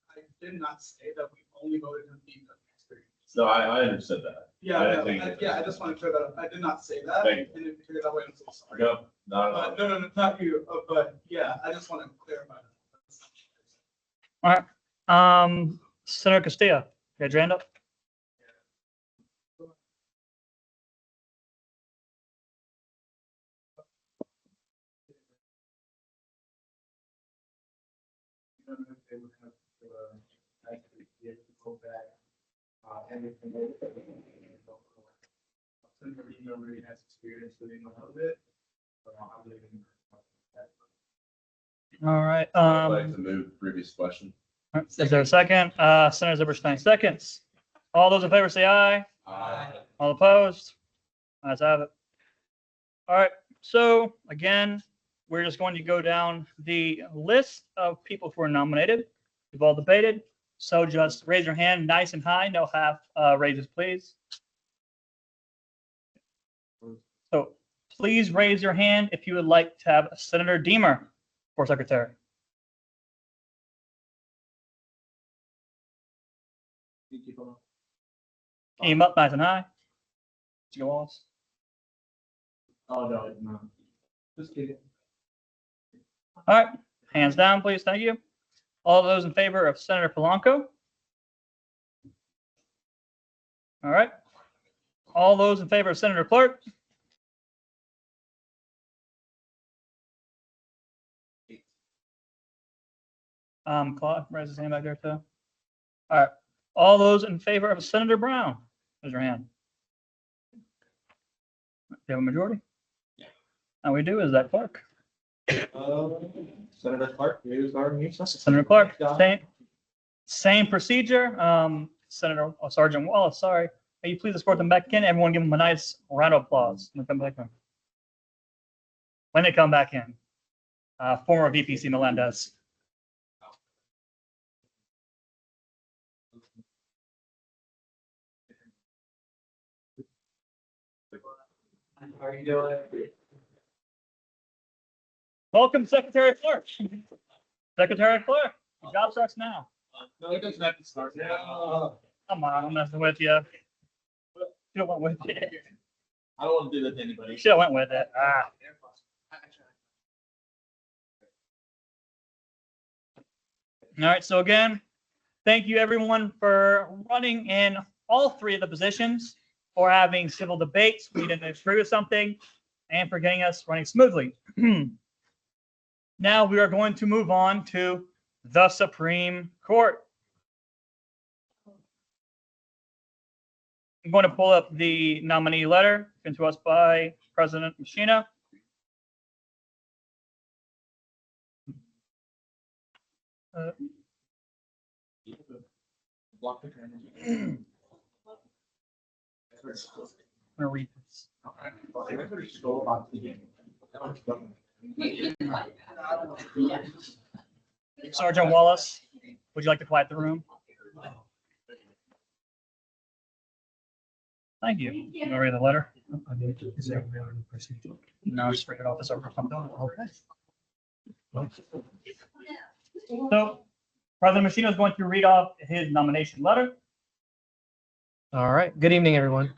Speaker 4: I did not say that we only voted him because of experience.
Speaker 10: No, I understood that.
Speaker 4: Yeah,
Speaker 10: I
Speaker 4: no,
Speaker 10: think-
Speaker 4: I just want to clear that up. I did not say that.
Speaker 10: Thank you.
Speaker 4: And if you hear that way, I'm so sorry.
Speaker 10: No, not
Speaker 4: No, not you, but yeah, I just want to clarify that.
Speaker 1: All right, Senator Castillo. You got your hand up?
Speaker 15: I don't know if they would have to, actually be able to go back, everything. Senator Eno already has experience within a little bit. So I'm leaving.
Speaker 1: All right.
Speaker 10: I'd like to move the previous question.
Speaker 1: Is there a second? Senator Zipperstein seconds. All those in favor say aye.
Speaker 10: Aye.
Speaker 1: All opposed? Ayes have it. All right. So again, we're just going to go down the list of people who are nominated. We've all debated. So just raise your hand nice and high. No half raises, please. So please raise your hand if you would like to have Senator Deemer for secretary. Aim up nice and high. Go Wallace.
Speaker 15: Oh, no, no. Just kidding.
Speaker 1: All right, hands down, please. Thank you. All those in favor of Senator Polanco? All right. All those in favor of Senator Clerk? Claude, raise his hand back there too. All right. All those in favor of Senator Brown? Raise your hand. Do you have a majority? Yeah. And we do. Is that Clark?
Speaker 3: Senator Clark, here's our new
Speaker 1: Senator Clark, same procedure. Senator Sergeant Wallace, sorry. May you please escort them back in? Everyone give them a nice round of applause. When they come back in. When they come back in. Former VPC Melendez.
Speaker 8: How are you doing?
Speaker 1: Welcome, Secretary Clerk. Secretary Clerk, your job starts now.
Speaker 15: No, it doesn't have to start now.
Speaker 1: Come on, I'm messing with you. You don't want with it.
Speaker 15: I don't want to do that to anybody.
Speaker 1: You should have went with it. All right, so again, thank you everyone for running in all three of the positions, for having civil debates. We didn't agree with something, and for getting us running smoothly. Now we are going to move on to the Supreme Court. I'm going to pull up the nominee letter given to us by President Machina. gonna read this. Sergeant Wallace, would you like to quiet the room? Thank you. You want to read the letter? No, just read it off as over. Okay. So President Machino is going to read off his nomination letter.
Speaker 18: All right. Good evening, everyone.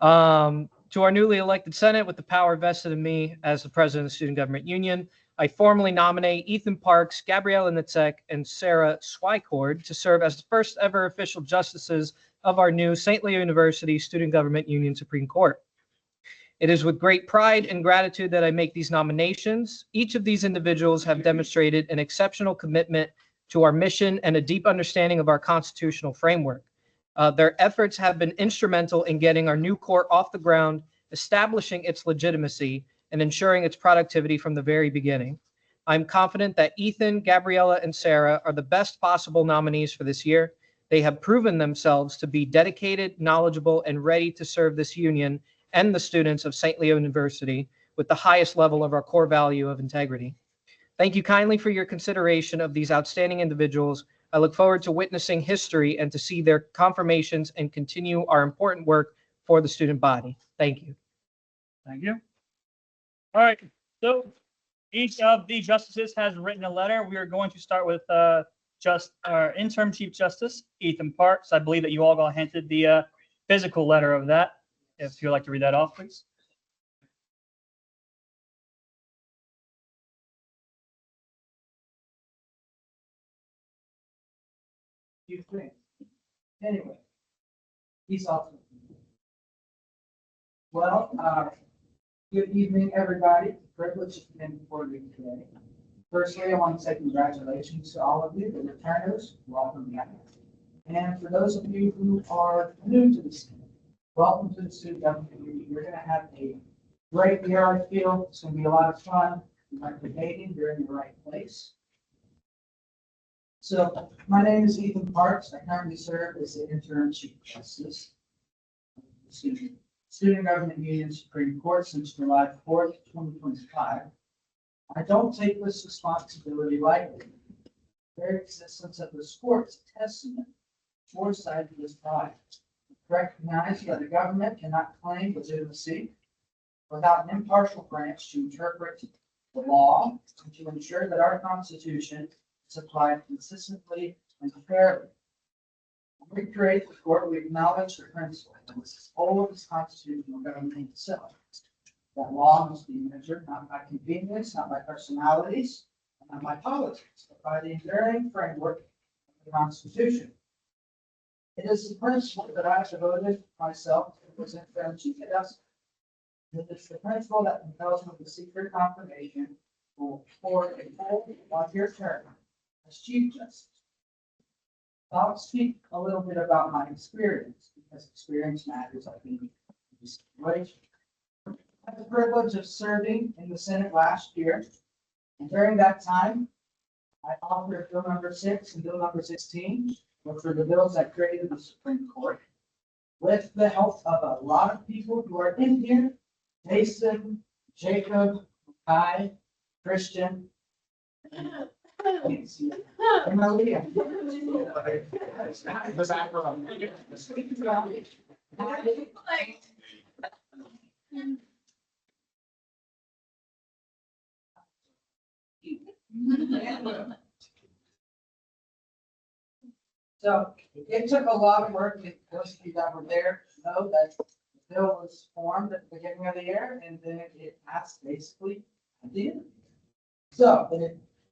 Speaker 18: To our newly elected Senate, with the power vested in me as the president of the Student Government Union, I formally nominate Ethan Parks, Gabriella Nitzek, and Sarah Swycord to serve as the first ever official justices of our new St. Leo University Student Government Union Supreme Court. It is with great pride and gratitude that I make these nominations. Each of these individuals have demonstrated an exceptional commitment to our mission and a deep understanding of our constitutional framework. Their efforts have been instrumental in getting our new court off the ground, establishing its legitimacy, and ensuring its productivity from the very beginning. I'm confident that Ethan, Gabriella, and Sarah are the best possible nominees for this year. They have proven themselves to be dedicated, knowledgeable, and ready to serve this union and the students of St. Leo University with the highest level of our core value of integrity. Thank you kindly for your consideration of these outstanding individuals. I look forward to witnessing history and to see their confirmations and continue our important work for the student body. Thank you.
Speaker 1: Thank you. All right. So each of the justices has written a letter. We are going to start with just our interim Chief Justice, Ethan Parks. I believe that you all got handed the physical letter of that. If you'd like to read that off, please.
Speaker 19: You think. Anyway, he's awesome. Well, good evening, everybody. Privilege to be before you today. Firstly, I want to say congratulations to all of you, the returners. Welcome back. And for those of you who are new to the student, welcome to the Student Government Union. You're going to have a great year, I feel. It's going to be a lot of fun. You might be debating, you're in the right place. So my name is Ethan Parks. I currently serve as the interim Chief Justice of the Student Government Union Supreme Court since July 4th, 2025. I don't take this responsibility lightly. The very existence of this court is a testament to foresight of this body. Recognize that a government cannot claim legitimacy without an impartial branch to interpret the law and to ensure that our Constitution is applied consistently and fairly. When we create the court, we acknowledge the principle that this is all of this constitutional government itself. That law must be measured not by convenience, not by personalities, and not by politics, but by the enduring framework of the Constitution. It is the principle that I have devoted myself to present for Chief Justice. It is the principle that compels me to seek your confirmation for a full one-year term as Chief Justice. I'll speak a little bit about my experience, because experience matters, I think, in this situation. I had the privilege of serving in the Senate last year, and during that time, I authored Bill number 6 and Bill number 16, which were the bills that created the Supreme Court, with the help of a lot of people who are in here: Jason, Jacob, Kai, Christian, and Malia. The background. So it took a lot of work. Those of you that were there know that the bill was formed at the beginning of the year, and then it passed basically at the end. So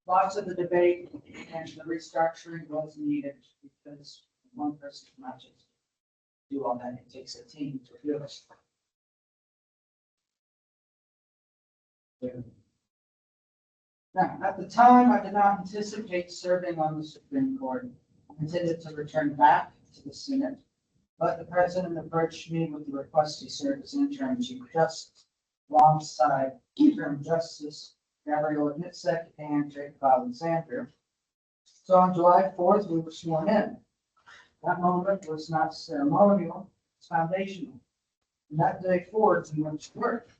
Speaker 19: lots of the debate and the restructuring was needed because one person cannot just do all that. It takes a team to do it. Now, at the time, I did not anticipate serving on the Supreme Court. I intended to return back to the Senate, but the president approached me with the request to serve as interim Chief Justice alongside interim Justice Gabriella Nitzek and Jacob Alexander. So on July 4th, we were sworn in. That moment was not ceremonial, it's foundational. and that day forward in which to work.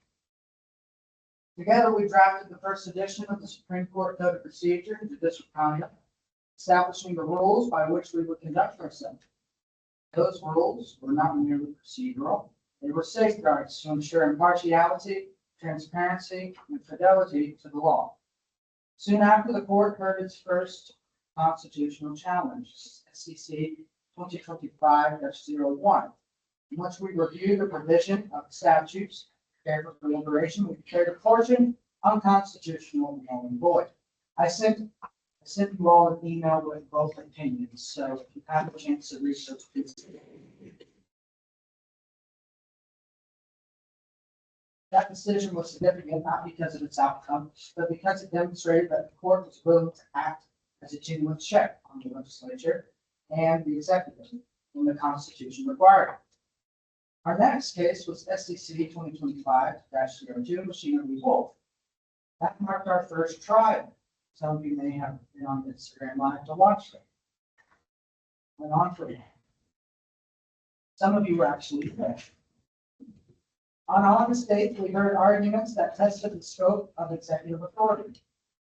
Speaker 19: Together, we drafted the first edition of the Supreme Court Code of Procedure and Judicial Conduct, establishing the rules by which we would conduct ourselves. Those rules were not merely procedural, they were safeguards to ensure impartiality, transparency, and fidelity to the law. Soon after, the court heard its first constitutional challenge, SEC 2025-01, in which we reviewed the provision of the statutes prepared for deliberation. We declared a portion unconstitutional and null and void. I sent you all an email with both opinions, so if you have a chance to research, please. That decision was significant not because of its outcome, but because it demonstrated that the court was willing to act as a genuine check on the legislature and the executive when the Constitution required it. Our next case was SEC 2025-02, Machinery Wolf. That marked our first trial. Some of you may have been on Instagram Live to watch it. Went on for you. Some of you were actually there. On August 8th, we heard arguments that tested the scope of executive authority.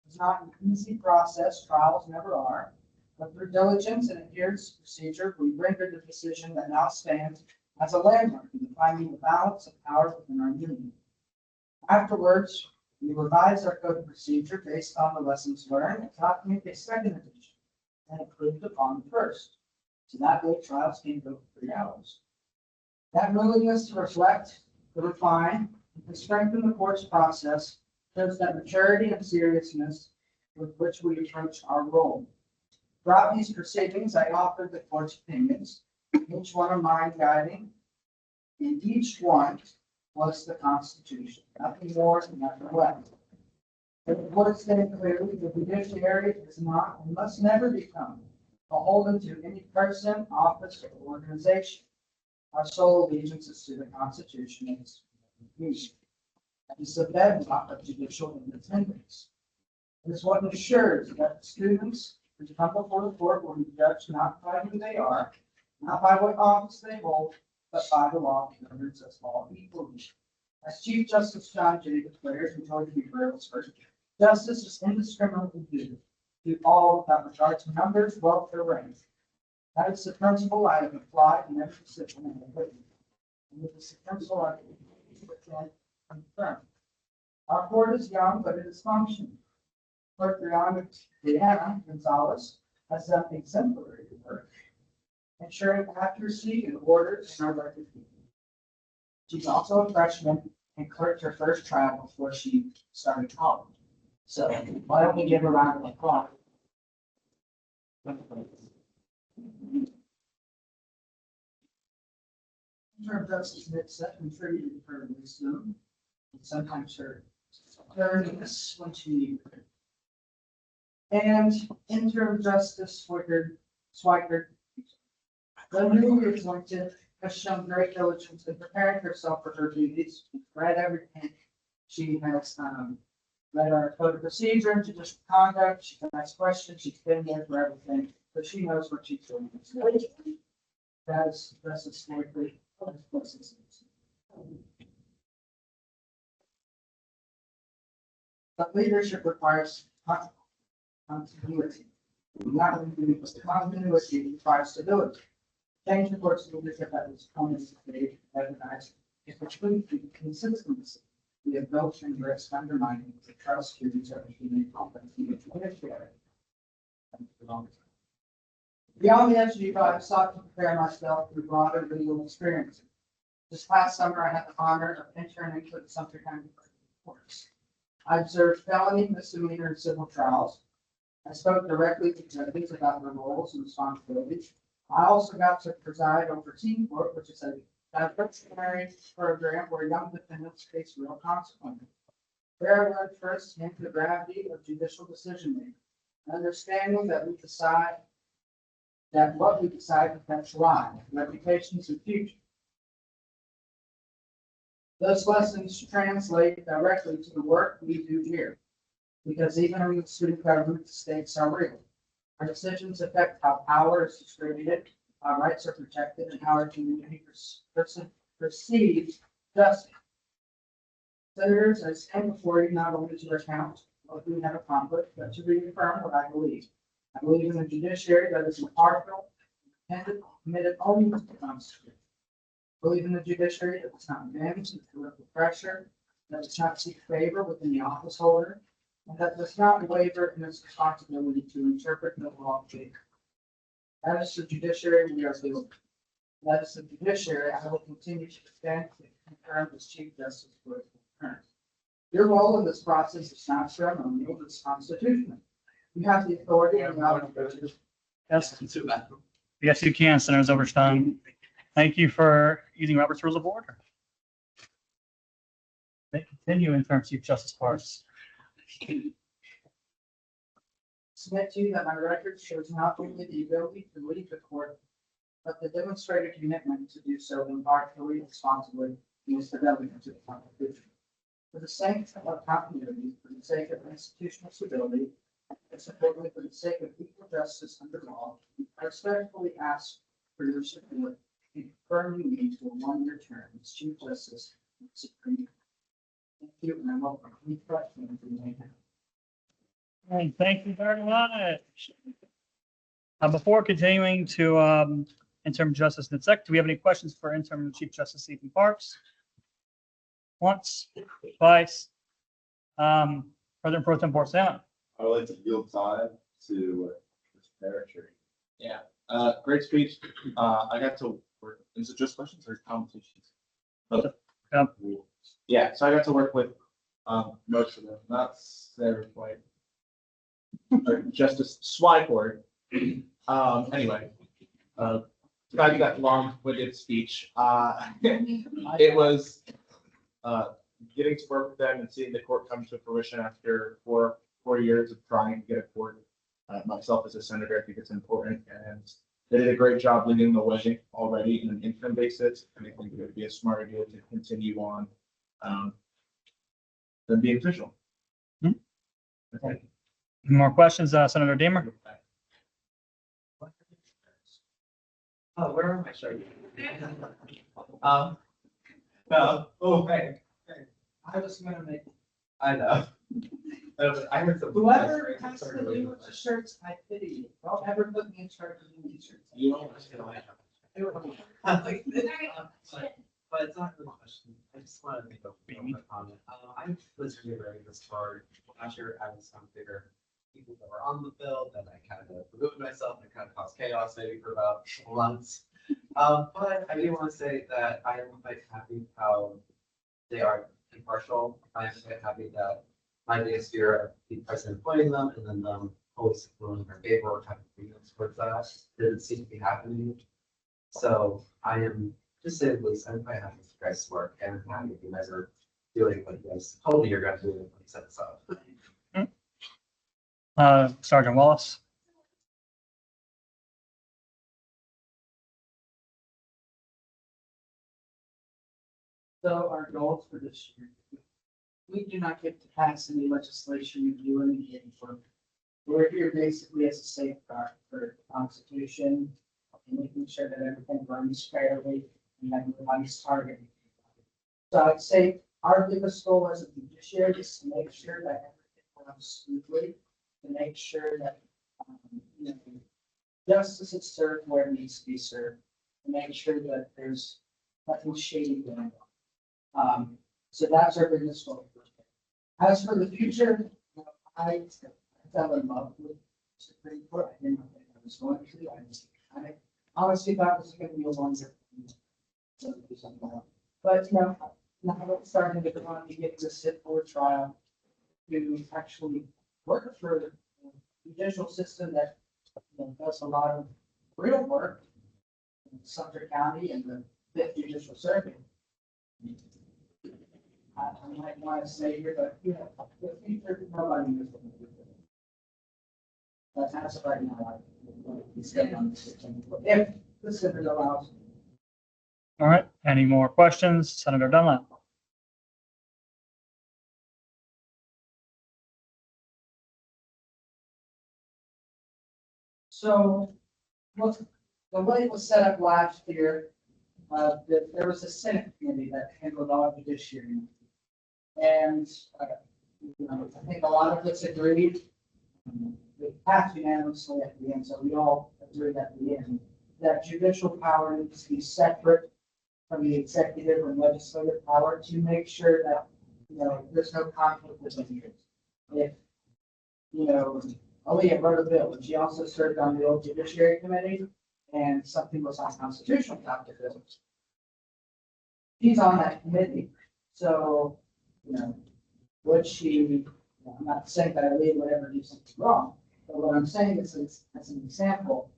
Speaker 19: It's not an easy process, trials never are, but through diligence and adherence to procedure, we rendered a decision that now stands as a landmark in defining the balance of power within our union. Afterwards, we revised our code of procedure based on the lessons learned and documented a second edition and improved upon the first. So that way, trials can go for 3 hours. That willingness to reflect, to refine, and to strengthen the court's process shows that maturity and seriousness with which we approach our role. Throughout these proceedings, I offered the court's opinions, each one of mine guiding, and each one was the Constitution, nothing more and nothing less. The court stated clearly the judiciary is not and must never become beholden to any person, office, or organization. Our sole allegiance is to the Constitution and its Constitution. It is the bedrock of judicial independence. It is what ensures that students who come before the court will be judged not by who they are, not by what office they hold, but by the law that governs us all equally. As Chief Justice John Jay declares, we told you first, justice is indiscriminately due to all without regard to numbers, wealth, or rank. That is the principle I have applied in every decision I have written. And it is the principle I have confirmed. Our court is young, but it is functioning. Clerk Diana Gonzalez has done exemplary work, ensuring accuracy and order in our record keeping. She's also a freshman and clerked her first trial before she started college. So why don't we give her a round of applause? Her justice Nixon contributed her wisdom and sometimes her sternness when she needed it. And interim Justice Swigert, the newly appointed, has shown great diligence in preparing herself for her duties. Read everything. She has read our code of procedure and judicial conduct. She can ask questions. She's been there for everything, so she knows what she's doing. That is historically. But leadership requires continuity. Not only continuity requires stability. Change the court's leadership that was commonly recognized is between consistency. We have built and risk undermining the trust students are being competency with judiciary. Beyond the SG, I've sought to prepare myself through broader legal experience. This past summer, I had the honor of interning with the Sumter County Courts. I observed felony, misdemeanor, and civil trials. I spoke directly to judges about their roles and responsibilities. I also got to preside over Team Court, which is a diversionary program where young defendants face real consequences. There I learned firsthand the gravity of judicial decision making, understanding that what we decide affects lives, reputations, and future. Those lessons translate directly to the work we do here, because even in the student government, the stakes are real. Our decisions affect how power is distributed, how rights are protected, and how our community perceived justice. Senators, I stand before you not only to recount what we have accomplished, but to reaffirm what I believe. I believe in a judiciary that is impartial, independent, committed only to the Constitution. I believe in a judiciary that does not bend to political pressure, that does not seek favor within the office holder, and that does not waver in its responsibility to interpret the law faithfully. That is the judiciary we are building. That is the judiciary I will continue to defend and confirm as Chief Justice for its term. Your role in this process is not ceremonial, it's constitutional. You have the authority and the obligation.
Speaker 1: Yes. Yes, you can, Senator Zilberstein. Thank you for using Robert's Rules of Order. They continue in terms of Chief Justice Parks.
Speaker 19: Submit to you that my record shows not only the ability to lead the court, but the demonstrated commitment to do so impartially, responsibly, and with fidelity to the Constitution. For the sake of continuity, for the sake of institutional stability, and importantly for the sake of equal justice under law, I respectfully ask for your support in confirming me to a one-year term as Chief Justice of the Supreme Court. Thank you, and I welcome any questions you may have.
Speaker 1: And thank you very much. Before continuing to interim justice Nitzek, do we have any questions for interim Chief Justice Ethan Parks? Once, twice. President Pro Tempore Salmon.
Speaker 10: I would like to yield time to Mr. Pantry.
Speaker 11: Yeah, great speech. I got to work, is it just questions or competitions? Okay. Yeah, so I got to work with, most of them, not Sarah White. Or Justice Swyford. Anyway, glad you got long-winded speech. It was, getting to work with them and seeing the court come to fruition after four years of trying to get a court. Myself as a senator, I think it's important, and they did a great job leading the way already in an interim basis. And I think it would be a smart idea to continue on, than being official. Okay.
Speaker 1: More questions, Senator Deemer?
Speaker 11: Oh, where am I? Sorry.
Speaker 19: Hey, I was gonna make.
Speaker 11: I know. I heard some.
Speaker 19: Whoever has to do with the shirts, I pity you. Don't ever put me in charge of doing these shirts.
Speaker 11: You don't understand. But it's not really a question. I just wanted to make a quick comment. I was really ready this hard. Last year I was some bigger people that were on the bill, that I kind of removed myself and kind of caused chaos maybe for about months. But I do want to say that I am quite happy how they are impartial. I am quite happy that my biggest fear of the president appointing them and then them always ruling in their favor or having feelings towards that didn't seem to be happening. So I am, just say the least, I'm quite happy with you guys' work and I'm happy you guys are doing what you guys told me you're going to do when you set this up.
Speaker 1: Sergeant Wallace.
Speaker 19: So our goals for this year, we do not get to pass any legislation, we do any work. We're here basically as a safeguard for the Constitution, and making sure that everything runs fairly and that everybody's targeted. So I'd say our biggest goal as a judiciary is to make sure that everything runs smoothly, to make sure that you know, justice is served where it needs to be served, to make sure that there's nothing shady going on. So that's our biggest goal. As for the future, I fell in love with Supreme Court. I didn't think I was going to. I honestly thought it was going to be a longer. But you know, now it's starting to go on to get to sit for trial to actually work for the judicial system that does a lot of real work in Sumter County and the Fifth Judicial Circuit. I might want to say here, but you know, the future, nobody knows. But as of right now, I stay on the system. If the Senate allows.
Speaker 1: All right. Any more questions? Senator Dunlap.
Speaker 19: So, look, the way it was set up last year, there was a Senate committee that handled all judiciary. And, I think a lot of us agreed, we passed unanimously at the end, so we all agreed at the end, that judicial power needs to be separate from the executive and legislative power to make sure that, there's no conflict of interest. If, Aaliyah wrote a bill, and she also served on the old judiciary committee, and something was unconstitutional about the bill. She's on that committee, so, would she, I'm not saying that Aaliyah would ever do something wrong, but what I'm saying is, as an example,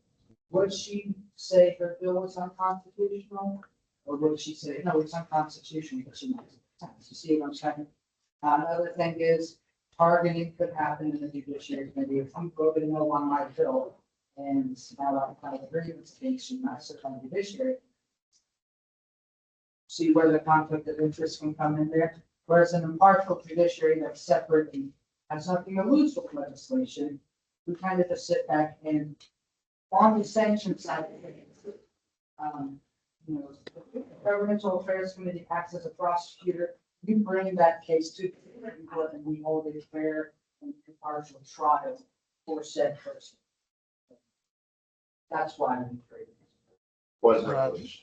Speaker 19: would she say her bill was unconstitutional? Or would she say, no, it's unconstitutional, but she makes sense? You see what I'm saying? Another thing is, targeting could happen in the judiciary committee. If I'm voting no on my bill, and now I have a grievance against you, and I sit on the judiciary. See where the conflict of interest can come in there? Whereas an impartial judiciary that's separate and has nothing to lose with legislation, we kind of just sit back and on the sanction side of things. The Governmental Affairs Committee acts as a prosecutor. You bring that case to the court and we hold a fair and impartial trial for said person. That's why I'm afraid.
Speaker 10: Was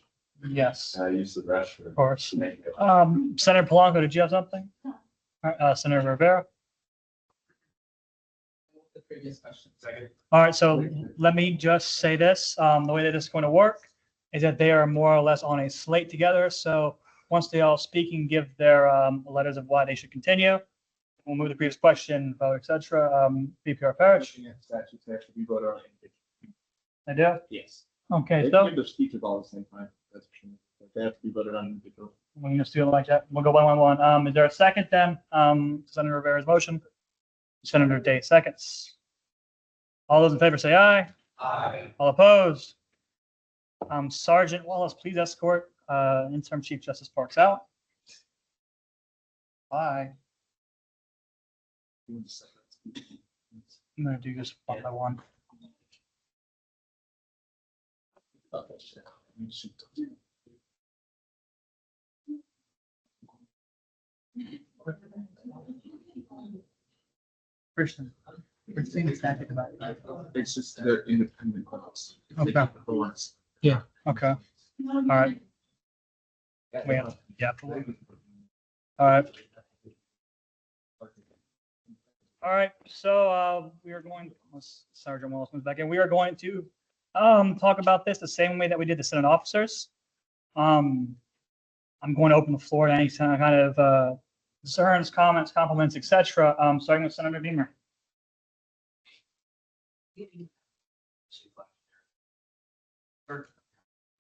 Speaker 1: Yes,
Speaker 10: use the restroom.
Speaker 1: of course. Senator Polanco, did you have something? All right, Senator Rivera.
Speaker 8: The previous question.
Speaker 14: Second.
Speaker 1: All right, so let me just say this, the way that this is going to work is that they are more or less on a slate together. So once they all speak and give their letters of why they should continue, we'll move to the previous question, vote, et cetera. BPR Parish.
Speaker 11: Statutes actually be voted on.
Speaker 1: I do?
Speaker 11: Yes.
Speaker 1: Okay,
Speaker 11: They
Speaker 1: so
Speaker 11: can give their speeches all at the same time. That's for sure. But they have to be voted on individually.
Speaker 1: we can just do it like that. We'll go one. Is there a second then? Senator Rivera's motion. Senator Day seconds. All those in favor say aye.
Speaker 14: Aye.
Speaker 1: All opposed? Sergeant Wallace, please escort interim Chief Justice Parks out. Aye. I'm gonna do this one by one. Christian.
Speaker 11: It's just they're independent class.
Speaker 1: Okay. Yeah, okay. All right. Yeah. All right. All right, so we are going, once Sergeant Wallace comes back in, we are going to talk about this the same way that we did the Senate officers. I'm going to open the floor to any kind of concerns, comments, compliments, etc. Starting with Senator Beamer.
Speaker 6: Well,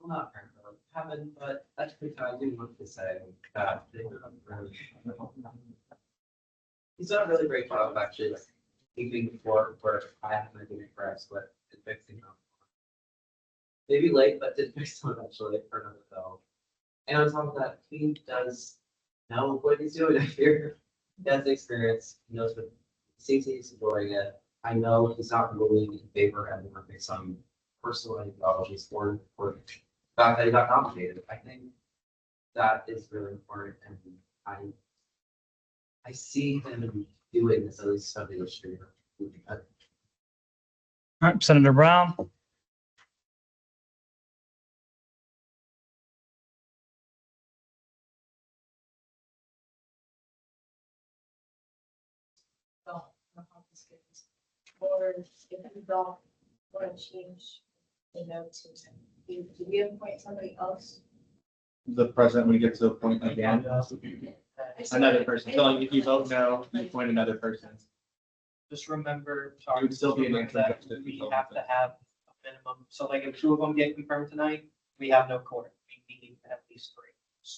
Speaker 6: not haven't, but that's because I do want to say that he's done a really great job of actually keeping before where I haven't been impressed with and fixing them. Maybe late, but did fix them eventually for another bill. And on top of that, he does know what he's doing here. He has the experience, he knows what seems he's enjoying it. I know he's not ruling in favor of anyone based on personal ideologies or the fact that he got nominated. I think that is really important, and I see him doing this at least something this year.
Speaker 1: All right, Senator Brown.
Speaker 9: Or if you don't want to change the note to, do we appoint somebody else?
Speaker 11: The president, when he gets to a point again, another person. So if you vote no, you appoint another person.
Speaker 18: Just remember,
Speaker 11: It would still be an
Speaker 18: remember that
Speaker 11: interim.
Speaker 18: we have to have a minimum. So like if two of them get confirmed tonight, we have no quorum. We need at least three.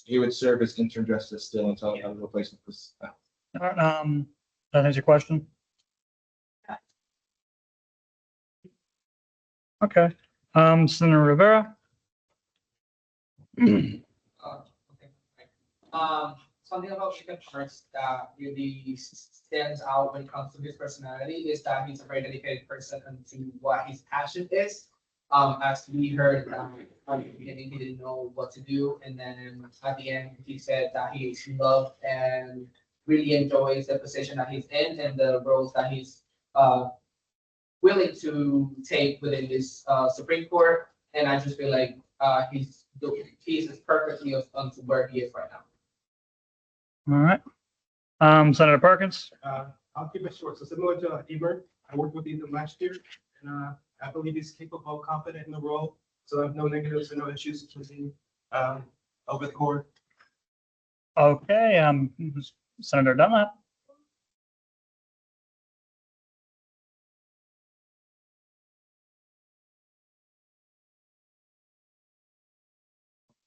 Speaker 11: He would serve as interim justice still until another replacement was.
Speaker 1: All right, that answers your question. Okay, Senator Rivera.
Speaker 8: Something about Chicken Parks that really stands out when it comes to his personality is that he's a very dedicated person and to what his passion is. As we heard, at the beginning, he didn't know what to do, and then at the end, he said that he loved and really enjoys the position that he's in and the roles that he's willing to take within this Supreme Court. And I just feel like he's perfectly onto where he is right now.
Speaker 1: All right. Senator Perkins.
Speaker 17: I'll keep it short. So similar to Eber, I worked with Ethan last year, and I believe he's capable, confident in the role. So I have no negatives and no issues with over the court.
Speaker 1: Okay. Senator Dunlap.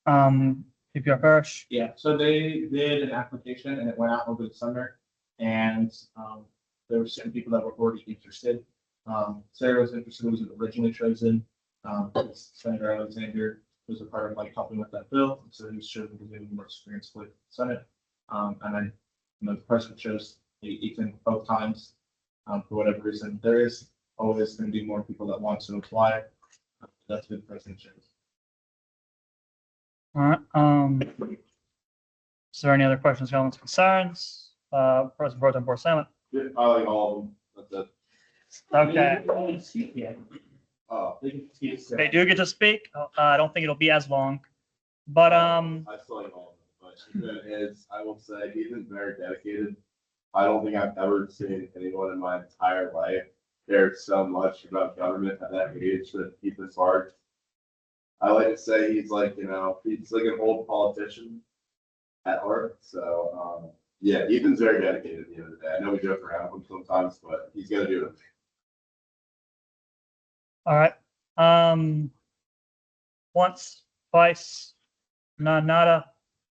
Speaker 1: PPR Parish.
Speaker 12: Yeah, so they did an application and it went out over the summer. And there were certain people that were already interested. Sarah was interested, was originally chosen. Senator Alexander was a part of like helping with that bill. So he was chosen because he had more experience with the Senate. And then the president chose Ethan both times for whatever reason. There is always going to be more people that want to apply. That's who the president chose.
Speaker 1: All right. Is there any other questions, comments, concerns? President Pro Tem Salmon.
Speaker 10: Yeah, I like all of them. That's it.
Speaker 1: Okay. They do get to speak. I don't think it'll be as long, but
Speaker 10: I still like all of them, but Ethan is, I will say, Ethan's very dedicated. I don't think I've ever seen anyone in my entire life care so much about government at that age that Ethan's hard. I like to say he's like, he's like an old politician at heart. So, yeah, Ethan's very dedicated at the end of the day. I know we joke around with him sometimes, but he's going to do it.
Speaker 1: all right. Once, twice, nada.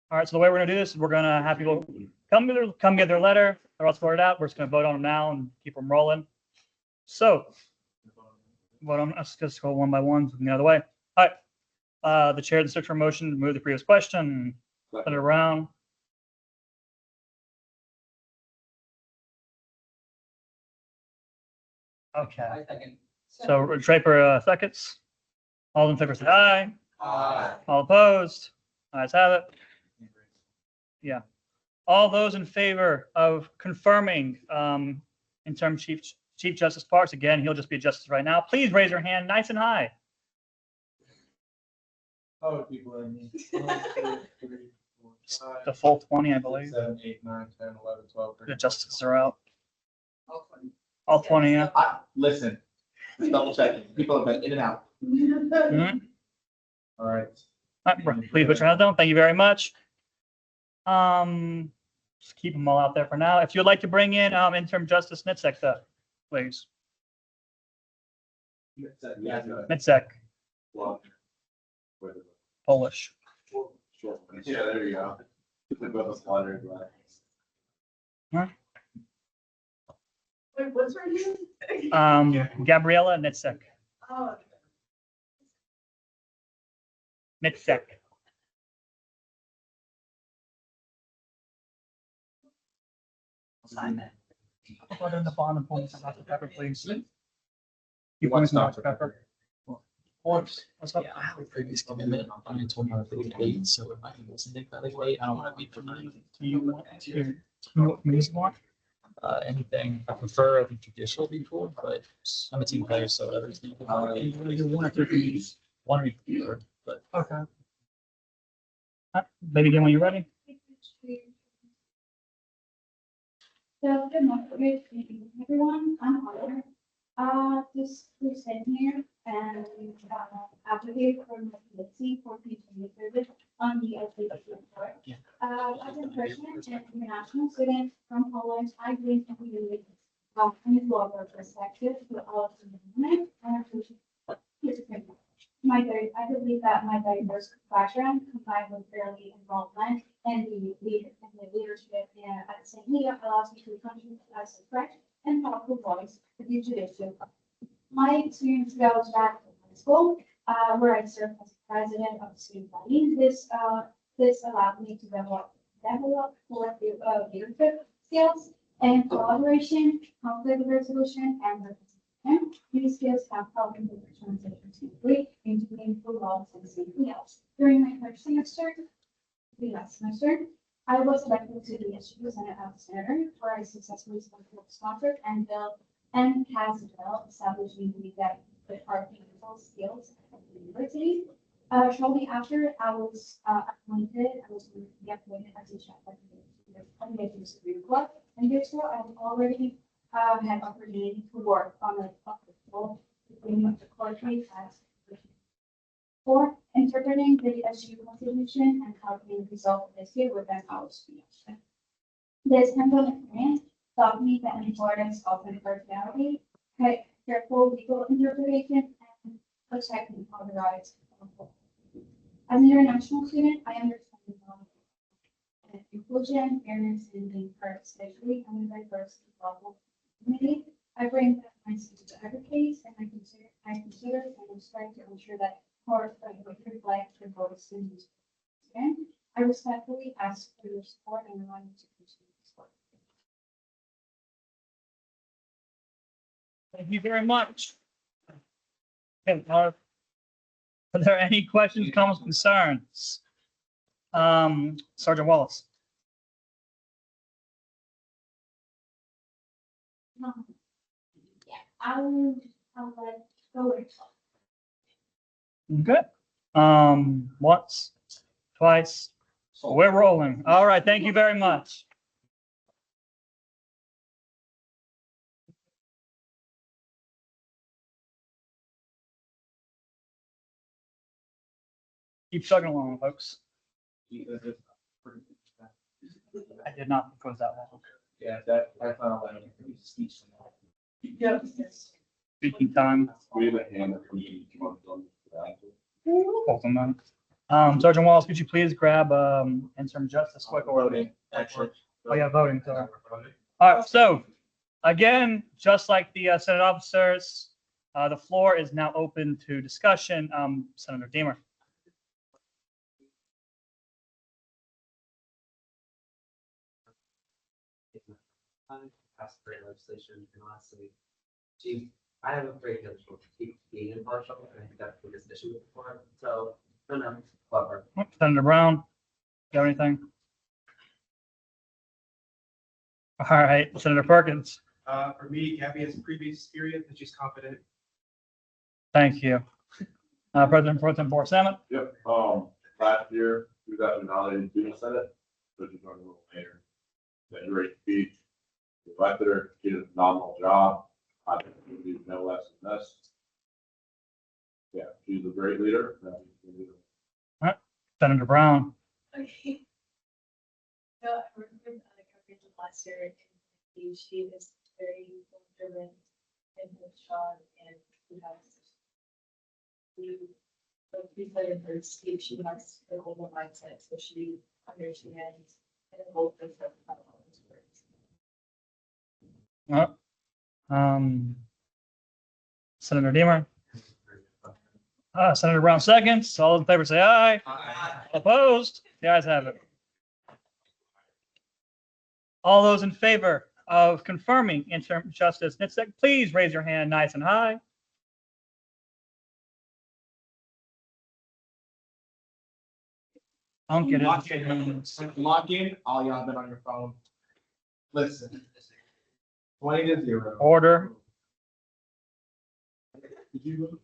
Speaker 1: All right. So the way we're gonna do this is we're gonna have people come get their letter. They're all sorted out. We're just gonna vote on them now and keep them rolling. So, vote on. Let's just go one by one. So we can get out of the way. All right. The chair of the secretary motion to move the previous question. Put it around. Okay. So Draper seconds. All in favor say aye.
Speaker 8: Aye.
Speaker 1: All opposed? Ayes have it. Yeah. All those in favor of confirming interim Chief Justice Parks, again, he'll just be a justice right now. Please raise your hand nice and high.
Speaker 11: How many people are in here? 1, 2, 3, 4, 5,
Speaker 1: The full 20, I believe.
Speaker 11: 7, 8, 9, 10, 11, 12, 13.
Speaker 1: The justices are out. All 20, yeah.
Speaker 12: Listen, just double checking. People have been in and out.
Speaker 1: Mhm.
Speaker 12: All right.
Speaker 1: All right, please put your hands down. Thank you very much. Just keep them all out there for now. If you'd like to bring in interim Justice Nitzek, please. Nitzek, Polish.
Speaker 10: Yeah, there you go.
Speaker 13: Wait, what's her name?
Speaker 1: Gabriela Nitzek.
Speaker 13: Oh,
Speaker 1: Nitzek.
Speaker 19: Sign that.
Speaker 1: Put in the bottom point, Dr. Pepper, please. You want to Dr. Pepper? What's up?
Speaker 16: Yeah, I have a previous commitment. I told me I was late, so if I can listen to that late, I don't want to be familiar.
Speaker 1: Do you want to, you know what music you want?
Speaker 16: Anything. I prefer, I think, judicial before, but I'm a team player, so whatever.
Speaker 1: One or two things.
Speaker 16: One week before, but.
Speaker 1: Okay. Baby, again when you're ready.
Speaker 5: So, good morning, everyone. I'm Oliver. Just we're sitting here and advocate for mobility for PhD service on the Allocation report. As a person and international student from Poland, I believe in the from a global perspective to all of the movement and I believe that my diverse background combined with early involvement and the leadership at St. Leo allows me to contribute as a fresh and powerful voice for the judicial. My experience goes back to high school, where I served as president of the student body. This allowed me to develop collective leadership skills and collaboration, conflict resolution, and And these skills have helped me with the transition smoothly into meaningful roles and safety else. During my last semester, I was elected to the SU Senate House Senator, where I successfully sponsored and built and has developed establishing me that with our people skills at the university. Shortly after I was appointed as a chef at the Supreme Court. And therefore, I've already had opportunity to work on a full between the court case as for interpreting the SU Constitution and helping resolve the issue within our students. This hands-on experience taught me the importance of impartiality, careful legal interpretation, and protecting all the rights of all. As an international student, I understand inclusion, fairness, and being part, especially in a diverse global community. I bring that my skills to every case, and I consider and strive to ensure that court reflect the voice in this. I respectfully ask for your support and remind you to continue this work.
Speaker 1: Thank you very much. Okay, are there any questions, comments, concerns? Sergeant Wallace.
Speaker 5: I'll let go with
Speaker 1: Good. Once, twice. We're rolling. All right. Thank you very much. Keep chugging along, folks. I did not propose that one.
Speaker 11: Yeah, that, I thought I would speech.
Speaker 1: Speaking time.
Speaker 10: We have a hand that comes in.
Speaker 1: Hold on a moment. Sergeant Wallace, could you please grab interim justice quick order?
Speaker 11: Voting, actually.
Speaker 1: Oh, yeah, voting. Sorry. All right. So again, just like the Senate officers, the floor is now open to discussion. Senator Deemer.
Speaker 6: Pass great legislation, and lastly, Chief, I have a great deal of keep being impartial, and I think that's the biggest issue before. So, no, clever.
Speaker 1: Senator Brown, you have anything? All right, Senator Perkins.
Speaker 17: For me, Gabby has previous experience and she's confident.
Speaker 1: Thank you. President Pro Tem Boris Samet.
Speaker 10: Yep, last year, we got nominated to the Senate, so she's running a little later. That great speech. We elected her, she did a phenomenal job. I think we need no less than this. Yeah, she's a great leader.
Speaker 1: All right, Senator Brown.
Speaker 20: Okay. No, I worked with the coverage last year, and she is very driven and strong, and she has like we said in her speech, she has the global mindset, so she understands and both of them how all this works.
Speaker 1: Senator Deemer. Senator Brown seconds. All in favor say aye.
Speaker 14: Aye.
Speaker 1: Opposed? The ayes have it. All those in favor of confirming interim Justice Nitzek, please raise your hand nice and high. Don't get it.
Speaker 3: Log in, all y'all been on your phone. Listen. 20-0.
Speaker 1: Order.
Speaker 3: Did you?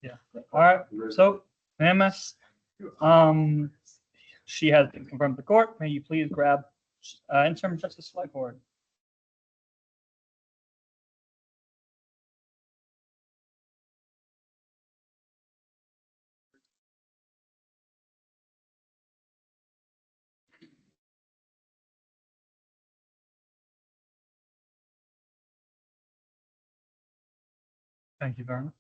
Speaker 1: Yeah. All right. So, MS, she has been confirmed to the court. May you please grab interim Justice Select Board. Thank you very much.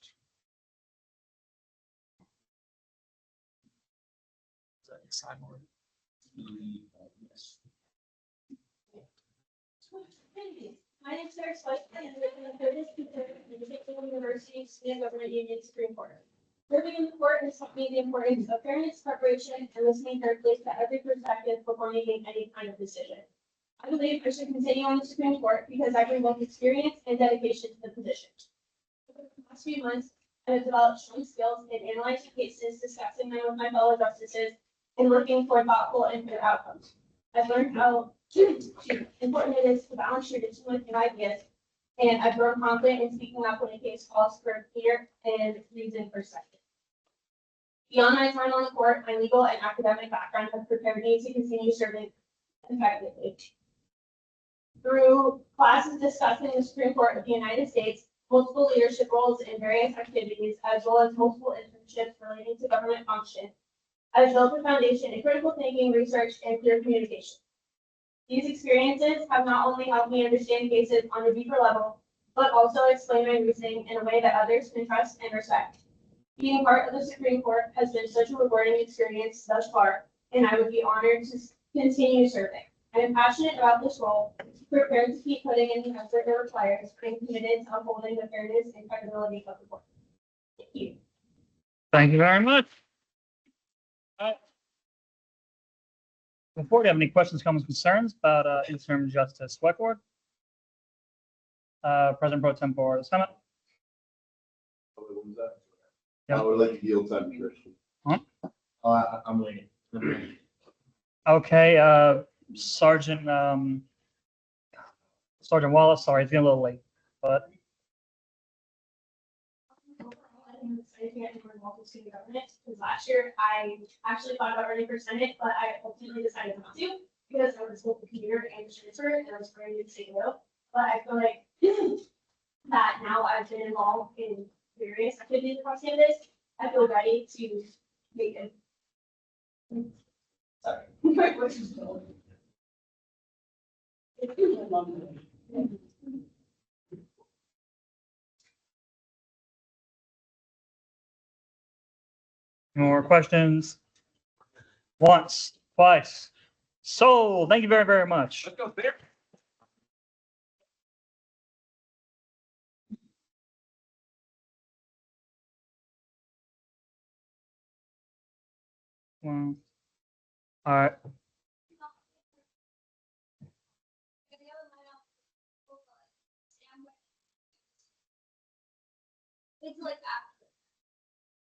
Speaker 5: My name is Sarah Swift, and I'm the third speaker in the Stateville University Student Government Union Supreme Court. Serving in the court has taught me the importance of fairness, preparation, and listening carefully to every perspective before making any kind of decision. I believe I should continue on the Supreme Court because I bring both experience and dedication to the position. past few months, I have developed strong skills in analyzing cases, discussing them with my fellow justices, and working for thoughtful and fair outcomes. I've learned how important it is to balance tradition with new ideas, and I've grown confident in speaking up when a case calls for clear and reasoned perspective. Beyond my time on the court, my legal and academic background has prepared me to continue serving effectively. Through classes discussing the Supreme Court of the United States, multiple leadership roles in various activities, as well as multiple internships relating to government function, I've built a foundation in critical thinking, research, and clear communication. These experiences have not only helped me understand cases on a deeper level, but also explain my reasoning in a way that others can trust and respect. Being part of the Supreme Court has been such a rewarding experience thus far, and I would be honored to continue serving. I am passionate about this role, prepared to keep putting in the effort it requires, and committed to upholding the fairness and credibility of the court. Thank you.
Speaker 1: Thank you very much. Before, do you have any questions, comments, concerns about interim justice select board? President Pro Tempore, the Senate.
Speaker 10: I would like to yield time to Christian.
Speaker 11: I'm waiting.
Speaker 1: Okay, Sergeant Wallace, sorry, it's getting a little late, but
Speaker 5: I'm excited to get involved in student government because last year I actually thought about running for Senate, but I ultimately decided not to because I was both the commuter and the transfer and I was afraid to say no. But I feel like that now I've been involved in various activities across campus, I feel ready to make it. Sorry. My voice is low.
Speaker 1: more questions? Once, twice. So, thank you very, very much.
Speaker 17: Let's go there.
Speaker 1: Well, all right.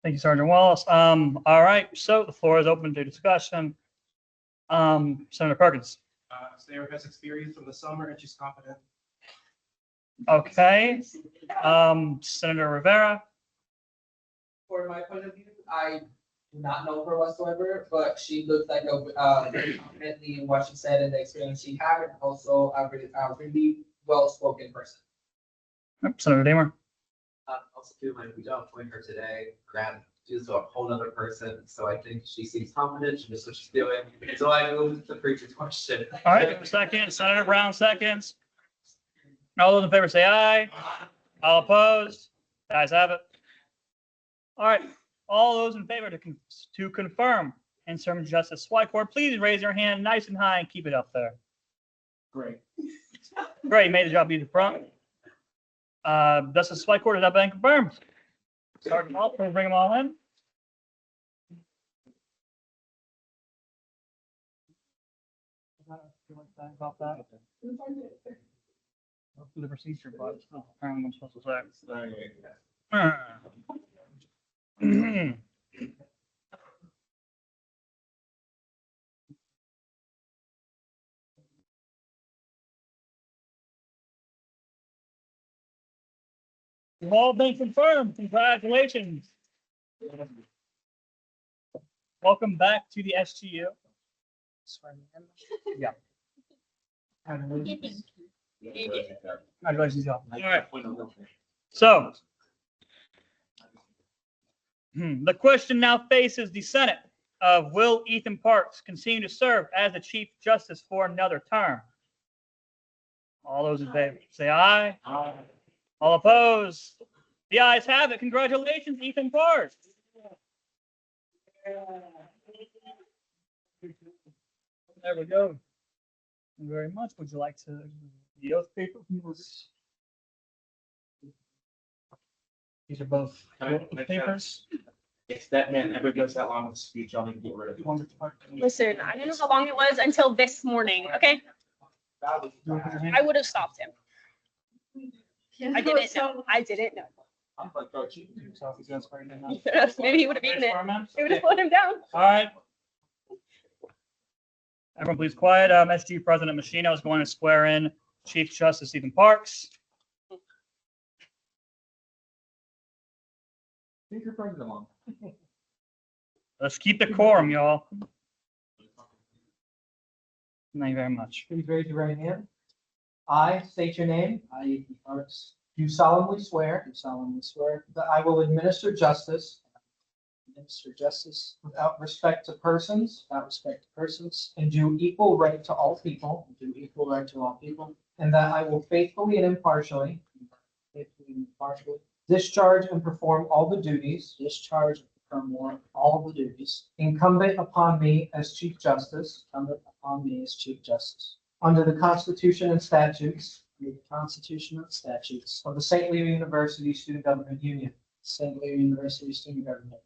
Speaker 1: Thank you, Sergeant Wallace. All right, so the floor is open to discussion. Senator Perkins.
Speaker 17: Sarah has experience from the summer and she's confident.
Speaker 1: Okay. Senator Rivera.
Speaker 8: For my point of view, I do not know her whatsoever, but she looks like a very confidently in what she said and the experience she had, and also a really well-spoken person.
Speaker 1: Senator Deemer.
Speaker 6: Also feel like we don't appoint her today, she's a whole nother person, so I think she seems confident, she knows what she's doing. So I move the previous question.
Speaker 1: All right, second, Senator Brown seconds. All those in favor say aye. All opposed? The ayes have it. All right, all those in favor to confirm interim justice select board, please raise your hand nice and high and keep it up there.
Speaker 17: Great.
Speaker 1: Great, made the job easy front. Justice select board has now been confirmed. Sergeant Wallace, we'll bring them all in. About that. The procedure, but apparently I'm supposed to say. You've all been confirmed. Congratulations. Welcome back to the SGU. Yeah. Congratulations. Congratulations, y'all. All right. So, the question now faces the Senate of will Ethan Parks continue to serve as the Chief Justice for another term? All those in favor say aye. Aye. All opposed? The ayes have it. Congratulations, Ethan Parks. There we go. Thank you very much. Would you like to the oath paper? These are both papers.
Speaker 12: If that man ever goes that long with a speech, I'll need to get rid of it.
Speaker 21: Listen, I didn't know how long it was until this morning, okay? I would have stopped him. I didn't know. I didn't know. Maybe he would have eaten it. It would have slowed him down.
Speaker 1: All right. Everyone please quiet. SG President Machino is going to swear in Chief Justice Stephen Parks. Let's keep the quorum, y'all. Thank you very much.
Speaker 18: Please raise your right hand. I state your name. I, Ethan Parks. Do solemnly swear. Do solemnly swear. That I will administer justice. Administer justice. Without respect to persons. Without respect to persons. And do equal right to all people. And do equal right to all people. And that I will faithfully and impartially. Faithfully and impartially. Discharge and perform all the duties. Discharge and perform all the duties. Incumbent upon me as Chief Justice. Incumbent upon me as Chief Justice. Under the Constitution and statutes. Under the Constitution and statutes. Of the St. Leo University Student Government Union. St. Leo University Student Government.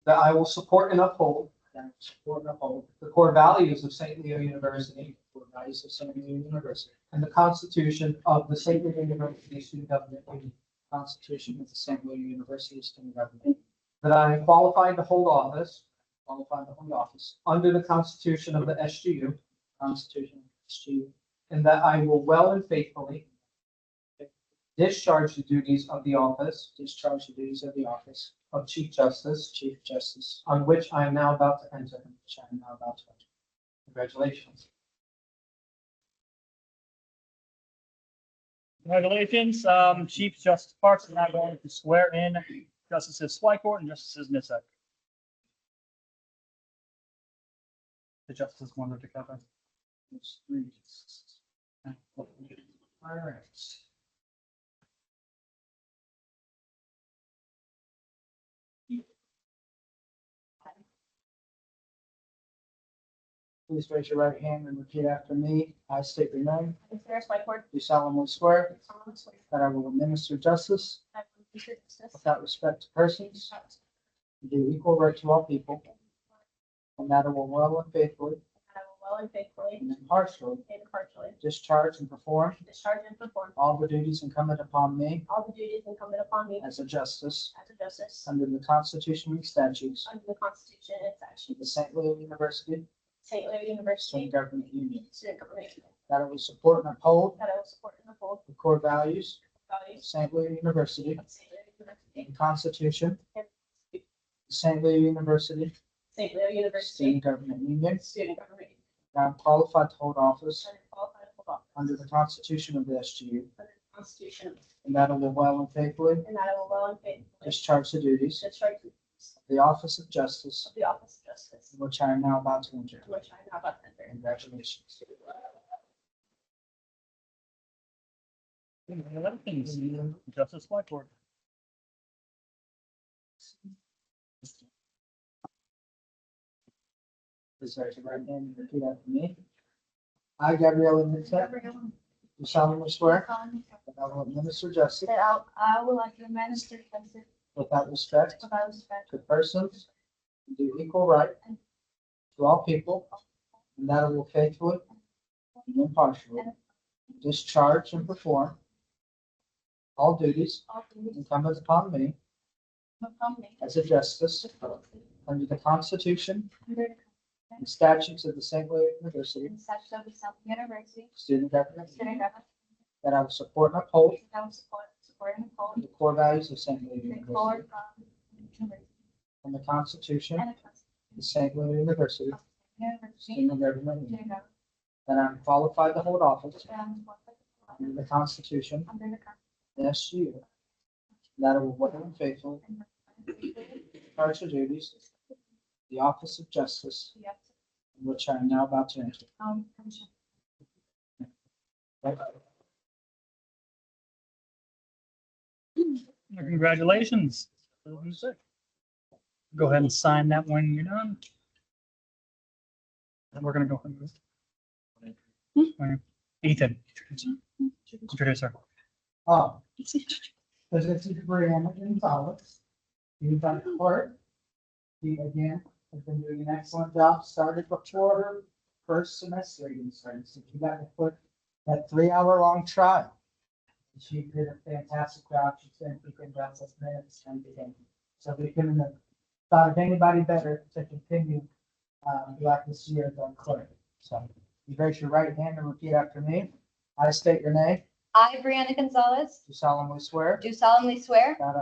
Speaker 18: That I will support and uphold. That I will support and uphold. The core values of St. Leo University. Core values of St. Leo University. And the Constitution of the St. Leo University Student Government Union. Constitution of the St. Louis University Student Government. That I am qualified to hold office. Qualified to hold office. Under the Constitution of the SGU. Constitution of the SGU. And that I will well and faithfully. Discharge the duties of the office. Discharge the duties of the office. Of Chief Justice. Chief Justice. On which I am now about to enter. Which I am now about to enter. Congratulations.
Speaker 1: Congratulations, Chief Justice Parks is now going to swear in Justices Swycourt and Justices Nisak. The justices wanted to cover. There's 3 justices. All right.
Speaker 18: Please raise your right hand and repeat after me. I state your name.
Speaker 21: I swear Swycourt.
Speaker 18: Do solemnly swear
Speaker 21: solemnly swear
Speaker 18: that I will administer justice
Speaker 21: that I will administer justice
Speaker 18: without respect to persons, and do equal right to all people, and that I will well and faithfully
Speaker 21: I will well and faithfully
Speaker 18: and impartially
Speaker 21: and impartially
Speaker 18: discharge and perform
Speaker 21: discharge and perform
Speaker 18: all the duties incumbent upon me
Speaker 21: all the duties incumbent upon me
Speaker 18: as a justice
Speaker 21: as a justice
Speaker 18: under the Constitution and statutes
Speaker 21: under the Constitution and
Speaker 18: of
Speaker 21: statutes
Speaker 18: the St. Louis University
Speaker 21: St. Leo University
Speaker 18: Student Government Union,
Speaker 21: Student Government Union,
Speaker 18: that I will support and uphold
Speaker 21: that I will support and uphold
Speaker 18: the core values
Speaker 21: the
Speaker 18: of
Speaker 21: values
Speaker 18: St. Louis University,
Speaker 21: of St. Leo University
Speaker 18: the Constitution
Speaker 21: and
Speaker 18: of St. Louis University
Speaker 21: St. Leo University
Speaker 18: Student Government Union.
Speaker 21: Student Government Union,
Speaker 18: I am qualified to hold office
Speaker 21: and qualified to hold office
Speaker 18: under the Constitution of the SGU,
Speaker 21: under the Constitution
Speaker 18: and that I will well and faithfully
Speaker 21: and that I will well and faithfully
Speaker 18: discharge the duties
Speaker 21: discharge the duties
Speaker 18: of the office of justice,
Speaker 21: of the office of justice,
Speaker 18: in which I am now about to enter.
Speaker 21: which I am now about to enter.
Speaker 18: Congratulations.
Speaker 1: Justice Swycourt.
Speaker 18: Please raise your right hand and repeat after me. I, Gabriella Nitzek, do solemnly swear that I will administer justice
Speaker 5: That I will like to administer justice
Speaker 18: without respect
Speaker 5: without respect
Speaker 18: to persons, and do equal right to all people, and that I will faithfully and impartially discharge and perform all duties
Speaker 5: all duties
Speaker 18: incumbent upon me
Speaker 5: upon me
Speaker 18: as a justice under the Constitution
Speaker 5: under
Speaker 18: and statutes of the St. Louis University
Speaker 5: the statutes of the South University
Speaker 18: Student Government,
Speaker 5: Student Government,
Speaker 18: that I will support and uphold
Speaker 5: that I will support and uphold
Speaker 18: the core values of St. Louis
Speaker 5: the
Speaker 18: University
Speaker 5: core university
Speaker 18: and the Constitution
Speaker 5: and
Speaker 18: of
Speaker 5: the Constitution
Speaker 18: the St. Louis University
Speaker 5: of the University
Speaker 18: Student Government,
Speaker 5: Student Government,
Speaker 18: that I am qualified to hold office
Speaker 5: that I am qualified to hold
Speaker 18: under the Constitution
Speaker 5: under the
Speaker 18: of the SGU, that I will well and faithfully
Speaker 5: Constitution
Speaker 18: discharge the duties of the office of justice, in which I am now about to enter.
Speaker 5: Commission.
Speaker 1: Congratulations. Go ahead and sign that when you're done. And we're gonna go. Ethan. Introduce her.
Speaker 3: Oh. This is Brianna Gonzalez. He's on court. He again has been doing an excellent job. Started before her first semester even started. So she got to put that 3-hour long trial.
Speaker 19: She did a fantastic job. She's been keeping Russell's minutes and everything. So we couldn't have thought of anybody better to continue throughout this year than Clerk. So you raise your right hand and repeat after me. I state your name.
Speaker 7: I, Brianna Gonzalez,
Speaker 19: Do solemnly swear
Speaker 7: do solemnly swear
Speaker 19: that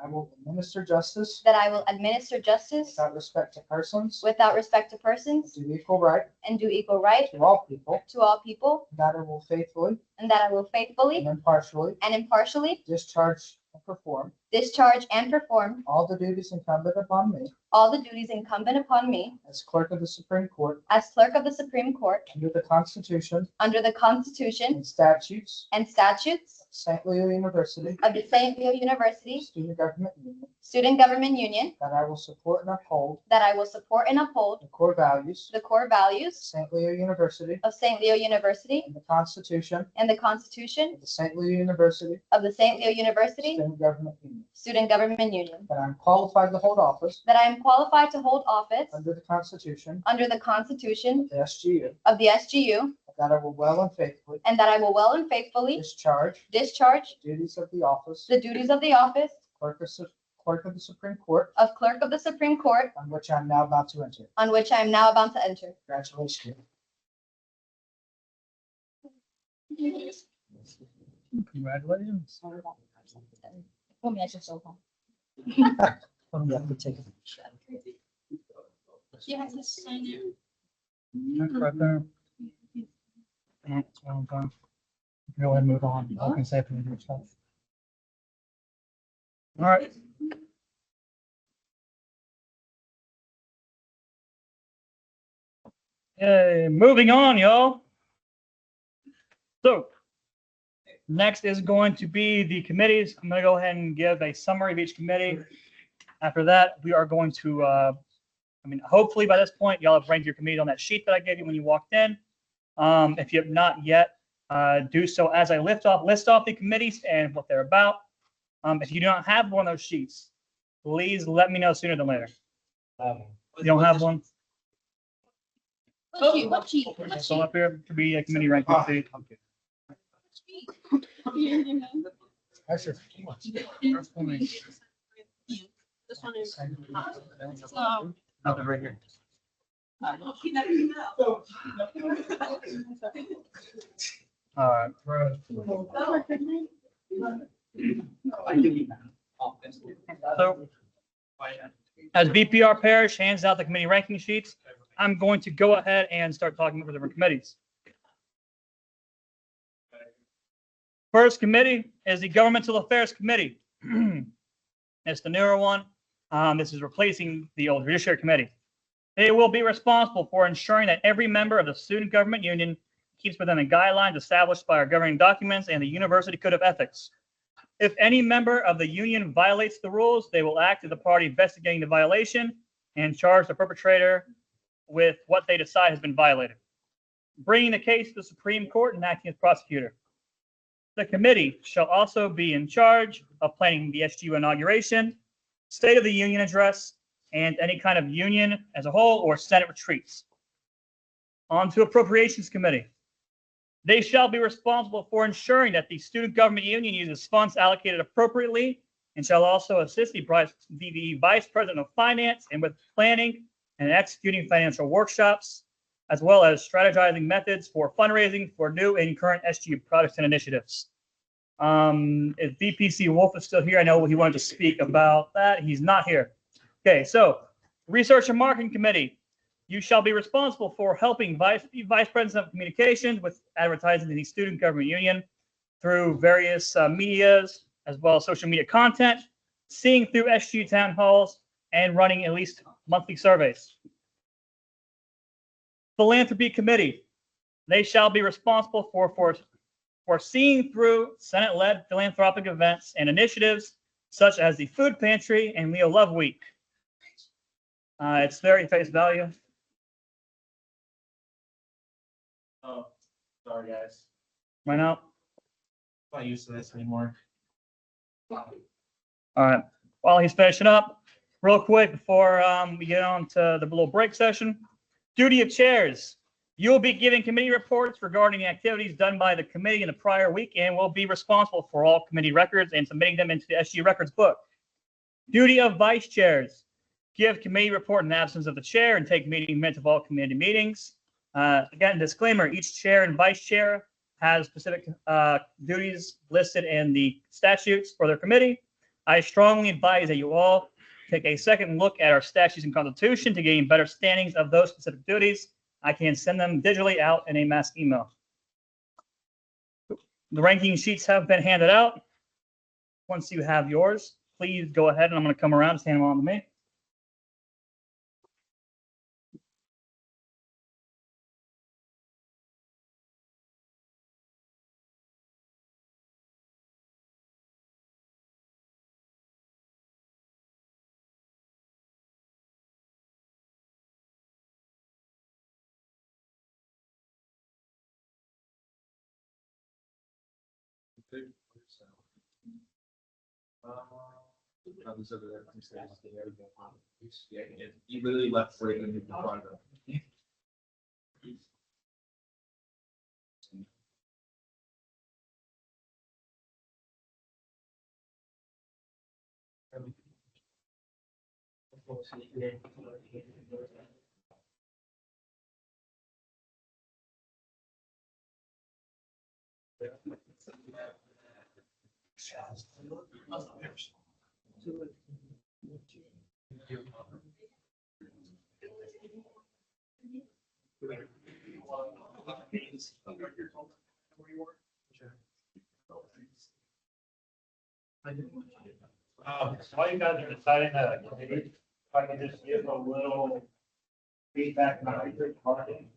Speaker 19: I will administer justice
Speaker 7: that I will administer justice
Speaker 19: without respect to persons,
Speaker 7: without respect to persons,
Speaker 19: do equal right
Speaker 7: and do equal right
Speaker 19: to all people,
Speaker 7: to all people,
Speaker 19: that I will faithfully
Speaker 7: and that I will faithfully
Speaker 19: and impartially
Speaker 7: and impartially
Speaker 19: discharge and perform
Speaker 7: discharge and perform
Speaker 19: all the duties incumbent upon me
Speaker 7: all the duties incumbent upon me
Speaker 19: as Clerk of the Supreme Court
Speaker 7: as Clerk of the Supreme Court
Speaker 19: under the Constitution
Speaker 7: under the Constitution
Speaker 19: and statutes
Speaker 7: and statutes
Speaker 19: of St. Leo University
Speaker 7: of the St. Leo University
Speaker 19: Student Government Union,
Speaker 7: Student Government Union,
Speaker 19: that I will support and uphold
Speaker 7: that I will support and uphold
Speaker 19: the core values
Speaker 7: the core values
Speaker 19: of St. Leo University
Speaker 7: of St. Leo University
Speaker 19: and the Constitution
Speaker 7: and the Constitution
Speaker 19: of the St. Leo University
Speaker 7: of the St. Leo University
Speaker 19: Student Government Union,
Speaker 7: Student Government Union,
Speaker 19: that I am qualified to hold office
Speaker 7: that I am qualified to hold office
Speaker 19: under the Constitution
Speaker 7: under the Constitution
Speaker 19: of the SGU,
Speaker 7: of the SGU,
Speaker 19: that I will well and faithfully
Speaker 7: and that I will well and faithfully
Speaker 19: discharge
Speaker 7: discharge
Speaker 19: the duties of the office
Speaker 7: the duties of the office
Speaker 19: Clerk of the Supreme Court,
Speaker 7: of Clerk of the Supreme Court,
Speaker 19: on which I am now about to enter.
Speaker 7: on which I am now about to enter.
Speaker 19: Congratulations.
Speaker 1: Congratulations.
Speaker 7: Put me at your sofa. She has to sign it.
Speaker 1: Right there. Go ahead and move on. I can say it from your stuff. All right. Okay, moving on, y'all. So next is going to be the committees. I'm going to go ahead and give a summary of each committee. After that, we are going to, hopefully by this point, y'all have ranked your committee on that sheet that I gave you when you walked in. If you have not yet, do so as I list off the committees and what they're about. If you do not have one of those sheets, please let me know sooner than later. You don't have one?
Speaker 7: What sheet?
Speaker 1: So up here to be a committee ranking sheet.
Speaker 20: This one is.
Speaker 1: Nothing right here. All right. So, as BPR Parish hands out the committee ranking sheets, I'm going to go ahead and start talking about the different committees. First committee is the Governmental Affairs Committee. It's the newer one. This is replacing the old Judiciary Committee. They will be responsible for ensuring that every member of the Student Government Union keeps within the guidelines established by our governing documents and the University Code of Ethics. If any member of the union violates the rules, they will act as the party investigating the violation and charge the perpetrator with what they decide has been violated, bringing the case to the Supreme Court and acting as prosecutor. The committee shall also be in charge of planning the SGU inauguration, State of the Union address, and any kind of union as a whole or Senate retreats. On to Appropriations Committee. They shall be responsible for ensuring that the Student Government Union uses funds allocated appropriately and shall also assist the Vice President of Finance and with planning and executing financial workshops, as well as strategizing methods for fundraising for new and current SGU projects and initiatives. If VPC Wolf is still here, I know he wanted to speak about that. He's not here. Okay, so Research and Marketing Committee. You shall be responsible for helping Vice President of Communications with advertising the Student Government Union through various medias, as well as social media content, seeing through SGU town halls, and running at least monthly surveys. Philanthropy Committee. They shall be responsible for seeing through Senate-led philanthropic events and initiatives such as the Food Pantry and Leo Love Week. It's very face value.
Speaker 17: Oh, sorry, guys.
Speaker 1: Right now.
Speaker 17: Not used to this anymore.
Speaker 1: All right. While he's finishing up, real quick before we get on to the little break session, duty of chairs. You will be giving committee reports regarding the activities done by the committee in the prior week and will be responsible for all committee records and submitting them into the SG records book. Duty of vice chairs. Give committee report in the absence of the chair and take meeting minutes of all committee meetings. Again, disclaimer, each chair and vice chair has specific duties listed in the statutes for their committee. I strongly advise that you all take a second look at our statutes and constitution to gain better standings of those specific duties. I can send them digitally out in a mass email. The ranking sheets have been handed out. Once you have yours, please go ahead and I'm going to come around and stand them on to me.
Speaker 10: You literally left right in the front of it.
Speaker 2: While you guys are deciding that committee, if I can just give a little feedback on your parking.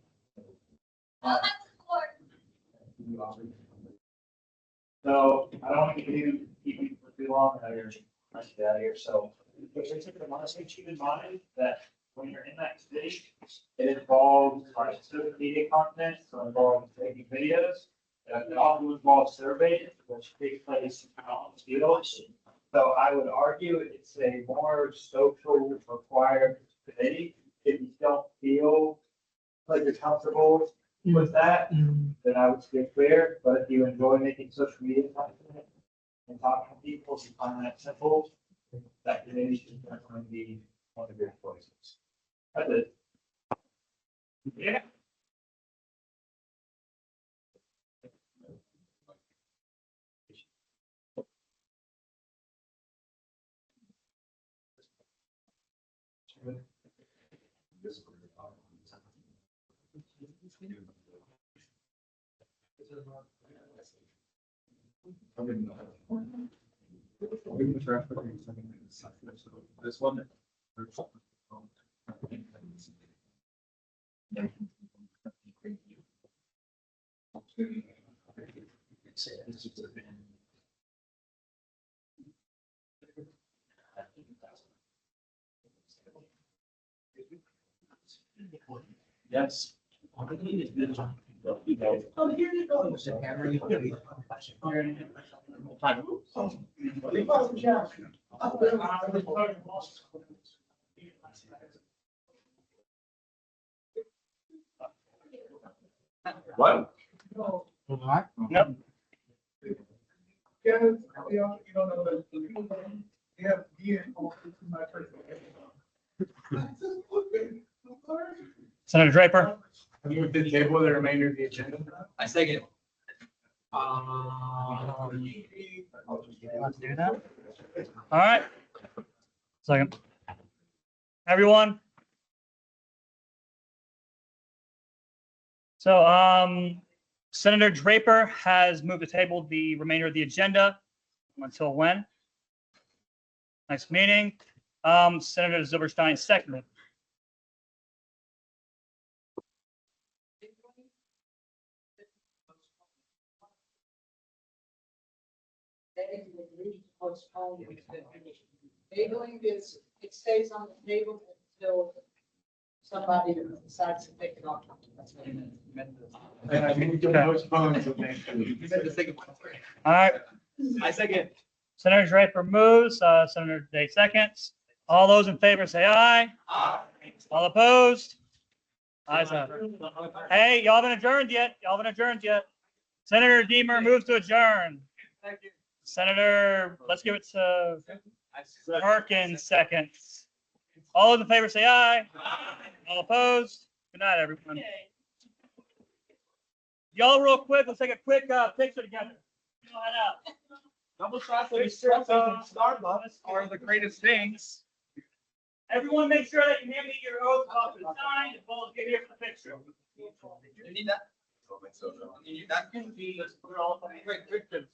Speaker 2: So I don't want to keep you for too long, I hear I should get out of here, so. Basically, I want to keep in mind that when you're in that committee, it involves our social media content, so it involves taking videos. It also involves surveys, which take place out in the field. So I would argue it's a more social required committee. If you don't feel like you're comfortable with that, then I would steer clear. But if you enjoy making social media content and talking to people, if you find that simple, that committee should definitely be one of your choices. That's it. Yeah.
Speaker 10: This one.
Speaker 2: Yes.
Speaker 13: Oh, here you go.
Speaker 10: What?
Speaker 1: Nope.
Speaker 3: Yeah, you don't know that. You have my person.
Speaker 1: Senator Draper.
Speaker 17: I move the table the remainder of the agenda.
Speaker 14: I second.
Speaker 1: Let's do that. All right. Second. Everyone. So, Senator Draper has moved to table the remainder of the agenda until when? Next meeting. Senator Zilberstein seconded.
Speaker 13: Tabling is, it stays on the table until somebody decides to pick it up. That's what it meant.
Speaker 17: And I think you postpone until next week.
Speaker 14: You said the second one.
Speaker 1: All right.
Speaker 14: I second.
Speaker 1: Senator Draper moves, Senator Day seconds. All those in favor say aye.
Speaker 14: Aye.
Speaker 1: All opposed? Ayes have it. Hey, y'all haven't adjourned yet. Y'all haven't adjourned yet. Senator Deemer moves to adjourn. Senator, let's give it to Perkins seconds. All those in favor say aye. All opposed? Good night, everyone. Y'all real quick, let's take a quick picture together. Y'all head out.
Speaker 17: Double shots of Starbucks are the greatest things.
Speaker 1: Everyone make sure that you hand me your oath off to the sign as well as get here for the picture.
Speaker 14: You need that?
Speaker 10: I don't think so, no.
Speaker 14: You need that?
Speaker 1: Let's put it all-
Speaker 14: Great, good.